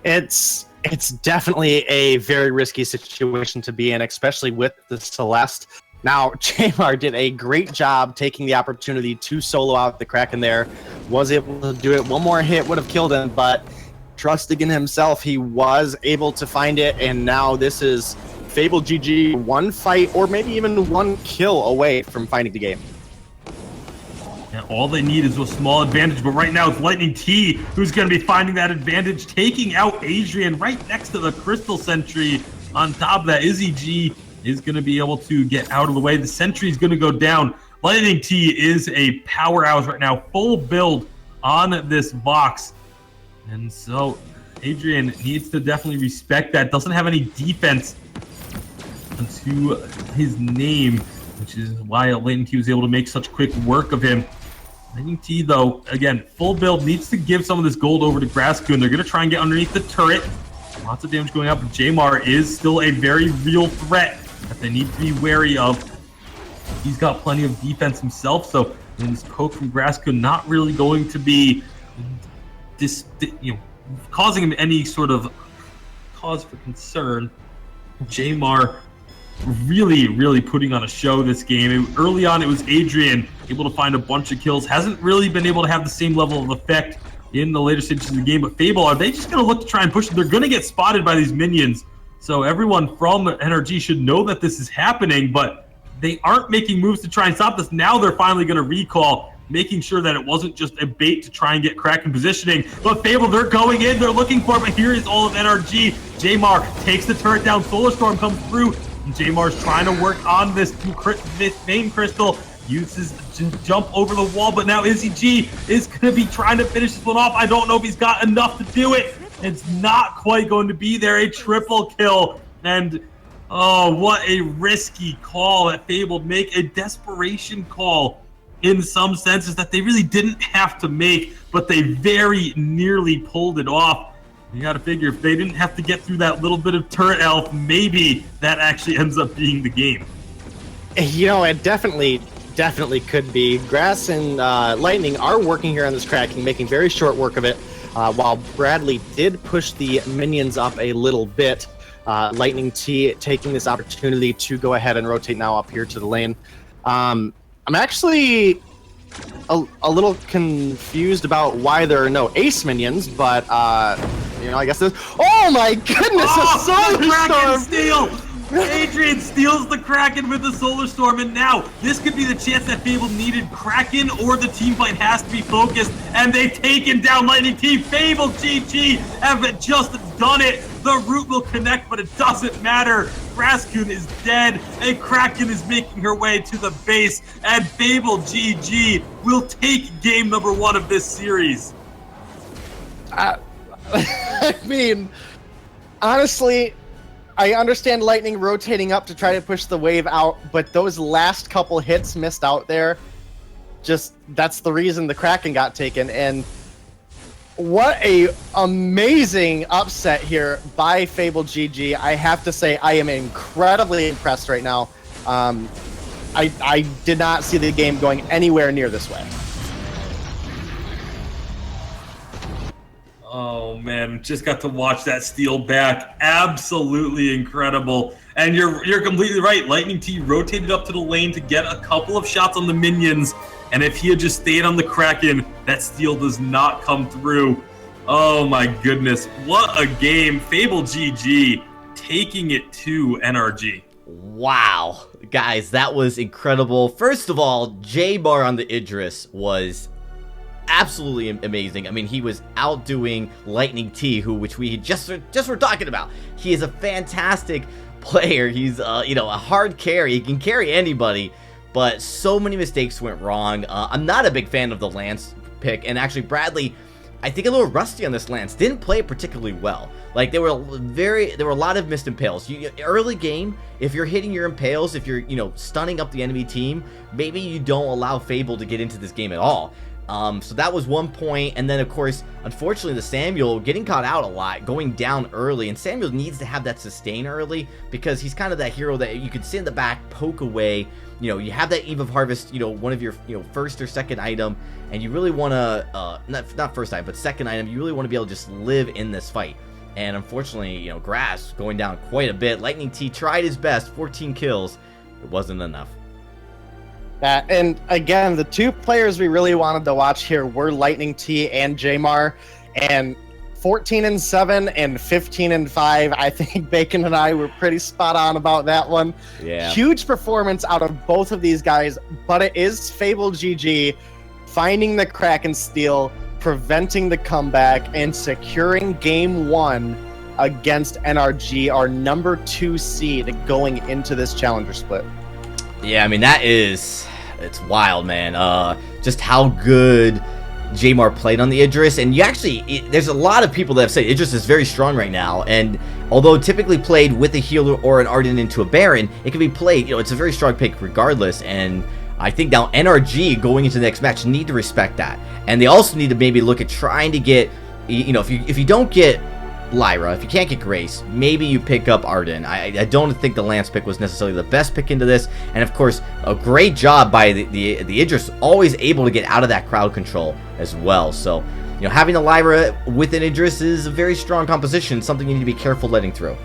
It's definitely a very risky situation to be in, especially with the Celeste. Now, Jamar did a great job taking the opportunity to solo out the Kraken there. Was able to do it. One more hit would have killed him, but trusting in himself, he was able to find it, and now this is Fable GG, one fight or maybe even one kill away from finding the game. Yeah, all they need is a small advantage, but right now it's Lightning T who's going to be finding that advantage, taking out Adrian right next to the Crystal Sentry. On top of that, Izzy G is going to be able to get out of the way. The Sentry is going to go down. Lightning T is a powerhouse right now, full build on this box. And so Adrian needs to definitely respect that. Doesn't have any defense to his name, which is why Lightning T was able to make such quick work of him. Lightning T, though, again, full build, needs to give some of this gold over to Graskun. They're going to try and get underneath the turret. Lots of damage going up, but Jamar is still a very real threat that they need to be wary of. He's got plenty of defense himself, so this poke from Graskun not really going to be causing him any sort of cause for concern. Jamar really putting on a show this game. Early on, it was Adrian able to find a bunch of kills. Hasn't really been able to have the same level of effect in the later stages of the game. But Fable, are they just going to look to try and push it? They're going to get spotted by these minions. So everyone from NRG should know that this is happening, but they aren't making moves to try and stop this. Now they're finally going to recall, making sure that it wasn't just a bait to try and get Kraken positioning. But Fable, they're going in, they're looking for it, but here is all of NRG. Jamar takes the turret down, Solar Storm comes through, and Jamar's trying to work on this main crystal, uses to jump over the wall, but now Izzy G is going to be trying to finish this one off. I don't know if he's got enough to do it. It's not quite going to be there. A triple kill, and oh, what a risky call that Fable make. A desperation call in some senses that they really didn't have to make, but they very nearly pulled it off. You got to figure if they didn't have to get through that little bit of turret elf, maybe that actually ends up being the game. You know, it definitely could be. Grass and Lightning are working here on this Kraken, making very short work of it. while Bradley did push the minions up a little bit. Lightning T taking this opportunity to go ahead and rotate now up here to the lane. I'm actually a little confused about why there are no ace minions, but I guess there's. Oh my goodness! A solar Kraken storm! steal! Adrian steals the Kraken with the Solar Storm, and now this could be the chance that Fable needed. Kraken or the team fight has to be focused, and they've taken down Lightning Team. Fable GG have just done it. The root will connect, but it doesn't matter. Graskun is dead, and Kraken is making her way to the base, and Fable GG will take game number 1 of this series. I mean, honestly, I understand Lightning rotating up to try to push the wave out, but those last couple hits missed out there, that's the reason the Kraken got taken. And what a amazing upset here by Fable GG. I have to say, I am incredibly impressed right now. I did not see the game going anywhere near this way. Oh man, just got to watch that steal back. Absolutely incredible. And you're completely right. Lightning T rotated up to the lane to get a couple of shots on the minions. And if he had just stayed on the Kraken, that steal does not come through. Oh my goodness. What a game. Fable GG taking it to NRG. Wow. Guys, that was incredible. First of all, J-Bar on the Idris was absolutely amazing. I mean, he was outdoing Lightning T, which we just were talking about. He is a fantastic player. He's a hard carry. He can carry anybody, but so many mistakes went wrong. I'm not a big fan of the Lance pick, and actually Bradley, I think, a little rusty on this Lance. Didn't play it particularly well. Like, there were a lot of missed impales. Early game, if you're hitting your impales, if you're stunning up the enemy team, maybe you don't allow Fable to get into this game at all. So that was one point, and then of course, unfortunately, the Samuel getting caught out a lot, going down early, and Samuel needs to have that sustain early because he's kind of that hero that you could sit in the back, poke away. You have that Eve of Harvest, one of your first or second item, and you really want to not first item, but second item. You really want to be able to just live in this fight. And unfortunately, Grass going down quite a bit. Lightning T tried his best, 14 kills. It wasn't enough. And again, the two players we really wanted to watch here were Lightning T and Jamar, and 14-7 and 15-5. I think Bacon and I were pretty spot on about that one. Yeah. Huge performance out of both of these guys, but it is Fable GG finding the Kraken steal, preventing the comeback, and securing game 1 against NRG, our number 2 seed going into this challenger split. Yeah, I mean, it's wild, man. Just how good Jamar played on the Idris, and there's a lot of people that have said Idris is very strong right now, and although typically played with a healer or an Arden into a Baron, it can be played, it's a very strong pick regardless, and I think now NRG going into the next match need to respect that, and they also need to maybe look at trying to get, if you don't get Lyra, if you can't get Grace, maybe you pick up Arden. I don't think the Lance pick was necessarily the best pick into this, and of course, a great job by the Idris, always able to get out of that crowd control as well. So, having a Lyra with an Idris is a very strong composition, something you need to be careful letting through.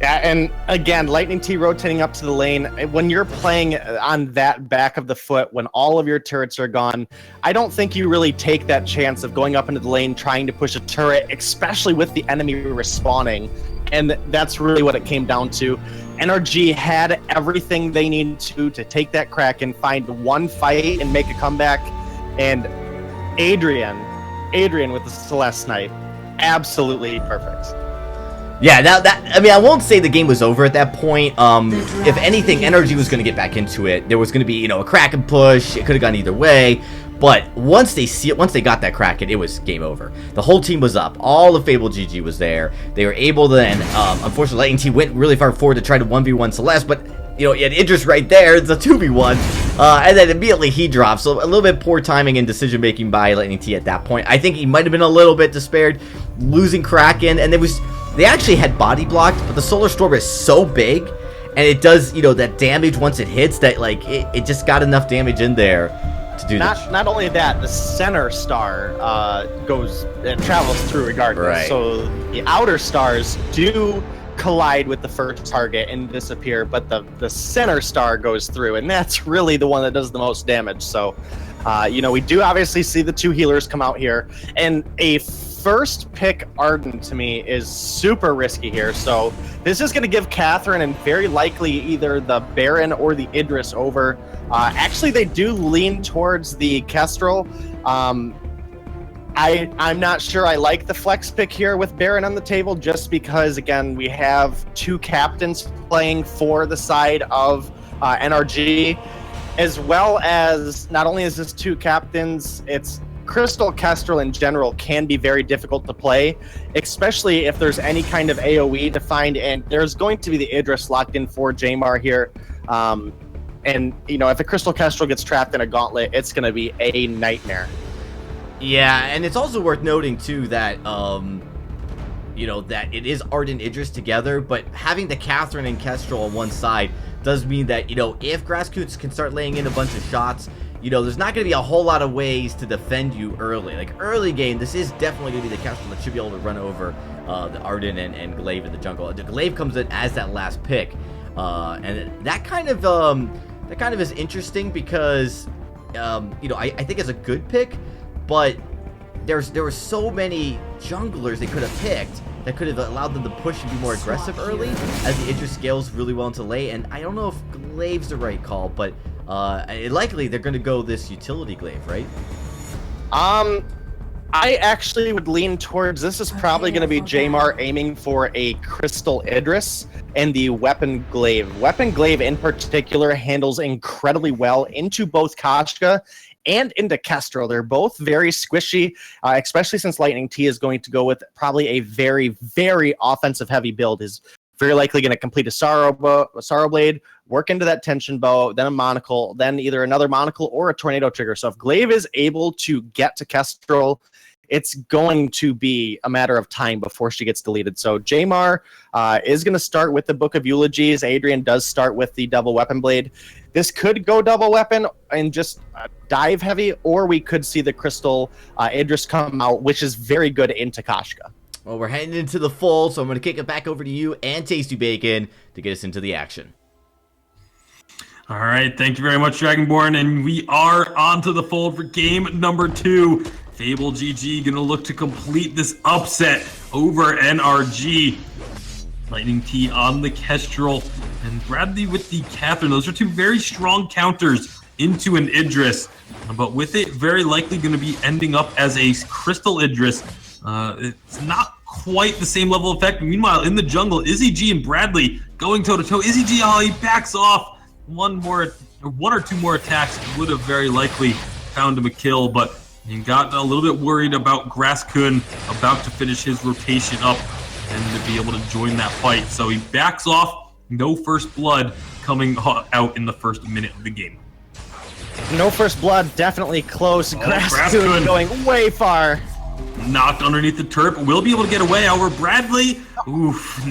Yeah, and again, Lightning T rotating up to the lane. When you're playing on that back of the foot, when all of your turrets are gone, I don't think you really take that chance of going up into the lane trying to push a turret, especially with the enemy respawning. And that's really what it came down to. NRG had everything they needed to take that Kraken, find one fight, and make a comeback. And Adrian with the Celeste Snipe, absolutely perfect. Yeah, I won't say the game was over at that point. If anything, NRG was going to get back into it. There was going to be, a Kraken push. It could have gone either way. But once they got that Kraken, it was game over. The whole team was up. All of Fable GG was there. They were able to then, unfortunately, Lightning T went really far forward to try to 1v1 Celeste, but you had Idris right there. It's a 2v1. And then immediately he drops. So a little bit poor timing and decision making by Lightning T at that point. I think he might have been a little bit despaired losing Kraken, and they actually had body blocked, but the Solar Storm is so big, and it does, that damage once it hits, that, it just got enough damage in there to do this. Not only that, the center star travels through regardless. Right. So the outer stars do collide with the first target and disappear, but the center star goes through, and that's really the one that does the most damage. So, we do obviously see the 2 healers come out here, and a first pick Arden to me is super risky here. So this is going to give Catherine and very likely either the Baron or the Idris over. Actually, they do lean towards the Kestrel. I'm not sure I like the flex pick here with Baron on the table, just because, again, we have 2 captains playing for the side of NRG, as well as not only is this 2 captains, it's Crystal Kestrel in general can be very difficult to play, especially if there's any kind of AoE defined, and there's going to be the Idris locked in for Jamar here. And, if a Crystal Kestrel gets trapped in a gauntlet, it's going to be a nightmare. Yeah, and it's also worth noting, too, that, that it is Arden Idris together, but having the Catherine and Kestrel on one side does mean that, if Grasscoots can start laying in a bunch of shots, there's not going to be a whole lot of ways to defend you early. Like, early game, this is definitely going to be the Kestrel that should be able to run over the Arden and Glaive in the jungle. The Glaive comes in as that last pick, and that kind of is interesting because, I think it's a good pick, but there were so many junglers they could have picked that could have allowed them to push and be more aggressive early, as the Idris scales really well into late. And I don't know if Glaive's the right call, but likely they're going to go this utility Glaive, right? I actually would lean towards this is probably going to be Jamar aiming for a Crystal Idris and the Weapon Glaive. Weapon Glaive in particular handles incredibly well into both Kashka and into Kestrel. They're both very squishy, especially since Lightning T is going to go with probably a very, very offensive heavy build. Is very likely going to complete a Sorrow Blade, work into that Tension Bow, then a Monocle, then either another Monocle or a Tornado Trigger. So if Glaive is able to get to Kestrel, it's going to be a matter of time before she gets deleted. So Jamar is going to start with the Book of Eulogies. Adrian does start with the Double Weapon Blade. This could go double weapon and just dive heavy, or we could see the Crystal Idris come out, which is very good into Kashka. Well, we're heading into the full, so I'm going to kick it back over to you and Tasty Bacon to get us into the action. All right, thank you very much, Dragonborn, and we are on to the fold for game number 2. Fable GG going to look to complete this upset over NRG. Lightning T on the Kestrel, and Bradley with the Catherine. Those are 2 very strong counters into an Idris, but with it very likely going to be ending up as a Crystal Idris. It's not quite the same level of effect. Meanwhile, in the jungle, Izzy G and Bradley going toe-to-toe. Izzy G, he backs off. One or 2 more attacks would have very likely found him a kill, but he got a little bit worried about Grasskun about to finish his rotation up and to be able to join that fight. So he backs off. No first blood coming out in the first minute of the game. No first blood, definitely close. Grasskun going way far. Knocked underneath the turret, but will be able to get away. However, Bradley,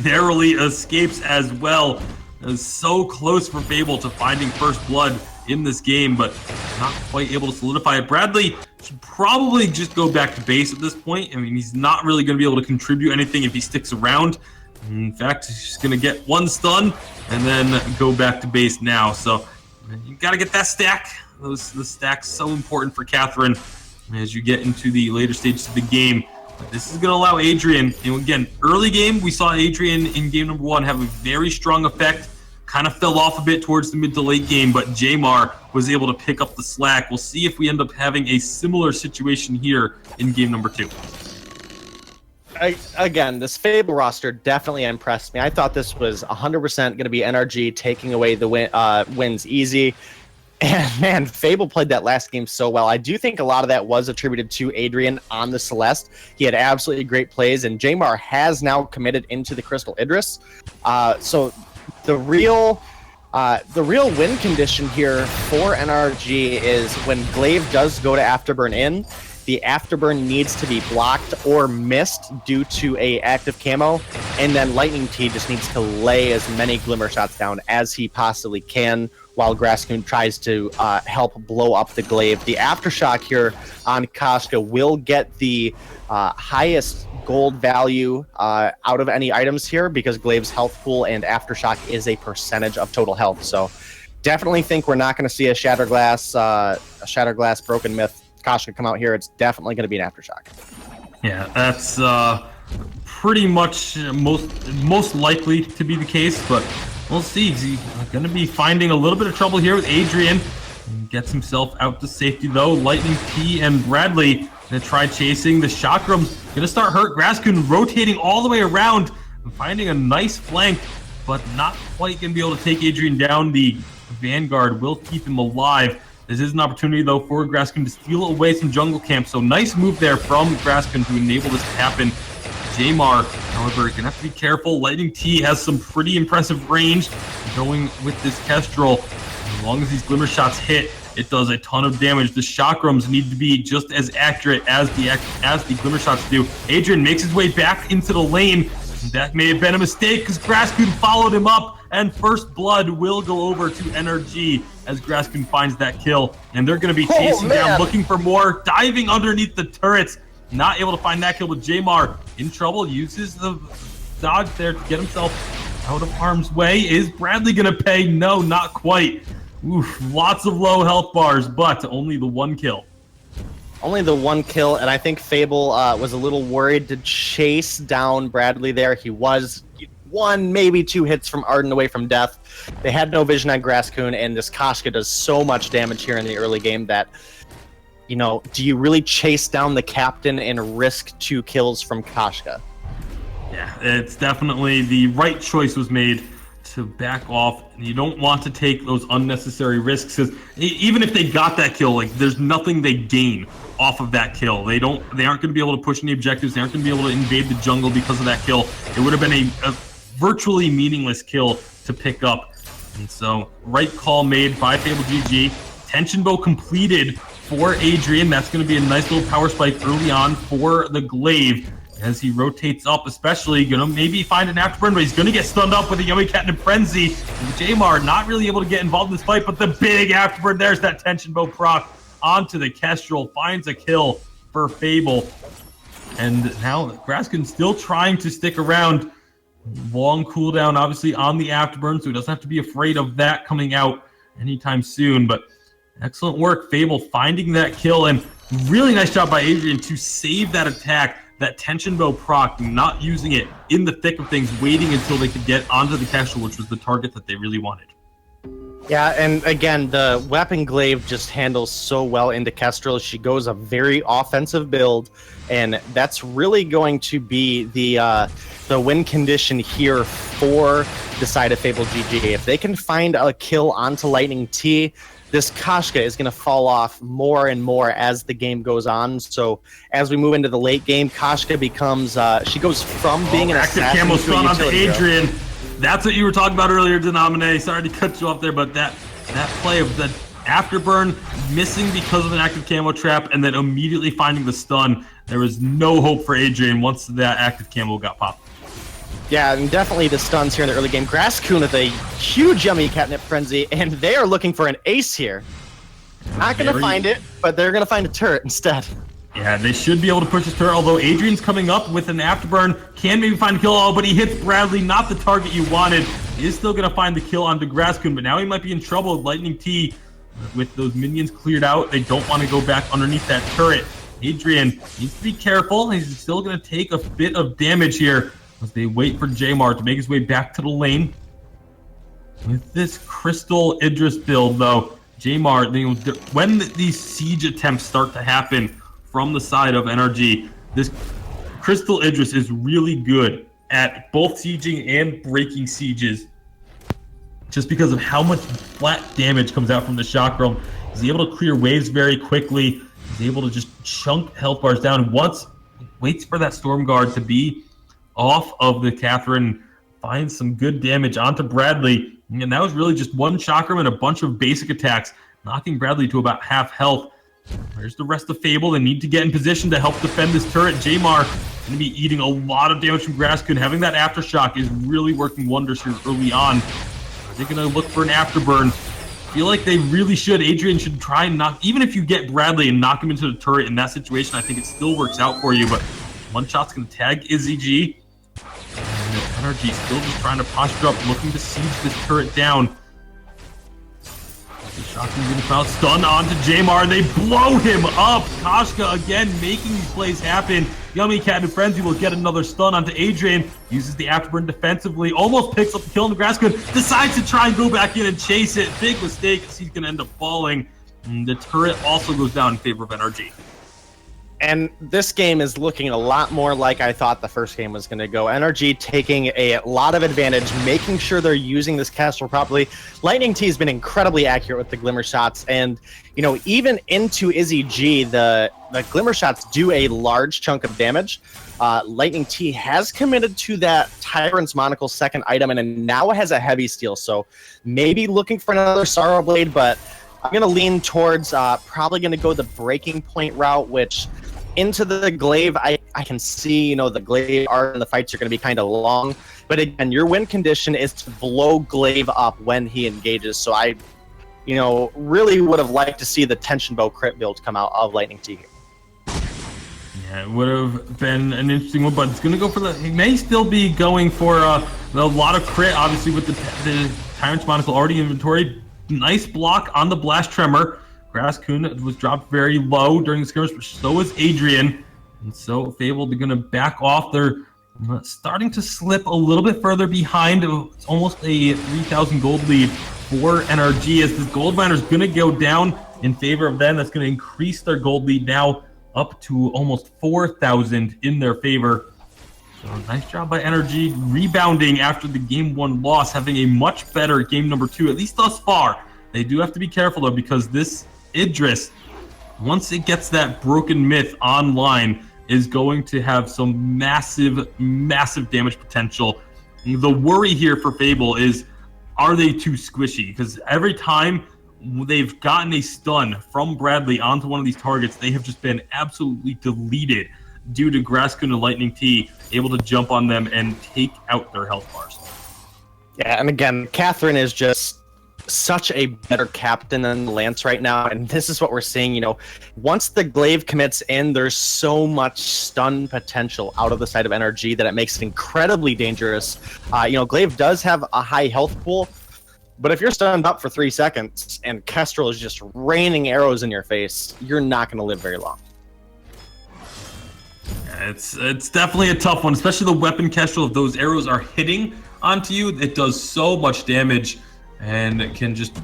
narrowly escapes as well. Is so close for Fable to finding first blood in this game, but not quite able to solidify it. Bradley should probably just go back to base at this point. I mean, he's not really going to be able to contribute anything if he sticks around. In fact, he's just going to get 1 stun and then go back to base now. So you got to get that stack. The stack's so important for Catherine as you get into the later stages of the game. But this is going to allow Adrian, again, early game, we saw Adrian in game number 1 have a very strong effect. Kind of fell off a bit towards the mid to late game, but Jamar was able to pick up the slack. We'll see if we end up having a similar situation here in game number 2. Again, this Fable roster definitely impressed me. I thought this was 100% going to be NRG taking away the wins easy. And man, Fable played that last game so well. I do think a lot of that was attributed to Adrian on the Celeste. He had absolutely great plays, and Jamar has now committed into the Crystal Idris. So the real win condition here for NRG is when Glaive does go to Afterburn in, the Afterburn needs to be blocked or missed due to a active camo, and then Lightning T just needs to lay as many Glimmer shots down as he possibly can, while Grasscoon tries to help blow up the glaive. The aftershock here on Koshka will get the highest gold value out of any items here, because glaive's health pool and aftershock is a percentage of total health. So definitely think we're not going to see a Shatterglass Broken Myth Koshka come out here. It's definitely going to be an aftershock. Yeah, that's pretty much most likely to be the case, but we'll see. He's going to be finding a little bit of trouble here with Adrian. He gets himself out to safety, though. Lightning T and Bradley going to try chasing. The Chakrams going to start hurt. Grasscoon rotating all the way around and finding a nice flank, but not quite going to be able to take Adrian down. The Vanguard will keep him alive. This is an opportunity, though, for Grasscoon to steal away some jungle camp. So nice move there from Grasscoon to enable this to happen. Jamar, however, going to have to be careful. Lightning T has some pretty impressive range going with this Kestrel. As long as these glimmer shots hit, it does a ton of damage. The Chakrams need to be just as accurate as the glimmer shots do. Adrian makes his way back into the lane. That may have been a mistake because Grasscoon followed him up, and first blood will go over to NRG as Grasscoon finds that kill. And they're going to be chasing down, looking for more, diving underneath the turrets. Not able to find that kill, with Jamar in trouble, uses the dodge there to get himself out of harm's way. Is Bradley going to pay? No, not quite. Oof, lots of low health bars, but only the one kill. Only the one kill, and I think Fable was a little worried to chase down Bradley there. He was one, maybe two hits from Arden away from death. They had no vision on Grasscoon, and this Koshka does so much damage here in the early game that, you know, do you really chase down the captain and risk 2 kills from Koshka? Yeah, it's definitely the right choice was made to back off. You don't want to take those unnecessary risks, because even if they got that kill, like, there's nothing they gain off of that kill. They aren't going to be able to push any objectives. They aren't going to be able to invade the jungle because of that kill. It would have been a virtually meaningless kill to pick up. And so, right call made by Fable GG. Tension Bow completed for Adrian. That's going to be a nice little power spike early on for the Glaive as he rotates up, especially going to maybe find an afterburn, but he's going to get stunned up with a Yummy Cat and Frenzy. And Jamar not really able to get involved in this fight, but the big afterburn, there's that Tension Bow proc onto the Kestrel, finds a kill for Fable. And now Grasscoon still trying to stick around. Long cooldown, obviously, on the afterburn, so he doesn't have to be afraid of that coming out anytime soon. But excellent work, Fable, finding that kill, and really nice job by Adrian to save that attack. That Tension Bow proc, not using it in the thick of things, waiting until they could get onto the Kestrel, which was the target that they really wanted. Yeah, and again, the Weapon Glaive just handles so well into Kestrel. She goes a very offensive build, and that's really going to be the win condition here for the side of Fable GG. If they can find a kill onto Lightning T, this Koshka is going to fall off more and more as the game goes on. So as we move into the late game, Koshka becomes, she goes from being an active assassin camo to a stun onto utility Adrian. hero. That's what you were talking about earlier, Denomine. Sorry to cut you off there, but that play of the afterburn missing because of an active camo trap and then immediately finding the stun, there was no hope for Adrian once that active camo got popped. Yeah, and definitely the stuns here in the early game. Grasscoon with a huge Yummy Catnip Frenzy, and they are looking for an ace here. Not going to find it, but they're going to find a turret instead. Yeah, they should be able to push this turret, although Adrian's coming up with an afterburn. Can maybe find a kill, but he hits Bradley, not the target you wanted. He is still going to find the kill onto Grasscoon, but now he might be in trouble with Lightning T. With those minions cleared out, they don't want to go back underneath that turret. Adrian needs to be careful. He's still going to take a bit of damage here as they wait for Jamar to make his way back to the lane. With this Crystal Idris build, though, Jamar, when these siege attempts start to happen from the side of NRG, this Crystal Idris is really good at both sieging and breaking sieges, just because of how much flat damage comes out from the Chakram. He's able to clear waves very quickly. He's able to just chunk health bars down. Once waits for that Storm Guard to be off of the Catherine, finds some good damage onto Bradley. And that was really just one Chakram and a bunch of basic attacks, knocking Bradley to about half health. There's the rest of Fable. They need to get in position to help defend this turret. Jamar going to be eating a lot of damage from Grasscoon. Having that aftershock is really working wonders here early on. They're going to look for an afterburn. feel like they really should. Adrian should try and knock, even if you get Bradley and knock him into the turret in that situation, I think it still works out for you, but one shot's going to tag Izzy G. And NRG still just trying to posture up, looking to siege this turret down. Shotgun gonna foul, stun onto Jamar, and they blow him up. Koshka again making these plays happen. Yummy Cat and Frenzy will get another stun onto Adrian. Uses the afterburn defensively, almost picks up the kill in the grass gun, decides to try and go back in and chase it. Big mistake, as he's gonna end up falling. And the turret also goes down in favor of NRG. And this game is looking a lot more like I thought the first game was going to go. NRG taking a lot of advantage, making sure they're using this castle properly. Lightning T has been incredibly accurate with the Glimmer shots. And, you know, even into Izzy G, the Glimmer shots do a large chunk of damage. Lightning T has committed to that Tyrant's Monocle second item and now has a heavy steel. So maybe looking for another Sorrow Blade, but I'm going to lean towards probably going to go the breaking point route, which into the glaive, I can see, you know, the glaive art and the fights are going to be kind of long. But again, your win condition is to blow glaive up when he engages. So I, you know, really would have liked to see the tension bow crit build come out of Lightning T. Yeah, it would have been an interesting one, but it's going to go for the... He may still be going for a lot of crit, obviously, with the Tyrant's Monocle already in inventory. Nice block on the Blast Tremor. Grasscoon was dropped very low during the skirmish, but so was Adrian. And so Fable, they're going to back off. They're starting to slip a little bit further behind. It's almost a 3,000 gold lead for NRG as the gold miner is going to go down in favor of them. That's going to increase their gold lead now up to almost 4,000 in their favor. So nice job by NRG rebounding after the game one loss, having a much better game number two, at least thus far. They do have to be careful though, because this Idris, once it gets that broken myth online, is going to have some massive damage potential. The worry here for Fable is, are they too squishy? Because every time they've gotten a stun from Bradley onto one of these targets, they have just been absolutely deleted due to Grasscoon and Lightning T able to jump on them and take out their health bars. Yeah, and again, Catherine is just such a better captain than Lance right now, and this is what we're seeing. You know, once the glaive commits in, there's so much stun potential out of the side of NRG that it makes it incredibly dangerous. You know, glaive does have a high health pool, but if you're stunned up for 3 seconds and Kestrel is just raining arrows in your face, you're not going to live very long. It's definitely a tough one, especially the weapon Kestrel. If those arrows are hitting onto you, it does so much damage. And it can just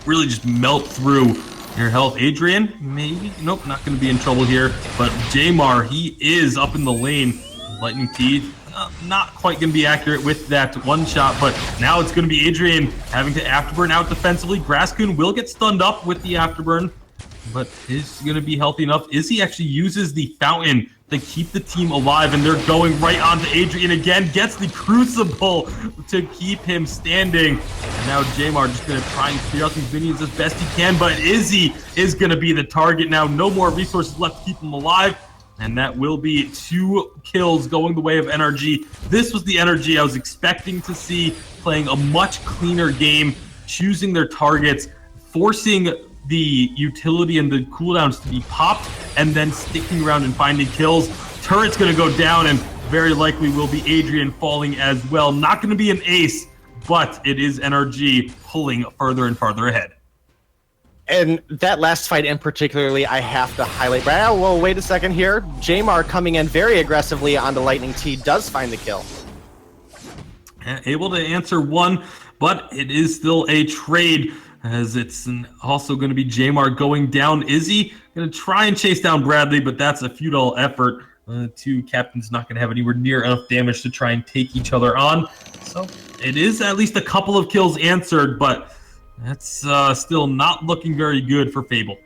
really just melt through your health. Adrian, maybe? Nope, not going to be in trouble here. But Jamar, he is up in the lane. Lightning T, not quite going to be accurate with that one shot. But now it's going to be Adrian having to afterburn out defensively. Grasscoon will get stunned up with the afterburn, but is going to be healthy enough. Izzy actually uses the fountain to keep the team alive, and they're going right onto Adrian again. Gets the Crucible to keep him standing. And now Jamar just going to try and clear out these minions as best he can, but Izzy is going to be the target now. No more resources left to keep him alive, and that will be 2 kills going the way of NRG. This was the NRG I was expecting to see, playing a much cleaner game, choosing their targets, forcing the utility and the cooldowns to be popped, and then sticking around and finding kills. Turret's going to go down, and very likely will be Adrian falling as well. Not going to be an ace, but it is NRG pulling further and farther ahead. And that last fight in particularly, I have to highlight. Well, wait a second here. Jamar coming in very aggressively onto Lightning T does find the kill. Able to answer one, but it is still a trade, as it's also going to be Jamar going down. Izzy going to try and chase down Bradley, but that's a futile effort. Two captains not going to have anywhere near enough damage to try and take each other on. So it is at least a couple of kills answered, but that's still not looking very good for Fable.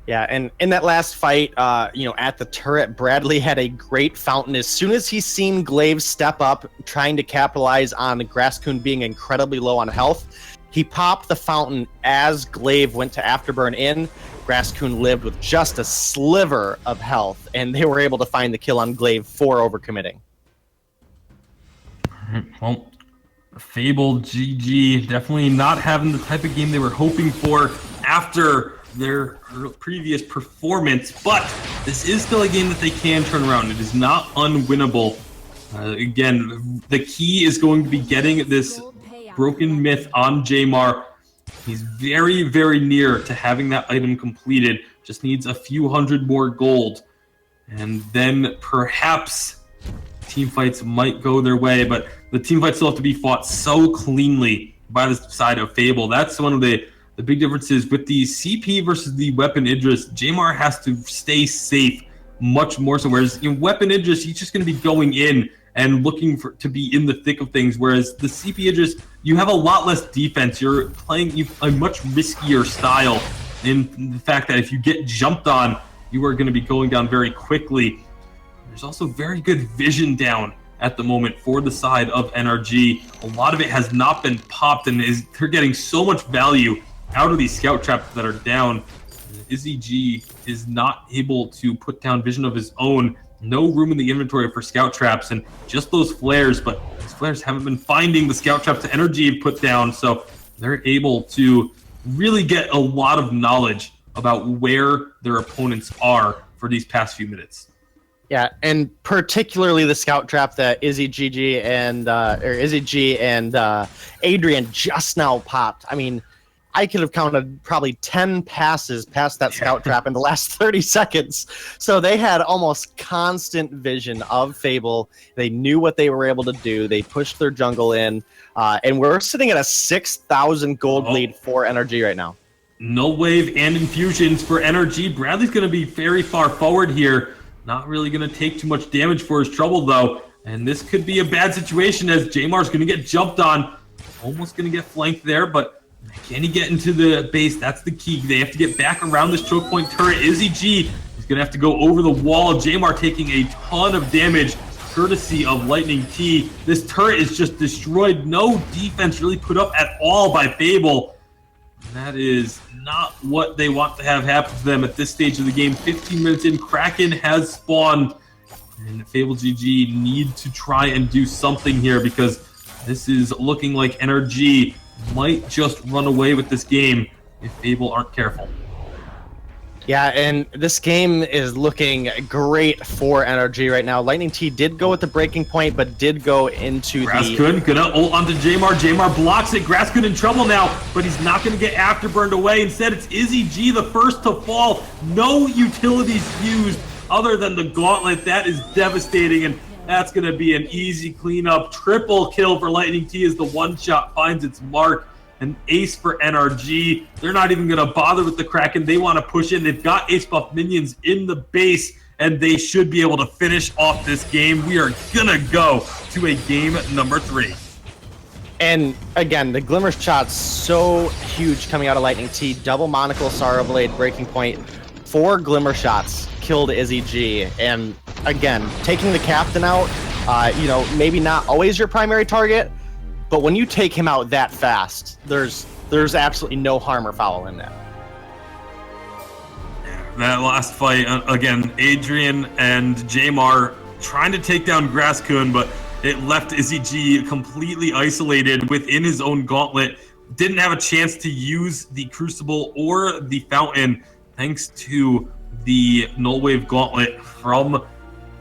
Yeah, and in that last fight, you know, at the turret, Bradley had a great fountain. As soon as he seen Glaive step up, trying to capitalize on Grasscoon being incredibly low on health, he popped the fountain as Glaive went to afterburn in. Grasscoon lived with just a sliver of health, and they were able to find the kill on Glaive for overcommitting. Well, Fable, GG, definitely not having the type of game they were hoping for after their previous performance, but this is still a game that they can turn around. It is not unwinnable. Again, the key is going to be getting this broken myth on Jamar. He's very, very near to having that item completed. Just needs a few hundred more gold. And then perhaps team fights might go their way, but the team fights still have to be fought so cleanly by the side of Fable. That's one of the big differences with the CP versus the Weapon Idris. Jamar has to stay safe much more so, whereas in Weapon Idris, he's just going to be going in and looking to be in the thick of things, whereas the CP Idris, you have a lot less defense. You're playing a much riskier style in the fact that if you get jumped on, you are going to be going down very quickly. There's also very good vision down at the moment for the side of NRG. A lot of it has not been popped, and they're getting so much value out of these scout traps that are down. Izzy G is not able to put down vision of his own. No room in the inventory for scout traps, and just those flares, but these flares haven't been finding the scout traps that NRG put down, so they're able to really get a lot of knowledge about where their opponents are for these past few minutes. Yeah, and particularly the scout trap that Izzy G and Adrian just now popped. I mean, I could have counted probably 10 passes past that scout trap in the last 30 seconds. So they had almost constant vision of Fable. They knew what they were able to do. They pushed their jungle in, and we're sitting at a 6,000 gold lead for NRG right now. No wave and infusions for NRG. Bradley's going to be very far forward here. Not really going to take too much damage for his trouble, though. And this could be a bad situation as Jamar's going to get jumped on. Almost going to get flanked there, but can he get into the base? That's the key. They have to get back around this choke point turret. Izzy G is going to have to go over the wall. Jamar taking a ton of damage courtesy of Lightning T. This turret is just destroyed. No defense really put up at all by Fable. And that is not what they want to have happen to them at this stage of the game. 15 minutes in, Kraken has spawned. And Fable GG need to try and do something here because this is looking like NRG might just run away with this game if Fable aren't careful. Yeah, and this game is looking great for NRG right now. Lightning T did go with the breaking point, but did go into Graskun gonna ult onto Jamar. Jamar blocks it. Graskun in trouble now, but he's not gonna get afterburned away. Instead, it's Izzy G the first to fall. No utilities used other than the gauntlet. That is devastating, and that's gonna be an easy cleanup. Triple kill for Lightning T as the one shot finds its mark. An ace for NRG. They're not even going to bother with the Kraken. They want to push in. They've got ace buff minions in the base, and they should be able to finish off this game. We are going to go to a game number 3. And again, the Glimmer shot's so huge coming out of Lightning T. Double Monocle, Sorrow Blade, breaking point. 4 Glimmer shots killed Izzy G. And again, taking the captain out, maybe not always your primary target, but when you take him out that fast, there's absolutely no harm or foul in that. That last fight, again, Adrian and Jamar trying to take down Graskun, but it left Izzy G completely isolated within his own gauntlet. Didn't have a chance to use the Crucible or the Fountain thanks to the Null Wave Gauntlet from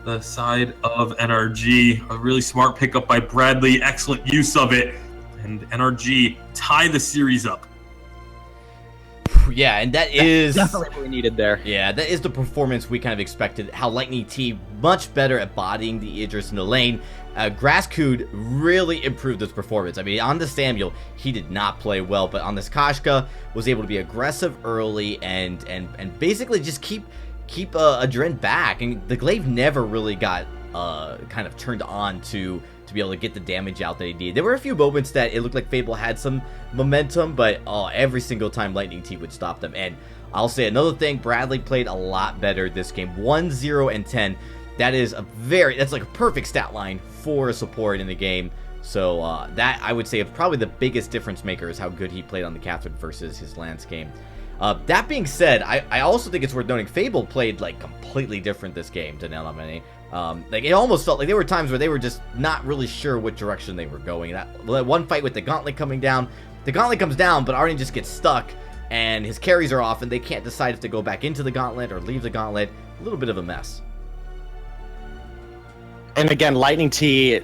the side of NRG. A really smart pickup by Bradley. Excellent use of it. And NRG tie the series up. Yeah, and that is definitely what we needed there. Yeah, that is the performance we kind of expected. How Lightning T much better at bodying the Idris in the lane. Graskun really improved his performance. I mean, on the Samuel, he did not play well, but on this Kashka, was able to be aggressive early and basically just keep Adren back, and the glaive never really got kind of turned on to be able to get the damage out that he did. There were a few moments that it looked like Fable had some momentum, but every single time Lightning T would stop them. And I'll say another thing, Bradley played a lot better this game. 1-0 and 10. That's like a perfect stat line for a support in the game. So that I would say is probably the biggest difference maker is how good he played on the Catherine versus his Lance game. That being said, I also think it's worth noting Fable played like completely different this game to Nelamani. Like it almost felt like there were times where they were just not really sure what direction they were going. That one fight with the gauntlet coming down, the gauntlet comes down, but Arden just gets stuck, and his carries are off, and they can't decide if to go back into the gauntlet or leave the gauntlet. A little bit of a mess. And again, Lightning T,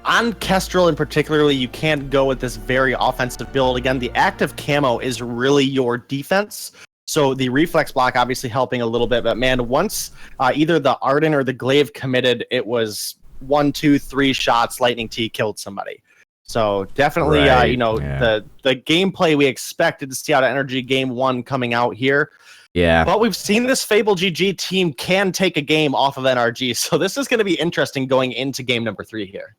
on Kestrel in particularly, you can't go with this very offensive build. Again, the active camo is really your defense. So the reflex block obviously helping a little bit. But man, once either the Arden or the Glaive committed, it was 1, 2, 3 shots. Lightning T killed somebody. So definitely, Right. the gameplay we expected to see out of Energy Game 1 coming out here. Yeah. But we've seen this Fable GG team can take a game off of NRG. So this is going to be interesting going into game number 3 here.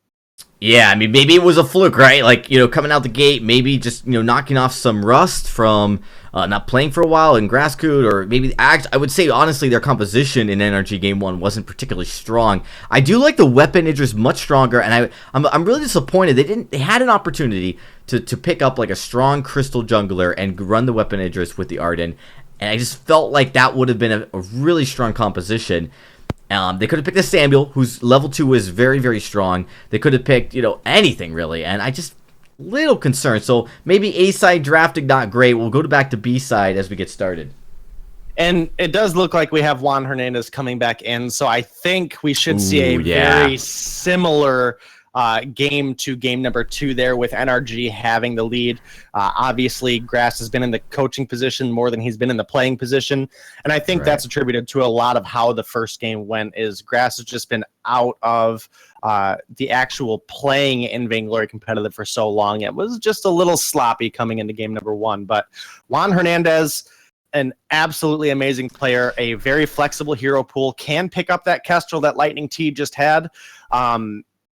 Yeah, I mean, maybe it was a fluke, right? Like, coming out the gate, maybe just, knocking off some rust from not playing for a while in Grasscoot, or maybe I would say, honestly, their composition in NRG Game 1 wasn't particularly strong. I do like the weapon Idris much stronger, and I'm really disappointed. They had an opportunity to pick up like a strong Crystal Jungler and run the weapon Idris with the Arden, and I just felt like that would have been a really strong composition. They could have picked a Samuel, whose level 2 is very, very strong. They could have picked, anything really, and I just little concerned. So maybe A side drafting not great. We'll go back to B side as we get started. And it does look like we have Juan Hernandez coming back in, so I think we should see a very similar game to game number 2 there, with NRG having the lead. Obviously, Grass has been in the coaching position more than he's been in the playing position, and I think that's attributed to a lot of how the first game went. Is Grass has just been out of the actual playing in Vainglory competitive for so long. It was just a little sloppy coming into game number 1, but Juan Hernandez, an absolutely amazing player, a very flexible hero pool, can pick up that Kestrel that Lightning T just had.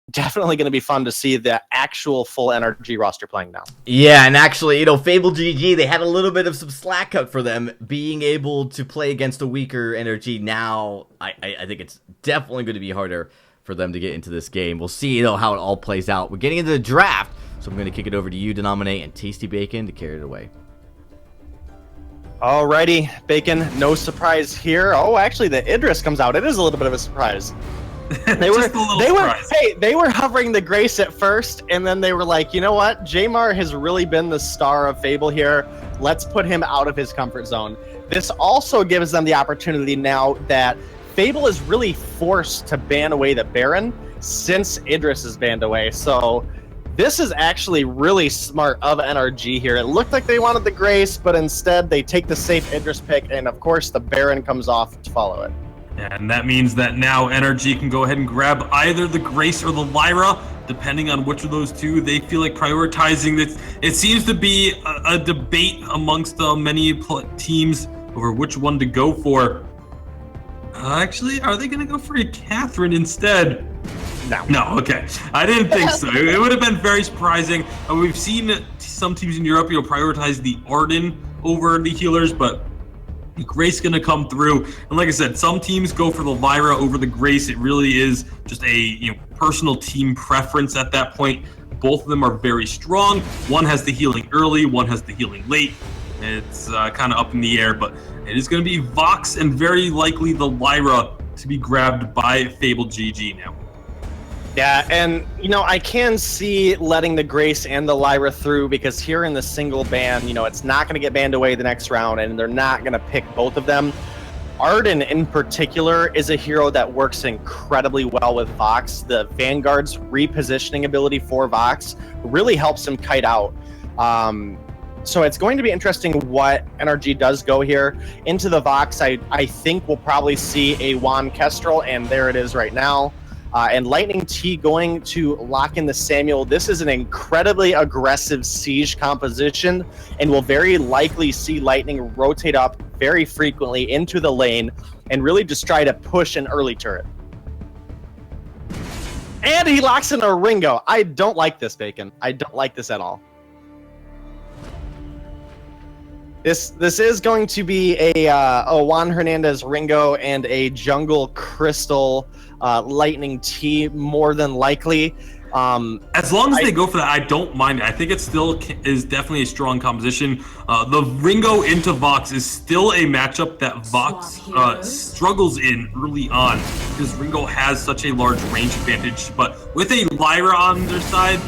Definitely going to be fun to see the actual full NRG roster playing now. Yeah, and actually, Fable GG, they had a little bit of some slack cut for them being able to play against a weaker NRG. Now, I think it's definitely going to be harder for them to get into this game. We'll see, how it all plays out. We're getting into the draft, so I'm going to kick it over to you, Denominate, and Tasty Bacon to carry it away. Alrighty, Bacon, no surprise here. Oh, actually, the Idris comes out. It is a little bit of a surprise. They were hovering the Grace at first, and then they were like, you know what? Jamar has really been the star of Fable here. Let's put him out of his comfort zone. This also gives them the opportunity now that Fable is really forced to ban away the Baron since Idris is banned away. So this is actually really smart of NRG here. It looked like they wanted the Grace, but instead they take the safe Idris pick, and of course the Baron comes off to follow it. And that means that now NRG can go ahead and grab either the Grace or the Lyra, depending on which of those two they feel like prioritizing. This, it seems to be a debate amongst many teams over which one to go for. Actually, are they going to go for a Catherine instead? No, okay. I didn't think so. It would have been very surprising. We've seen some teams in Europe, prioritize the Arden over the healers, but Grace gonna come through, and like I said, some teams go for the Lyra over the Grace. It really is just a personal team preference at that point. Both of them are very strong. One has the healing early, one has the healing late. It's kind of up in the air, but it is going to be Vox and very likely the Lyra to be grabbed by Fable GG now. Yeah, and I can see letting the Grace and the Lyra through, because here in the single ban, it's not going to get banned away the next round, and they're not going to pick both of them. Arden in particular is a hero that works incredibly well with Vox. The Vanguard's repositioning ability for Vox really helps him kite out. So it's going to be interesting what NRG does go here. Into the Vox, I think we'll probably see a Juan Kestrel, and there it is right now. And Lightning T going to lock in the Samuel. This is an incredibly aggressive siege composition, and will very likely see Lightning rotate up very frequently into the lane and really just try to push an early turret. And he locks in a Ringo. I don't like this, Bacon. I don't like this at all. This is going to be a Juan Hernandez Ringo and a Jungle Crystal Lightning T more than likely. As long as they go for that, I don't mind it. I think it still is definitely a strong composition. The Ringo into Vox is still a matchup that Vox struggles in early on because Ringo has such a large range advantage. But with a Lyra on their side,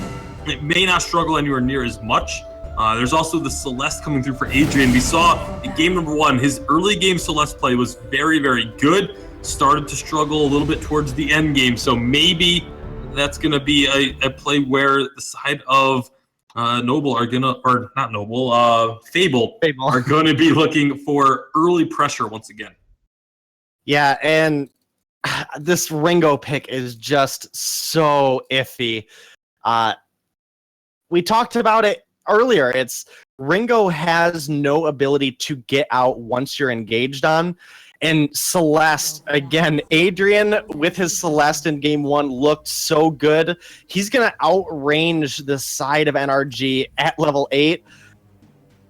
it may not struggle anywhere near as much. There's also the Celeste coming through for Adrian. We saw in game number 1, his early game Celeste play was very, very good. Started to struggle a little bit towards the end game. So maybe that's going to be a play where the side of Noble are going to, or not Noble, Fable are going to be looking for early pressure once again. Yeah, and this Ringo pick is just so iffy. We talked about it earlier. It's Ringo has no ability to get out once you're engaged on. And Celeste, again, Adrian with his Celeste in game 1 looked so good. He's going to outrange the side of NRG at level 8.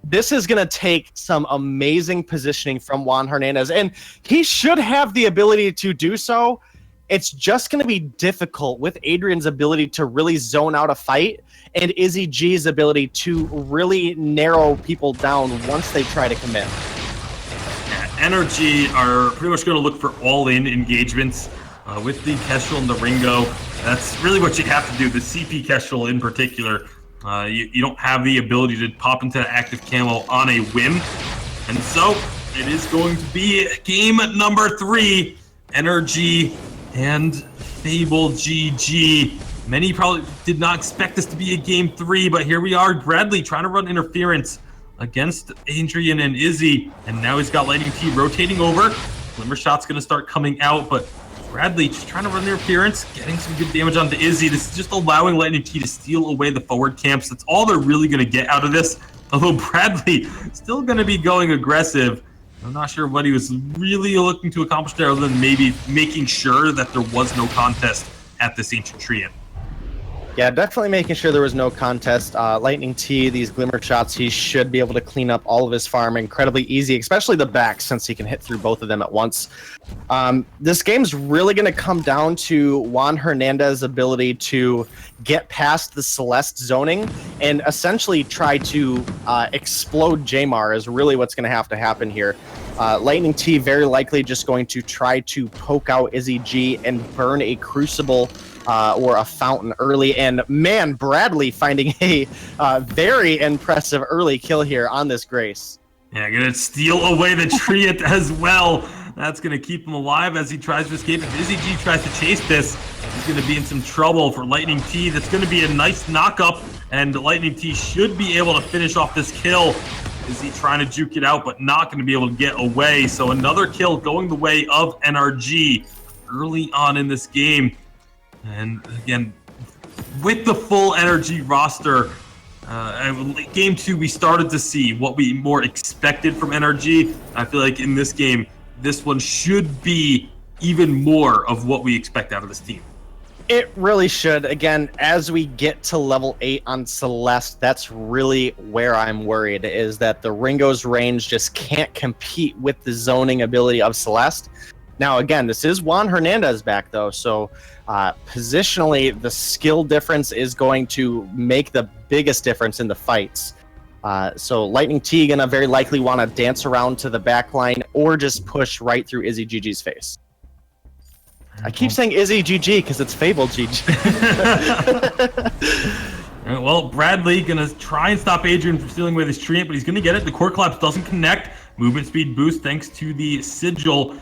This is going to take some amazing positioning from Juan Hernandez, and he should have the ability to do so. It's just going to be difficult with Adrian's ability to really zone out a fight and Izzy G's ability to really narrow people down once they try to commit. NRG are pretty much going to look for all-in engagements with the Kestrel and the Ringo. That's really what you have to do, the CP Kestrel in particular. You don't have the ability to pop into active camo on a whim. And so it is going to be game number 3, NRG and Fable GG. Many probably did not expect this to be a game 3, but here we are. Bradley trying to run interference against Adrian and Izzy, and now he's got Lightning T rotating over. Glimmer Shot's going to start coming out, but Bradley just trying to run interference, getting some good damage onto Izzy. This is just allowing Lightning T to steal away the forward camps. That's all they're really going to get out of this, although Bradley still going to be going aggressive. I'm not sure what he was really looking to accomplish there, other than maybe making sure that there was no contest at this Ancient Treant. Yeah, definitely making sure there was no contest. Lightning T, these Glimmer Shots, he should be able to clean up all of his farm incredibly easy, especially the back, since he can hit through both of them at once. This game's really going to come down to Juan Hernandez's ability to get past the Celeste zoning and essentially try to explode Jamar is really what's going to have to happen here. Lightning T very likely just going to try to poke out Izzy G and burn a Crucible or a Fountain early. And man, Bradley finding a very impressive early kill here on this Grace. Yeah, gonna steal away the Treant as well. That's gonna keep him alive as he tries to escape. If Izzy G tries to chase this, he's gonna be in some trouble for Lightning T. That's gonna be a nice knock-up, and Lightning T should be able to finish off this kill. Izzy trying to juke it out, but not gonna be able to get away. So another kill going the way of NRG early on in this game. And again, with the full NRG roster, game 2, we started to see what we more expected from NRG. I feel like in this game, this one should be even more of what we expect out of this team. It really should. Again, as we get to level 8 on Celeste, that's really where I'm worried, is that the Ringo's range just can't compete with the zoning ability of Celeste. Now, again, this is Juan Hernandez back, though, so positionally, the skill difference is going to make the biggest difference in the fights. So Lightning T gonna very likely want to dance around to the back line or just push right through Izzy GG's face. I keep saying Izzy GG because it's Fable GG. Well, Bradley gonna try and stop Adrian from stealing away this Treant, but he's gonna get it. The Core Collapse doesn't connect. Movement speed boost thanks to the Sigil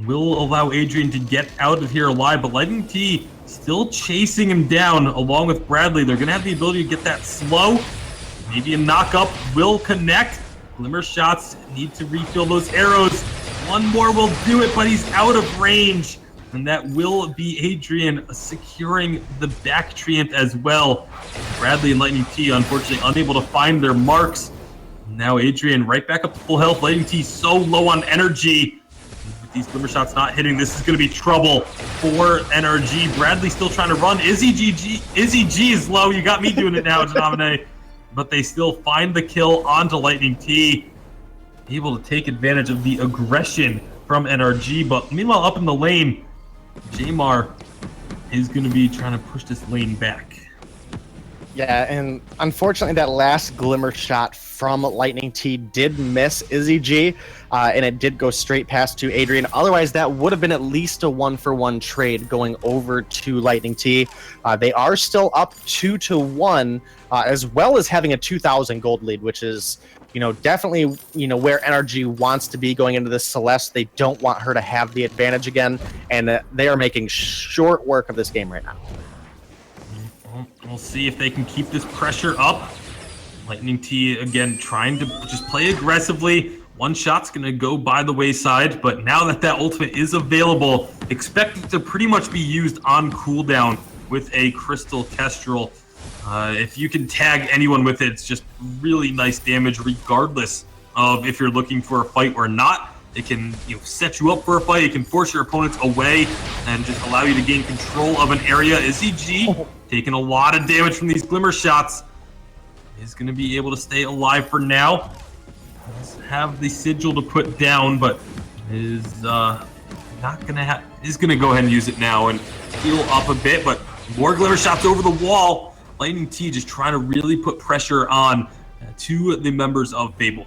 will allow Adrian to get out of here alive, but Lightning T still chasing him down along with Bradley. They're going to have the ability to get that slow. Maybe a knock-up will connect. Glimmer Shots need to refill those arrows. One more will do it, but he's out of range. And that will be Adrian securing the back Treant as well. Bradley and Lightning T, unfortunately, unable to find their marks. Now Adrian right back up to full health. Lightning T so low on energy. These Glimmer Shots not hitting, this is going to be trouble for NRG. Bradley still trying to run. Izzy G is low. You got me doing it now, Janamine. But they still find the kill onto Lightning T. Able to take advantage of the aggression from NRG. But meanwhile, up in the lane, Jamar is going to be trying to push this lane back. Yeah, and unfortunately that last glimmer shot from Lightning T did miss Izzy G, and it did go straight past to Adrian. Otherwise, that would have been at least a 1-for-1 trade going over to Lightning T. They are still up 2-1, as well as having a 2,000 gold lead, which is, definitely, where NRG wants to be going into this Celeste. They don't want her to have the advantage again, and they are making short work of this game right now. We'll see if they can keep this pressure up. Lightning T, again, trying to just play aggressively. One shot's going to go by the wayside, but now that ultimate is available, expect it to pretty much be used on cooldown with a Crystal Kestrel. If you can tag anyone with it, it's just really nice damage, regardless of if you're looking for a fight or not. It can set you up for a fight. It can force your opponents away and just allow you to gain control of an area. Izzy G, taking a lot of damage from these glimmer shots, is going to be able to stay alive for now. Does have the sigil to put down, but is not going to have. Is going to go ahead and use it now and heal up a bit. But more glimmer shots over the wall. Lightning T just trying to really put pressure on to the members of Fable.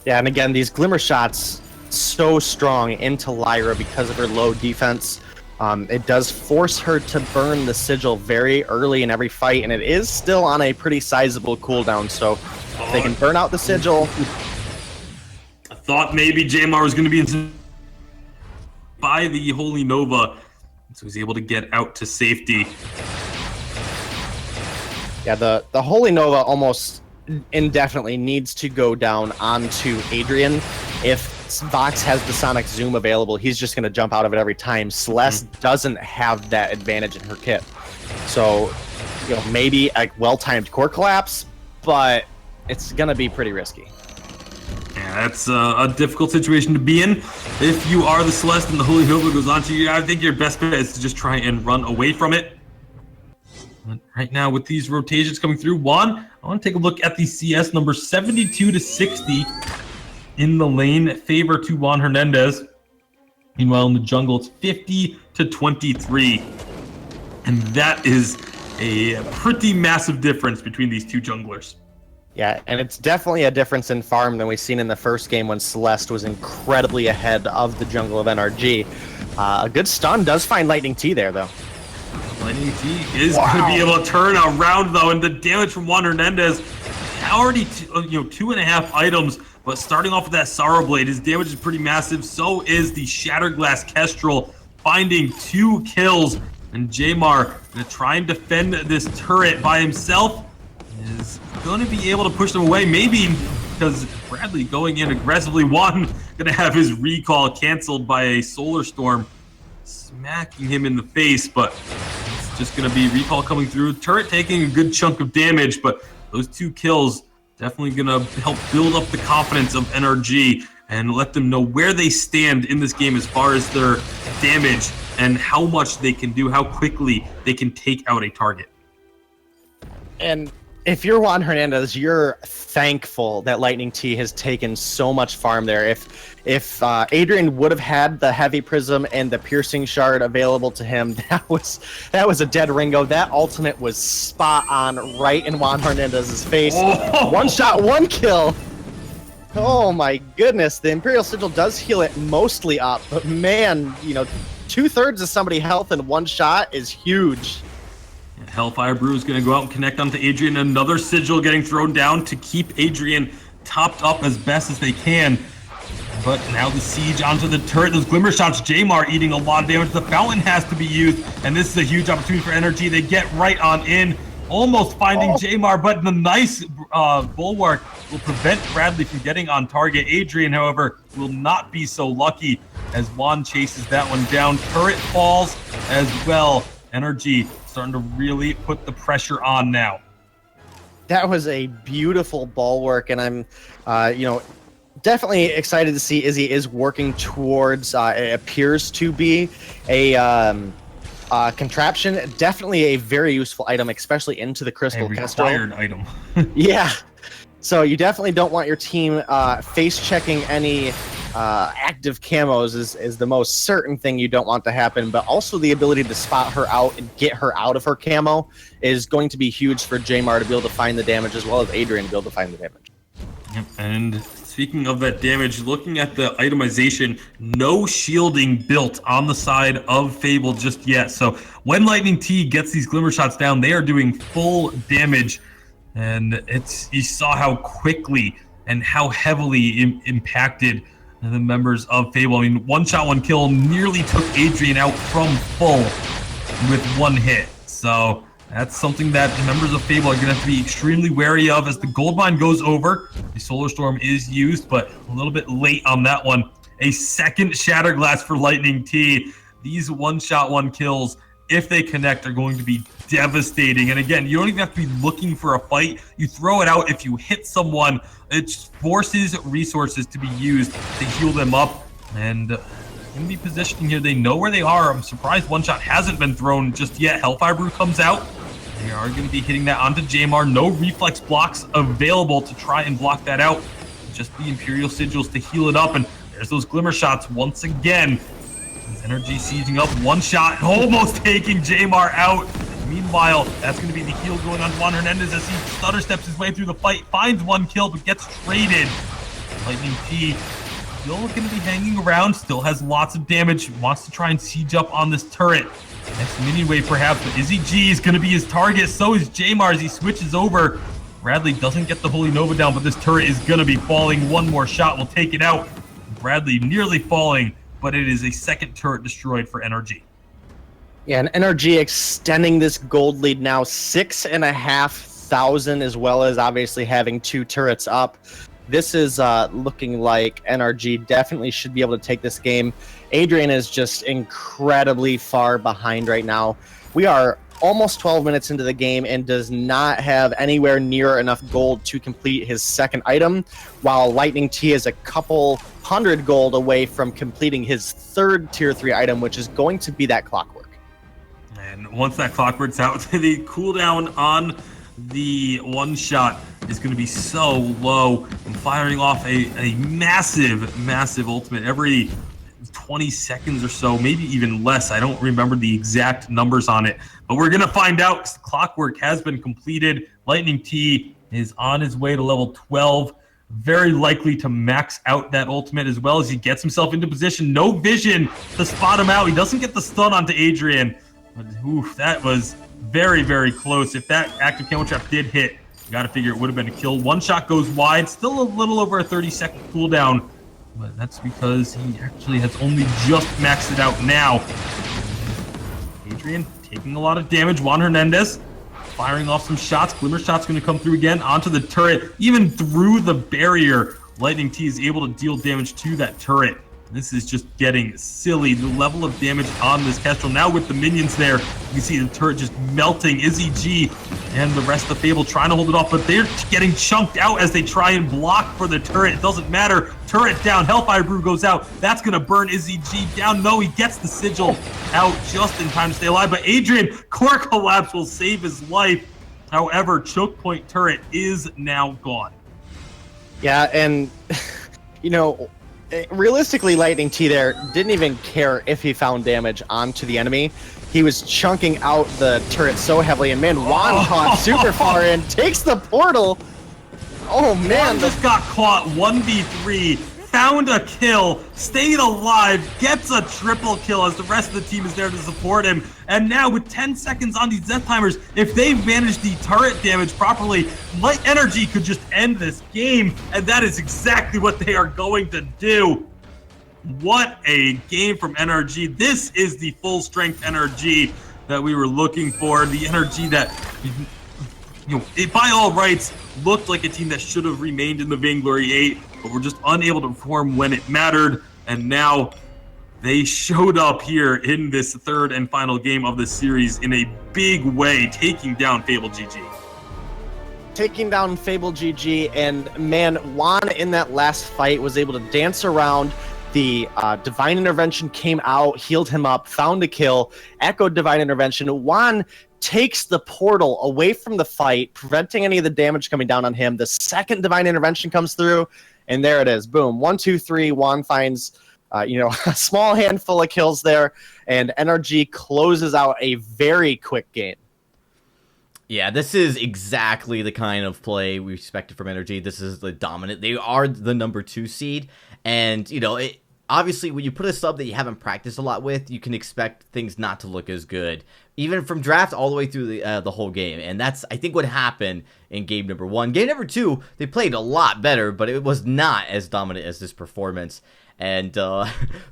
Yeah, and again, these glimmer shots so strong into Lyra because of her low defense. It does force her to burn the sigil very early in every fight, and it is still on a pretty sizable cooldown, so if they can burn out the sigil. I thought maybe Jamar was going to be by the Holy Nova, so he's able to get out to safety. Yeah, the Holy Nova almost indefinitely needs to go down onto Adrian. If Vox has the Sonic Zoom available, he's just going to jump out of it every time. Celeste doesn't have that advantage in her kit. So, maybe a well-timed core collapse, but it's going to be pretty risky. Yeah, that's a difficult situation to be in. If you are the Celeste and the Holy Nova goes on to you, I think your best bet is to just try and run away from it. But right now, with these rotations coming through, Juan, I want to take a look at the CS number 72-60 in the lane, favor to Juan Hernandez. Meanwhile, in the jungle, it's 50-23. And that is a pretty massive difference between these two junglers. Yeah, and it's definitely a difference in farm than we've seen in the first game when Celeste was incredibly ahead of the jungle of NRG. A good stun does find Lightning T there, though. Lightning T is going to be able to turn around, though, and the damage from Juan Hernandez, already 2.5 items, but starting off with that Sorrow Blade, his damage is pretty massive. So is the Shatterglass Kestrel, finding 2 kills, and Jamar going to try and defend this turret by himself. Is going to be able to push them away, maybe because Bradley going in aggressively. Juan going to have his recall canceled by a Solar Storm, smacking him in the face, but it's just going to be recall coming through. Turret taking a good chunk of damage, but those 2 kills definitely going to help build up the confidence of NRG and let them know where they stand in this game as far as their damage and how much they can do, how quickly they can take out a target. And if you're Juan Hernandez, you're thankful that Lightning T has taken so much farm there. If Adrian would have had the Heavy Prism and the Piercing Shard available to him, that was a dead Ringo. That ultimate was spot on, right in Juan Hernandez's face. Oh. 1 shot, 1 kill. Oh my goodness, the Imperial Sigil does heal it mostly up, but man, 2/3 of somebody's health in 1 shot is huge. Hellfire Brew is going to go out and connect onto Adrian. Another Sigil getting thrown down to keep Adrian topped up as best as they can. But now the siege onto the turret. Those glimmer shots, Jamar eating a lot of damage. The fountain has to be used, and this is a huge opportunity for NRG. They get right on in, almost finding Jamar, but the nice bulwark will prevent Bradley from getting on target. Adrian, however, will not be so lucky as Juan chases that one down. Turret falls as well. NRG starting to really put the pressure on now. That was a beautiful bulwark, and I'm, definitely excited to see Izzy is working towards, it appears to be a contraption. Definitely a very useful item, especially into the Crystal Kestrel. A required item. Yeah. So you definitely don't want your team face checking any active camos is the most certain thing you don't want to happen, but also the ability to spot her out and get her out of her camo is going to be huge for Jamar to be able to find the damage, as well as Adrian to be able to find the damage. Yep, and speaking of that damage, looking at the itemization, no shielding built on the side of Fable just yet. So when Lightning T gets these glimmer shots down, they are doing full damage. And you saw how quickly and how heavily impacted the members of Fable. I mean, one shot, one kill nearly took Adrian out from full with one hit. So that's something that the members of Fable are going to have to be extremely wary of as the gold mine goes over. The Solar Storm is used, but a little bit late on that one. A second Shatter Glass for Lightning T. These one-shot, one kills, if they connect, are going to be devastating. And again, you don't even have to be looking for a fight. You throw it out. If you hit someone, it forces resources to be used to heal them up. And going to be positioning here. They know where they are. I'm surprised one shot hasn't been thrown just yet. Hellfire Brew comes out. They are going to be hitting that onto Jamar. No reflex blocks available to try and block that out. Just the Imperial Sigils to heal it up. And there's those glimmer shots once again. Energy sieging up, one shot, almost taking Jamar out. Meanwhile, that's going to be the heal going on Juan Hernandez as he stutter steps his way through the fight, finds one kill, but gets traded. Lightning T still going to be hanging around, still has lots of damage, wants to try and siege up on this turret. Next minion wave perhaps, but Izzy G is going to be his target, so is Jamar as he switches over. Bradley doesn't get the Holy Nova down, but this turret is going to be falling. One more shot will take it out. Bradley nearly falling, but it is a second turret destroyed for NRG. Yeah, and NRG extending this gold lead now 6,500, as well as obviously having 2 turrets up. This is looking like NRG definitely should be able to take this game. Adrian is just incredibly far behind right now. We are almost 12 minutes into the game and does not have anywhere near enough gold to complete his second item, while Lightning T is a couple hundred gold away from completing his third tier 3 item, which is going to be that clockwork. And once that clockwork's out, the cooldown on the one shot is going to be so low. And firing off a massive ultimate every 20 seconds or so, maybe even less. I don't remember the exact numbers on it, but we're going to find out because the clockwork has been completed. Lightning T is on his way to level 12. Very likely to max out that ultimate as well as he gets himself into position. No vision to spot him out. He doesn't get the stun onto Adrian. But, oof, that was very close. If that active camo trap did hit, you got to figure it would have been a kill. One shot goes wide. Still a little over a 30-second cooldown. But that's because he actually has only just maxed it out now. Adrian taking a lot of damage. Juan Hernandez firing off some shots. Glimmer shot's going to come through again onto the turret. Even through the barrier, Lightning T is able to deal damage to that turret. This is just getting silly. The level of damage on this Kestrel. Now with the minions there, you can see the turret just melting. Izzy G and the rest of Fable trying to hold it off, but they're getting chunked out as they try and block for the turret. It doesn't matter. Turret down. Hellfire Brew goes out. That's going to burn Izzy G down. No, he gets the sigil out just in time to stay alive, but Adrian, core collapse will save his life. However, choke point turret is now gone. Yeah, and, you know, realistically, Lightning T there didn't even care if he found damage onto the enemy. He was chunking out the turret so heavily, and man, Juan caught super far in, takes the portal. Oh man, Juan just got caught 1v3, found a kill, stayed alive, gets a triple kill as the rest of the team is there to support him. And now with 10 seconds on these death timers, if they manage the turret damage properly, Light Energy could just end this game, and that is exactly what they are going to do. What a game from NRG. This is the full strength NRG that we were looking for. The NRG that, you know, it by all rights looked like a team that should have remained in the Vainglory 8, but were just unable to perform when it mattered. And now they showed up here in this third and final game of the series in a big way, taking down Fable GG. Taking down Fable GG, and man, Juan in that last fight was able to dance around. The Divine Intervention came out, healed him up, found a kill, echoed Divine Intervention. Juan takes the portal away from the fight, preventing any of the damage coming down on him. The second Divine Intervention comes through, and there it is. Boom. 1, 2, 3. Juan finds, a small handful of kills there, and NRG closes out a very quick game. Yeah, this is exactly the kind of play we expected from NRG. This is the dominant. They are the number 2 seed, and, obviously, when you put a sub that you haven't practiced a lot with, you can expect things not to look as good, even from draft all the way through the whole game. And that's, I think, what happened in game number 1. Game number 2, they played a lot better, but it was not as dominant as this performance. And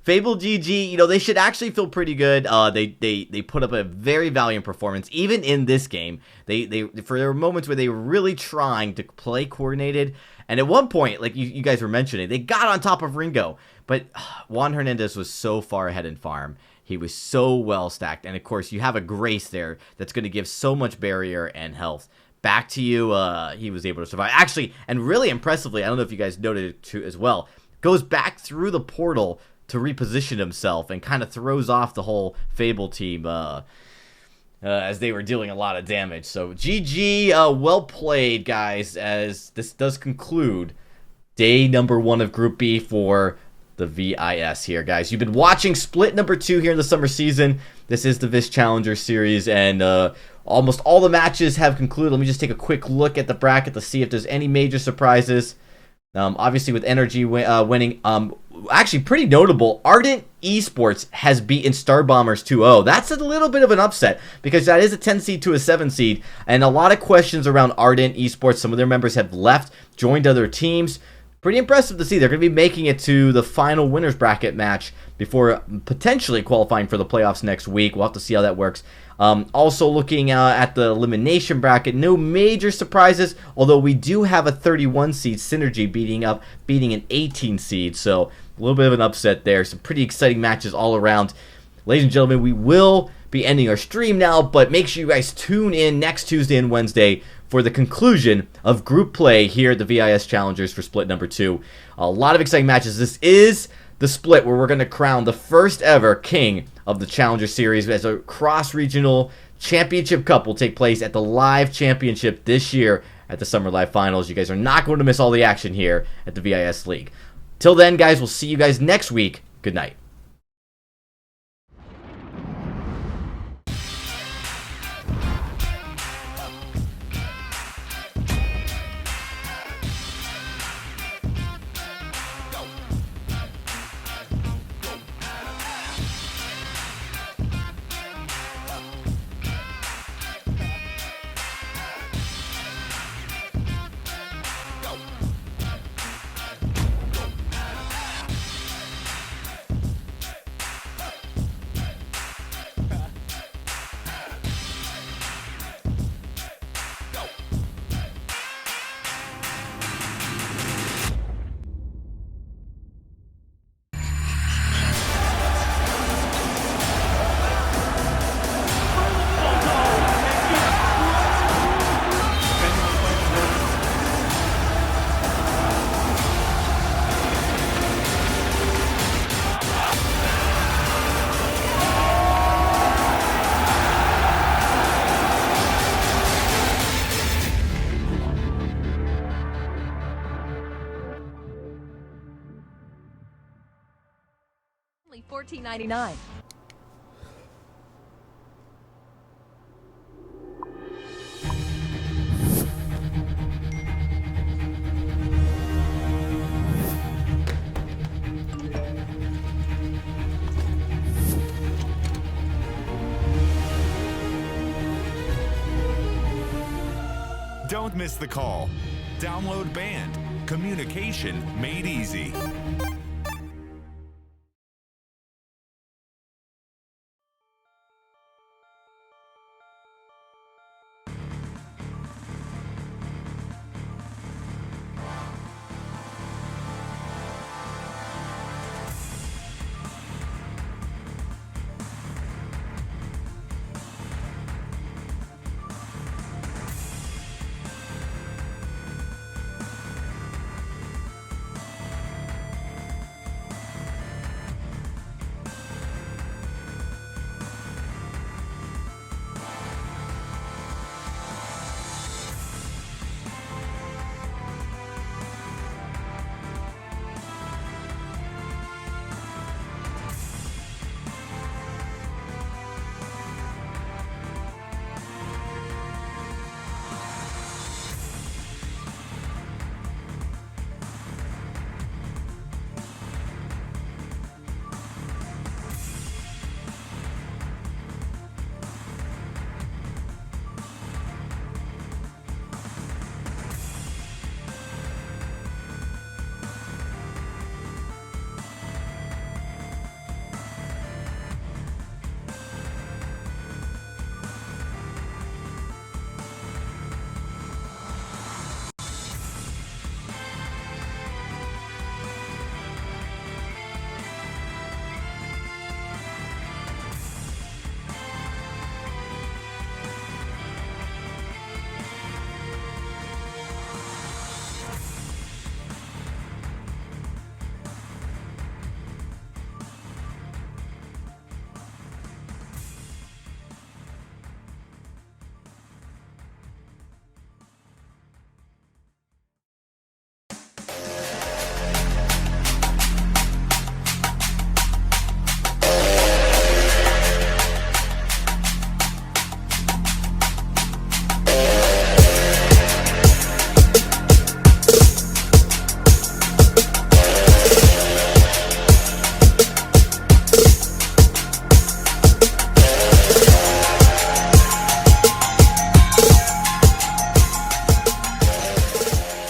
Fable GG, they should actually feel pretty good. They put up a very valiant performance, even in this game. There were moments where they were really trying to play coordinated. And at one point, like you guys were mentioning, they got on top of Ringo. But Juan Hernandez was so far ahead in farm. He was so well stacked. And of course, you have a Grace there that's going to give so much barrier and health. Back to you, he was able to survive. Actually, and really impressively, I don't know if you guys noted it too as well, goes back through the portal to reposition himself and kind of throws off the whole Fable team as they were dealing a lot of damage. So GG, well played, guys, as this does conclude day number 1 of Group B for the VIS here, guys. You've been watching split number 2 here in the summer season. This is the VIS Challenger Series, and almost all the matches have concluded. Let me just take a quick look at the bracket to see if there's any major surprises. Obviously, with NRG winning, actually pretty notable, Ardent Esports has beaten Star Bombers 2-0. That's a little bit of an upset because that is a 10 seed to a 7 seed, and a lot of questions around Ardent Esports. Some of their members have left, joined other teams. Pretty impressive to see. They're going to be making it to the final winners bracket match before potentially qualifying for the playoffs next week. We'll have to see how that works. Also looking at the elimination bracket, no major surprises, although we do have a 31 seed Synergy beating an 18 seed, so a little bit of an upset there. Some pretty exciting matches all around. Ladies and gentlemen, we will be ending our stream now, but make sure you guys tune in next Tuesday and Wednesday for the conclusion of group play here at the VIS Challengers for split number 2. A lot of exciting matches. This is the split where we're going to crown the first ever king of the Challenger Series, as a cross-regional championship cup will take place at the Live Championship this year at the Summer Live Finals. You guys are not going to miss all the action here at the VIS League. Till then, guys, we'll see you guys next week. Good night. Only $14.99. Don't miss the call. Download Band. Communication made easy.